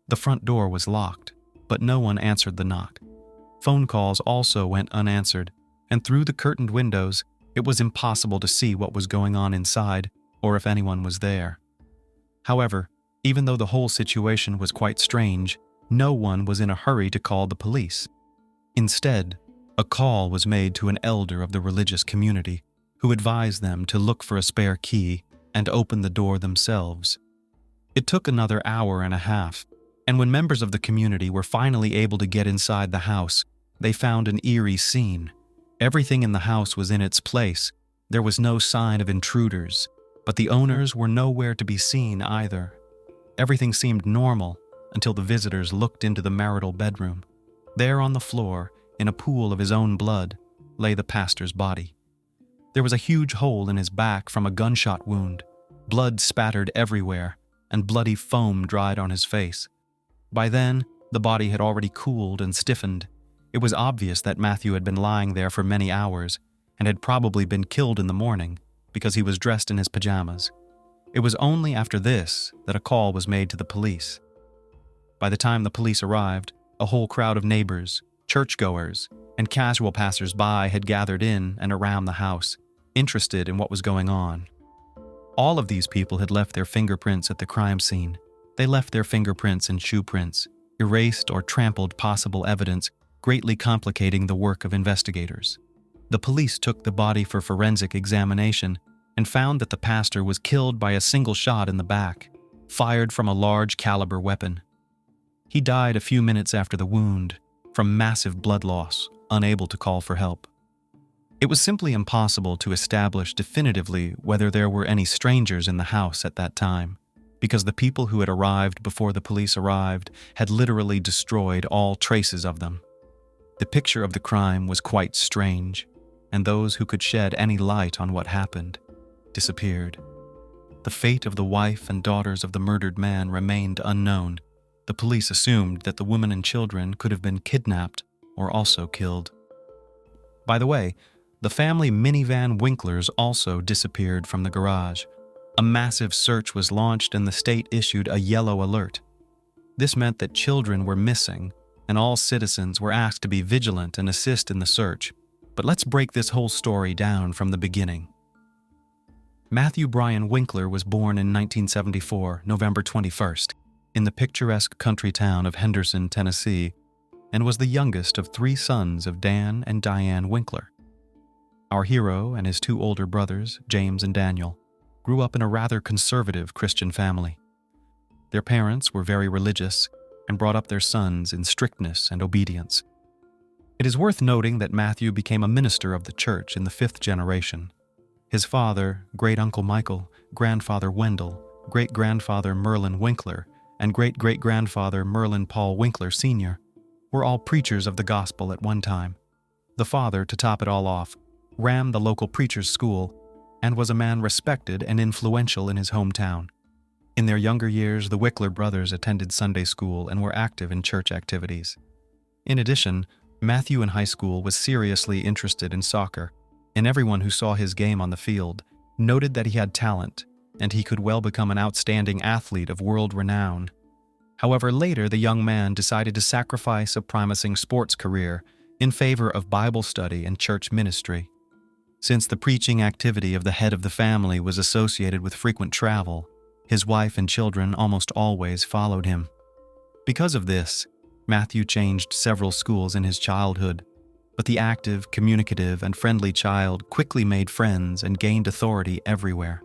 The front door was locked, but no one answered the knock. Phone calls also went unanswered, and through the curtained windows, it was impossible to see what was going on inside or if anyone was there. However, even though the whole situation was quite strange, no one was in a hurry to call the police. Instead, a call was made to an elder of the religious community who advised them to look for a spare key and open the door themselves. It took another hour and a half, and when members of the community were finally able to get inside the house, they found an eerie scene. Everything in the house was in its place. There was no sign of intruders, but the owners were nowhere to be seen either. Everything seemed normal until the visitors looked into the marital bedroom. There on the floor, in a pool of his own blood, lay the pastor's body. There was a huge hole in his back from a gunshot wound. Blood spattered everywhere, and bloody foam dried on his face. By then, the body had already cooled and stiffened. It was obvious that Matthew had been lying there for many hours and had probably been killed in the morning because he was dressed in his pajamas. It was only after this that a call was made to the police. By the time the police arrived, a whole crowd of neighbors, churchgoers, and casual passers-by had gathered in and around the house, interested in what was going on. All of these people had left their fingerprints at the crime scene. They left their fingerprints and shoe prints, erased or trampled possible evidence, greatly complicating the work of investigators. The police took the body for forensic examination and found that the pastor was killed by a single shot in the back, fired from a large caliber weapon. He died a few minutes after the wound, from massive blood loss, unable to call for help. It was simply impossible to establish definitively whether there were any strangers in the house at that time, because the people who had arrived before the police arrived had literally destroyed all traces of them. The picture of the crime was quite strange, and those who could shed any light on what happened disappeared. The fate of the wife and daughters of the murdered man remained unknown. The police assumed that the women and children could have been kidnapped or also killed. By the way, the family minivan Winklers also disappeared from the garage. A massive search was launched and the state issued a yellow alert. This meant that children were missing, and all citizens were asked to be vigilant and assist in the search. But let's break this whole story down from the beginning. Matthew Bryan Winkler was born in 1974, November 21st, in the picturesque country town of Henderson, Tennessee, and was the youngest of 3 sons of Dan and Diane Winkler. Our hero and his 2 older brothers, James and Daniel, grew up in a rather conservative Christian family. Their parents were very religious and brought up their sons in strictness and obedience. It is worth noting that Matthew became a minister of the church in the 5th generation. His father, great-uncle Michael, grandfather Wendell, great-grandfather Merlin Winkler, and great-great-grandfather Merlin Paul Winkler Sr. were all preachers of the gospel at one time. The father, to top it all off, ran the local preacher's school and was a man respected and influential in his hometown. In their younger years, the Wickler brothers attended Sunday school and were active in church activities. In addition, Matthew in high school was seriously interested in soccer, and everyone who saw his game on the field noted that he had talent and he could well become an outstanding athlete of world renown. However, later the young man decided to sacrifice a promising sports career in favor of Bible study and church ministry. Since the preaching activity of the head of the family was associated with frequent travel, his wife and children almost always followed him. Because of this, Matthew changed several schools in his childhood, but the active, communicative, and friendly child quickly made friends and gained authority everywhere.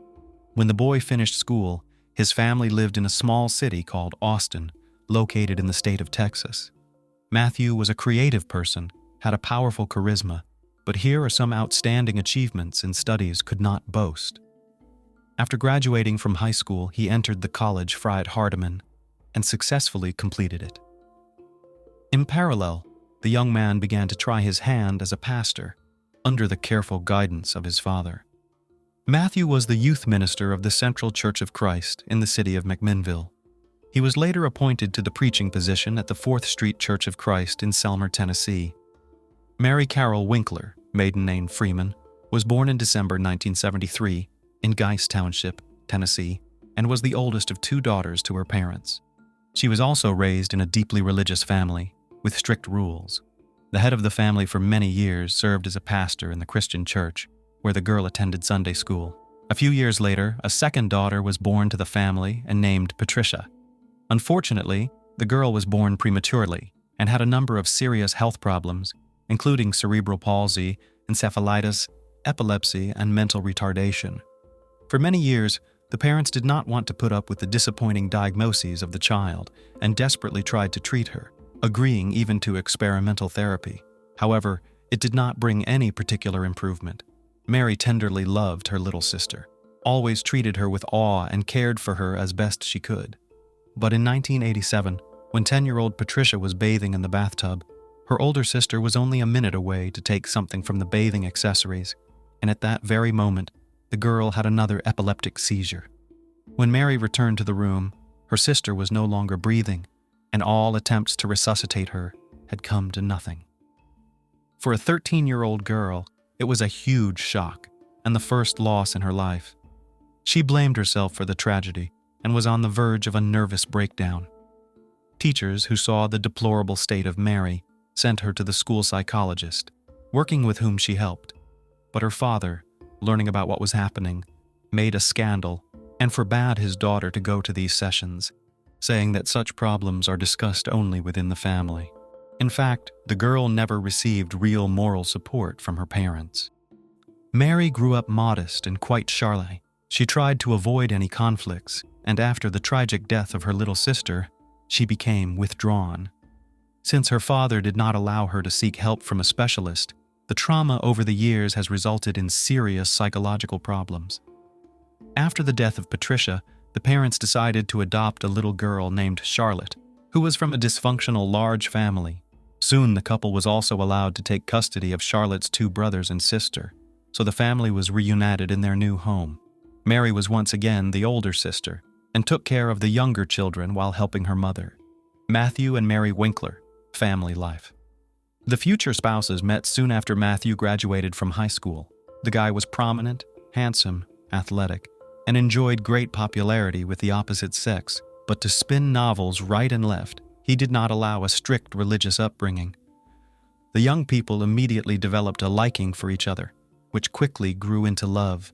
When the boy finished school, his family lived in a small city called Austin, located in the state of Texas. Matthew was a creative person, had a powerful charisma, but here are some outstanding achievements in studies could not boast. After graduating from high school, he entered the college Fried Hardeman and successfully completed it. In parallel, the young man began to try his hand as a pastor, under the careful guidance of his father. Matthew was the youth minister of the Central Church of Christ in the city of McMinnville. He was later appointed to the preaching position at the 4th Street Church of Christ in Selmer, Tennessee. Mary Carol Winkler, maiden name Freeman, was born in December 1973 in Geist Township, Tennessee, and was the oldest of 2 daughters to her parents. She was also raised in a deeply religious family, with strict rules. The head of the family for many years served as a pastor in the Christian church, where the girl attended Sunday school. A few years later, a second daughter was born to the family and named Patricia. Unfortunately, the girl was born prematurely and had a number of serious health problems, including cerebral palsy, encephalitis, epilepsy, and mental retardation. For many years, the parents did not want to put up with the disappointing diagnoses of the child and desperately tried to treat her, agreeing even to experimental therapy. However, it did not bring any particular improvement. Mary tenderly loved her little sister, always treated her with awe and cared for her as best she could. But in 1987, when 10-year-old Patricia was bathing in the bathtub, her older sister was only a minute away to take something from the bathing accessories, and at that very moment, the girl had another epileptic seizure. When Mary returned to the room, her sister was no longer breathing, and all attempts to resuscitate her had come to nothing. For a 13-year-old girl, it was a huge shock and the first loss in her life. She blamed herself for the tragedy and was on the verge of a nervous breakdown. Teachers who saw the deplorable state of Mary sent her to the school psychologist, working with whom she helped. But her father, learning about what was happening, made a scandal and forbade his daughter to go to these sessions, saying that such problems are discussed only within the family. In fact, the girl never received real moral support from her parents. Mary grew up modest and quite shy. She tried to avoid any conflicts, and after the tragic death of her little sister, she became withdrawn. Since her father did not allow her to seek help from a specialist, the trauma over the years has resulted in serious psychological problems. After the death of Patricia, the parents decided to adopt a little girl named Charlotte, who was from a dysfunctional large family. Soon the couple was also allowed to take custody of Charlotte's 2 brothers and sister, so the family was reunited in their new home. Mary was once again the older sister and took care of the younger children while helping her mother. Matthew and Mary Winkler, family life. The future spouses met soon after Matthew graduated from high school. The guy was prominent, handsome, athletic, and enjoyed great popularity with the opposite sex, but to spin novels right and left, he did not allow a strict religious upbringing. The young people immediately developed a liking for each other, which quickly grew into love.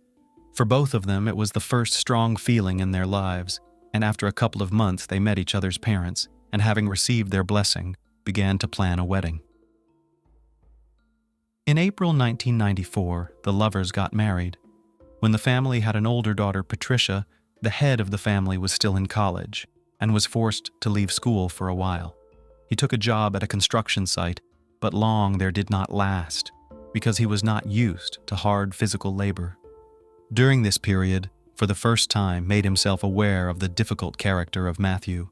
For both of them, it was the first strong feeling in their lives, and after a couple of months they met each other's parents, and having received their blessing, began to plan a wedding. In April 1994, the lovers got married. When the family had an older daughter, Patricia, the head of the family was still in college and was forced to leave school for a while. He took a job at a construction site, but long there did not last because he was not used to hard physical labor. During this period, for the first time, made himself aware of the difficult character of Matthew.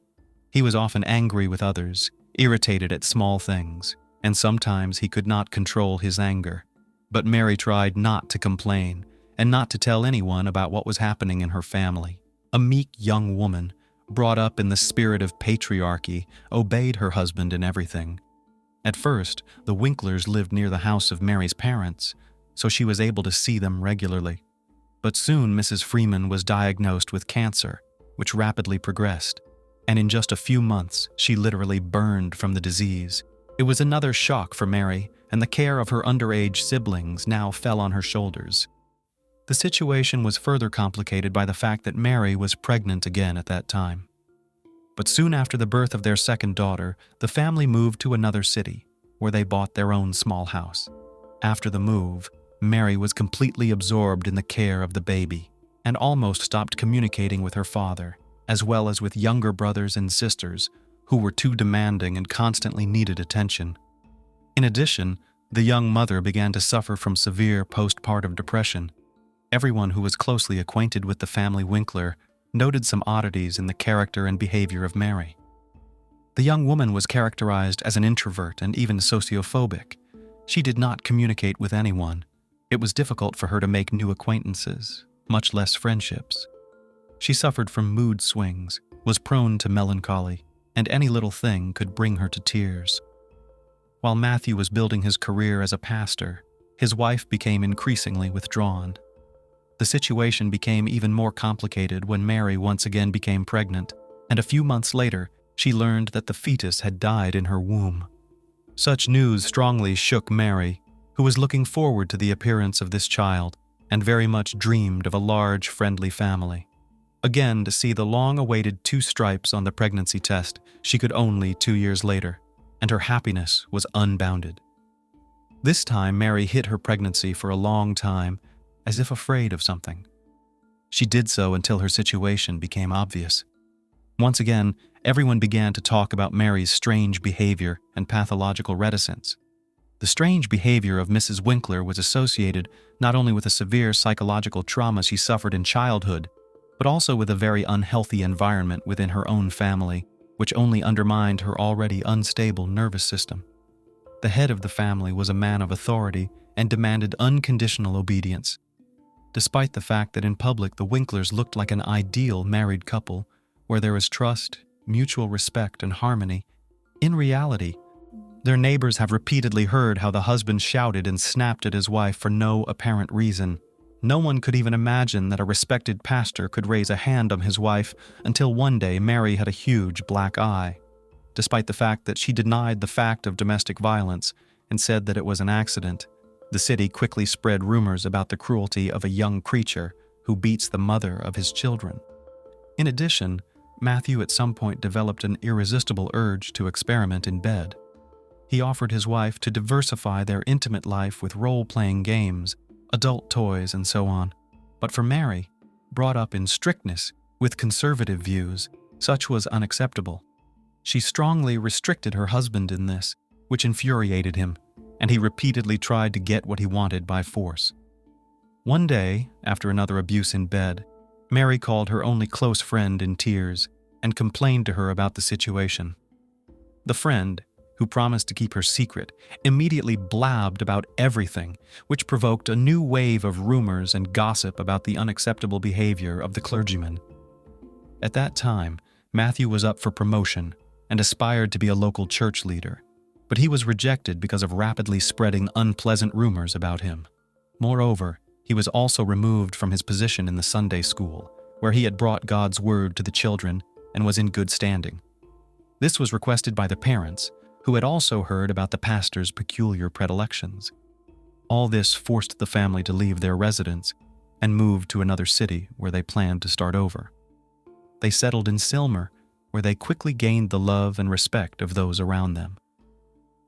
He was often angry with others, irritated at small things, and sometimes he could not control his anger. But Mary tried not to complain and not to tell anyone about what was happening in her family. A meek young woman, brought up in the spirit of patriarchy, obeyed her husband in everything. At first, the Winklers lived near the house of Mary's parents, so she was able to see them regularly. But soon Mrs. Freeman was diagnosed with cancer, which rapidly progressed, and in just a few months, she literally burned from the disease. It was another shock for Mary, and the care of her underage siblings now fell on her shoulders. The situation was further complicated by the fact that Mary was pregnant again at that time. But soon after the birth of their second daughter, the family moved to another city, where they bought their own small house. After the move, Mary was completely absorbed in the care of the baby, and almost stopped communicating with her father, as well as with younger brothers and sisters, who were too demanding and constantly needed attention. In addition, the young mother began to suffer from severe postpartum depression. Everyone who was closely acquainted with the family Winkler noted some oddities in the character and behavior of Mary. The young woman was characterized as an introvert and even sociophobic. She did not communicate with anyone. It was difficult for her to make new acquaintances, much less friendships. She suffered from mood swings, was prone to melancholy, and any little thing could bring her to tears. While Matthew was building his career as a pastor, his wife became increasingly withdrawn. The situation became even more complicated when Mary once again became pregnant, and a few months later, she learned that the fetus had died in her womb. Such news strongly shook Mary, who was looking forward to the appearance of this child and very much dreamed of a large, friendly family. Again, to see the long-awaited 2 stripes on the pregnancy test she could only 2 years later, and her happiness was unbounded. This time, Mary hid her pregnancy for a long time, as if afraid of something. She did so until her situation became obvious. Once again, everyone began to talk about Mary's strange behavior and pathological reticence. The strange behavior of Mrs. Winkler was associated not only with a severe psychological trauma she suffered in childhood, but also with a very unhealthy environment within her own family, which only undermined her already unstable nervous system. The head of the family was a man of authority and demanded unconditional obedience. Despite the fact that in public the Winklers looked like an ideal married couple, where there was trust, mutual respect, and harmony, in reality, their neighbors have repeatedly heard how the husband shouted and snapped at his wife for no apparent reason. No one could even imagine that a respected pastor could raise a hand on his wife until one day Mary had a huge black eye. Despite the fact that she denied the fact of domestic violence and said that it was an accident, the city quickly spread rumors about the cruelty of a young creature who beats the mother of his children. In addition, Matthew at some point developed an irresistible urge to experiment in bed. He offered his wife to diversify their intimate life with role-playing games, adult toys, and so on. But for Mary, brought up in strictness with conservative views, such was unacceptable. She strongly restricted her husband in this, which infuriated him, and he repeatedly tried to get what he wanted by force. One day, after another abuse in bed, Mary called her only close friend in tears and complained to her about the situation. The friend, who promised to keep her secret, immediately blabbed about everything, which provoked a new wave of rumors and gossip about the unacceptable behavior of the clergyman. At that time, Matthew was up for promotion and aspired to be a local church leader, but he was rejected because of rapidly spreading unpleasant rumors about him. Moreover, he was also removed from his position in the Sunday school, where he had brought God's word to the children and was in good standing. This was requested by the parents, who had also heard about the pastor's peculiar predilections. All this forced the family to leave their residence and move to another city where they planned to start over. They settled in Silmer, where they quickly gained the love and respect of those around them.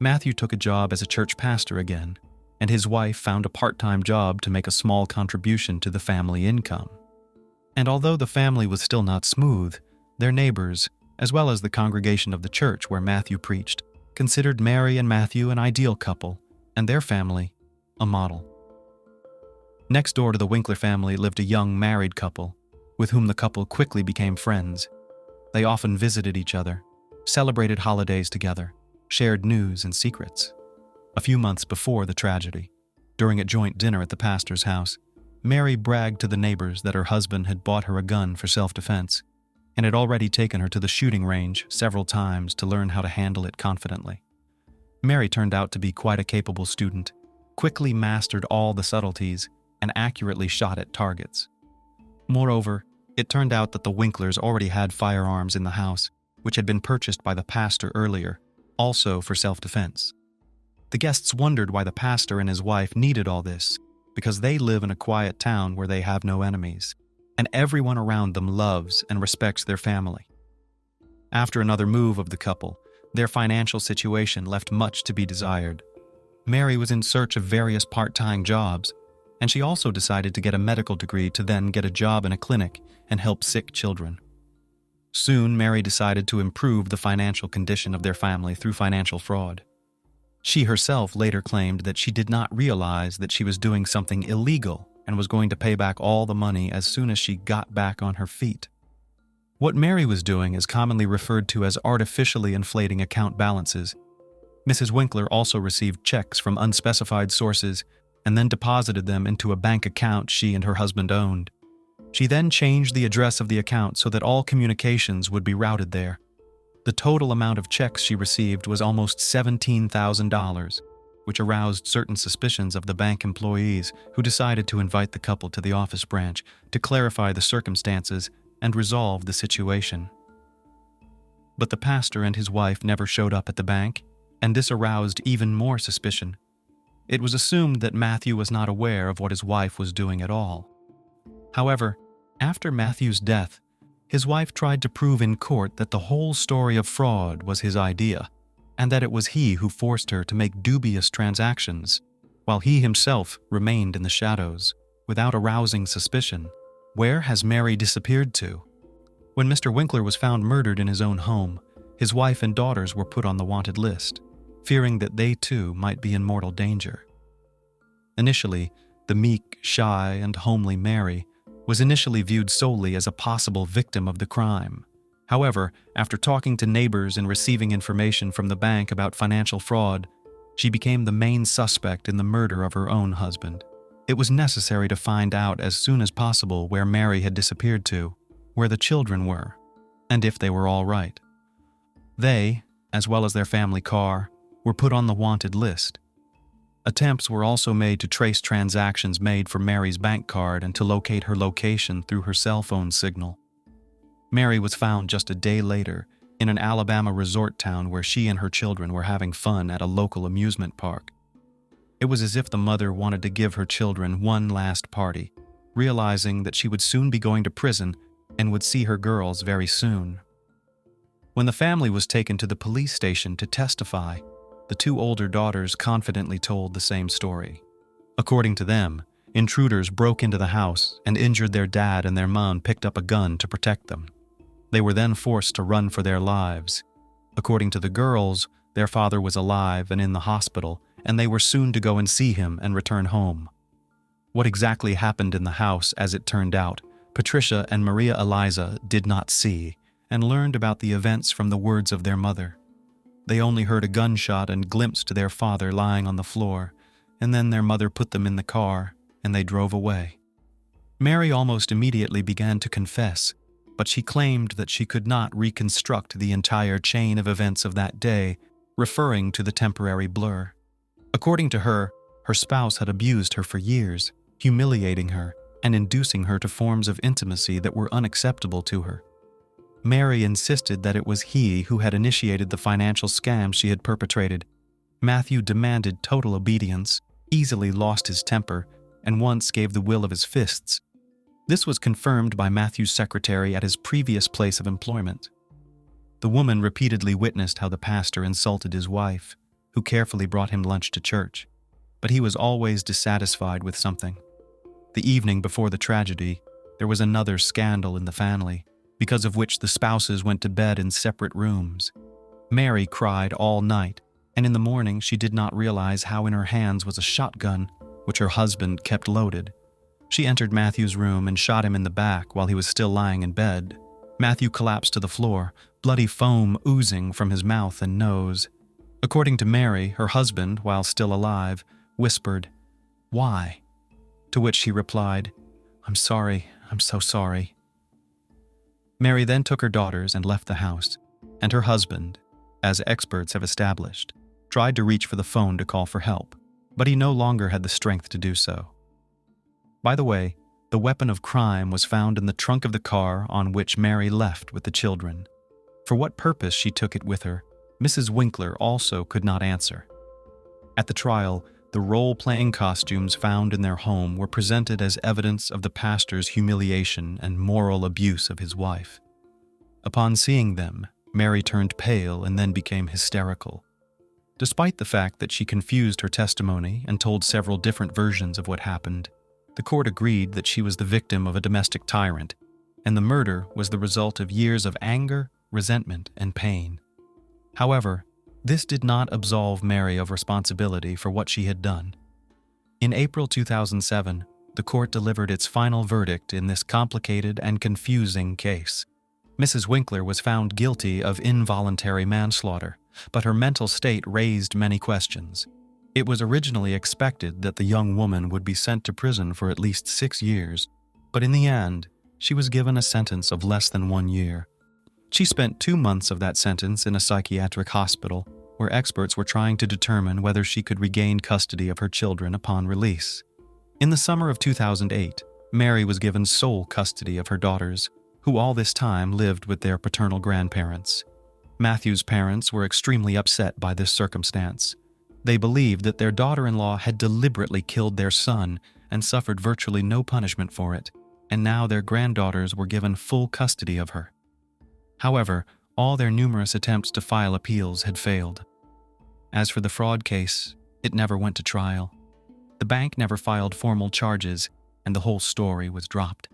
Matthew took a job as a church pastor again, and his wife found a part-time job to make a small contribution to the family income. And although the family was still not smooth, their neighbors, as well as the congregation of the church where Matthew preached, considered Mary and Matthew an ideal couple, and their family a model. Next door to the Winkler family lived a young married couple, with whom the couple quickly became friends. They often visited each other, celebrated holidays together, shared news and secrets. A few months before the tragedy, during a joint dinner at the pastor's house, Mary bragged to the neighbors that her husband had bought her a gun for self-defense and had already taken her to the shooting range several times to learn how to handle it confidently. Mary turned out to be quite a capable student, quickly mastered all the subtleties, and accurately shot at targets. Moreover, it turned out that the Winklers already had firearms in the house, which had been purchased by the pastor earlier, also for self-defense. The guests wondered why the pastor and his wife needed all this, because they live in a quiet town where they have no enemies, and everyone around them loves and respects their family. After another move of the couple, their financial situation left much to be desired. Mary was in search of various part-time jobs, and she also decided to get a medical degree to then get a job in a clinic and help sick children. Soon, Mary decided to improve the financial condition of their family through financial fraud. She herself later claimed that she did not realize that she was doing something illegal and was going to pay back all the money as soon as she got back on her feet. What Mary was doing is commonly referred to as artificially inflating account balances. Mrs. Winkler also received checks from unspecified sources and then deposited them into a bank account she and her husband owned. She then changed the address of the account so that all communications would be routed there. The total amount of checks she received was almost $17,000, which aroused certain suspicions of the bank employees who decided to invite the couple to the office branch to clarify the circumstances and resolve the situation. But the pastor and his wife never showed up at the bank, and this aroused even more suspicion. It was assumed that Matthew was not aware of what his wife was doing at all. However, after Matthew's death, his wife tried to prove in court that the whole story of fraud was his idea, and that it was he who forced her to make dubious transactions, while he himself remained in the shadows, without arousing suspicion. Where has Mary disappeared to? When Mr. Winkler was found murdered in his own home, his wife and daughters were put on the wanted list, fearing that they too might be in mortal danger. Initially, the meek, shy, and homely Mary was initially viewed solely as a possible victim of the crime. However, after talking to neighbors and receiving information from the bank about financial fraud, she became the main suspect in the murder of her own husband. It was necessary to find out as soon as possible where Mary had disappeared to, where the children were, and if they were all right. They, as well as their family car, were put on the wanted list. Attempts were also made to trace transactions made for Mary's bank card and to locate her location through her cell phone signal. Mary was found just a day later in an Alabama resort town where she and her children were having fun at a local amusement park. It was as if the mother wanted to give her children one last party, realizing that she would soon be going to prison and would see her girls very soon. When the family was taken to the police station to testify, the two older daughters confidently told the same story. According to them, intruders broke into the house and injured their dad, and their mom picked up a gun to protect them. They were then forced to run for their lives. According to the girls, their father was alive and in the hospital, and they were soon to go and see him and return home. What exactly happened in the house, as it turned out, Patricia and Maria Eliza did not see, and learned about the events from the words of their mother. They only heard a gunshot and glimpsed their father lying on the floor, and then their mother put them in the car, and they drove away. Mary almost immediately began to confess, but she claimed that she could not reconstruct the entire chain of events of that day, referring to the temporary blur. According to her, her spouse had abused her for years, humiliating her and inducing her to forms of intimacy that were unacceptable to her. Mary insisted that it was he who had initiated the financial scam she had perpetrated. Matthew demanded total obedience, easily lost his temper, and once gave the will of his fists. This was confirmed by Matthew's secretary at his previous place of employment. The woman repeatedly witnessed how the pastor insulted his wife, who carefully brought him lunch to church, but he was always dissatisfied with something. The evening before the tragedy, there was another scandal in the family, because of which the spouses went to bed in separate rooms. Mary cried all night, and in the morning she did not realize how in her hands was a shotgun, which her husband kept loaded. She entered Matthew's room and shot him in the back while he was still lying in bed. Matthew collapsed to the floor, bloody foam oozing from his mouth and nose. According to Mary, her husband, while still alive, whispered, "Why?" To which she replied, "I'm sorry, I'm so sorry." Mary then took her daughters and left the house, and her husband, as experts have established, tried to reach for the phone to call for help, but he no longer had the strength to do so. By the way, the weapon of crime was found in the trunk of the car on which Mary left with the children. For what purpose she took it with her, Mrs. Winkler also could not answer. At the trial, the role-playing costumes found in their home were presented as evidence of the pastor's humiliation and moral abuse of his wife. Upon seeing them, Mary turned pale and then became hysterical. Despite the fact that she confused her testimony and told several different versions of what happened, the court agreed that she was the victim of a domestic tyrant, and the murder was the result of years of anger, resentment, and pain. However, this did not absolve Mary of responsibility for what she had done. In April 2007, the court delivered its final verdict in this complicated and confusing case. Mrs. Winkler was found guilty of involuntary manslaughter, but her mental state raised many questions. It was originally expected that the young woman would be sent to prison for at least 6 years, but in the end, she was given a sentence of less than 1 year. She spent 2 months of that sentence in a psychiatric hospital, where experts were trying to determine whether she could regain custody of her children upon release. In the summer of 2008, Mary was given sole custody of her daughters, who all this time lived with their paternal grandparents. Matthew's parents were extremely upset by this circumstance. They believed that their daughter-in-law had deliberately killed their son and suffered virtually no punishment for it, and now their granddaughters were given full custody of her. However, all their numerous attempts to file appeals had failed. As for the fraud case, it never went to trial. The bank never filed formal charges, and the whole story was dropped.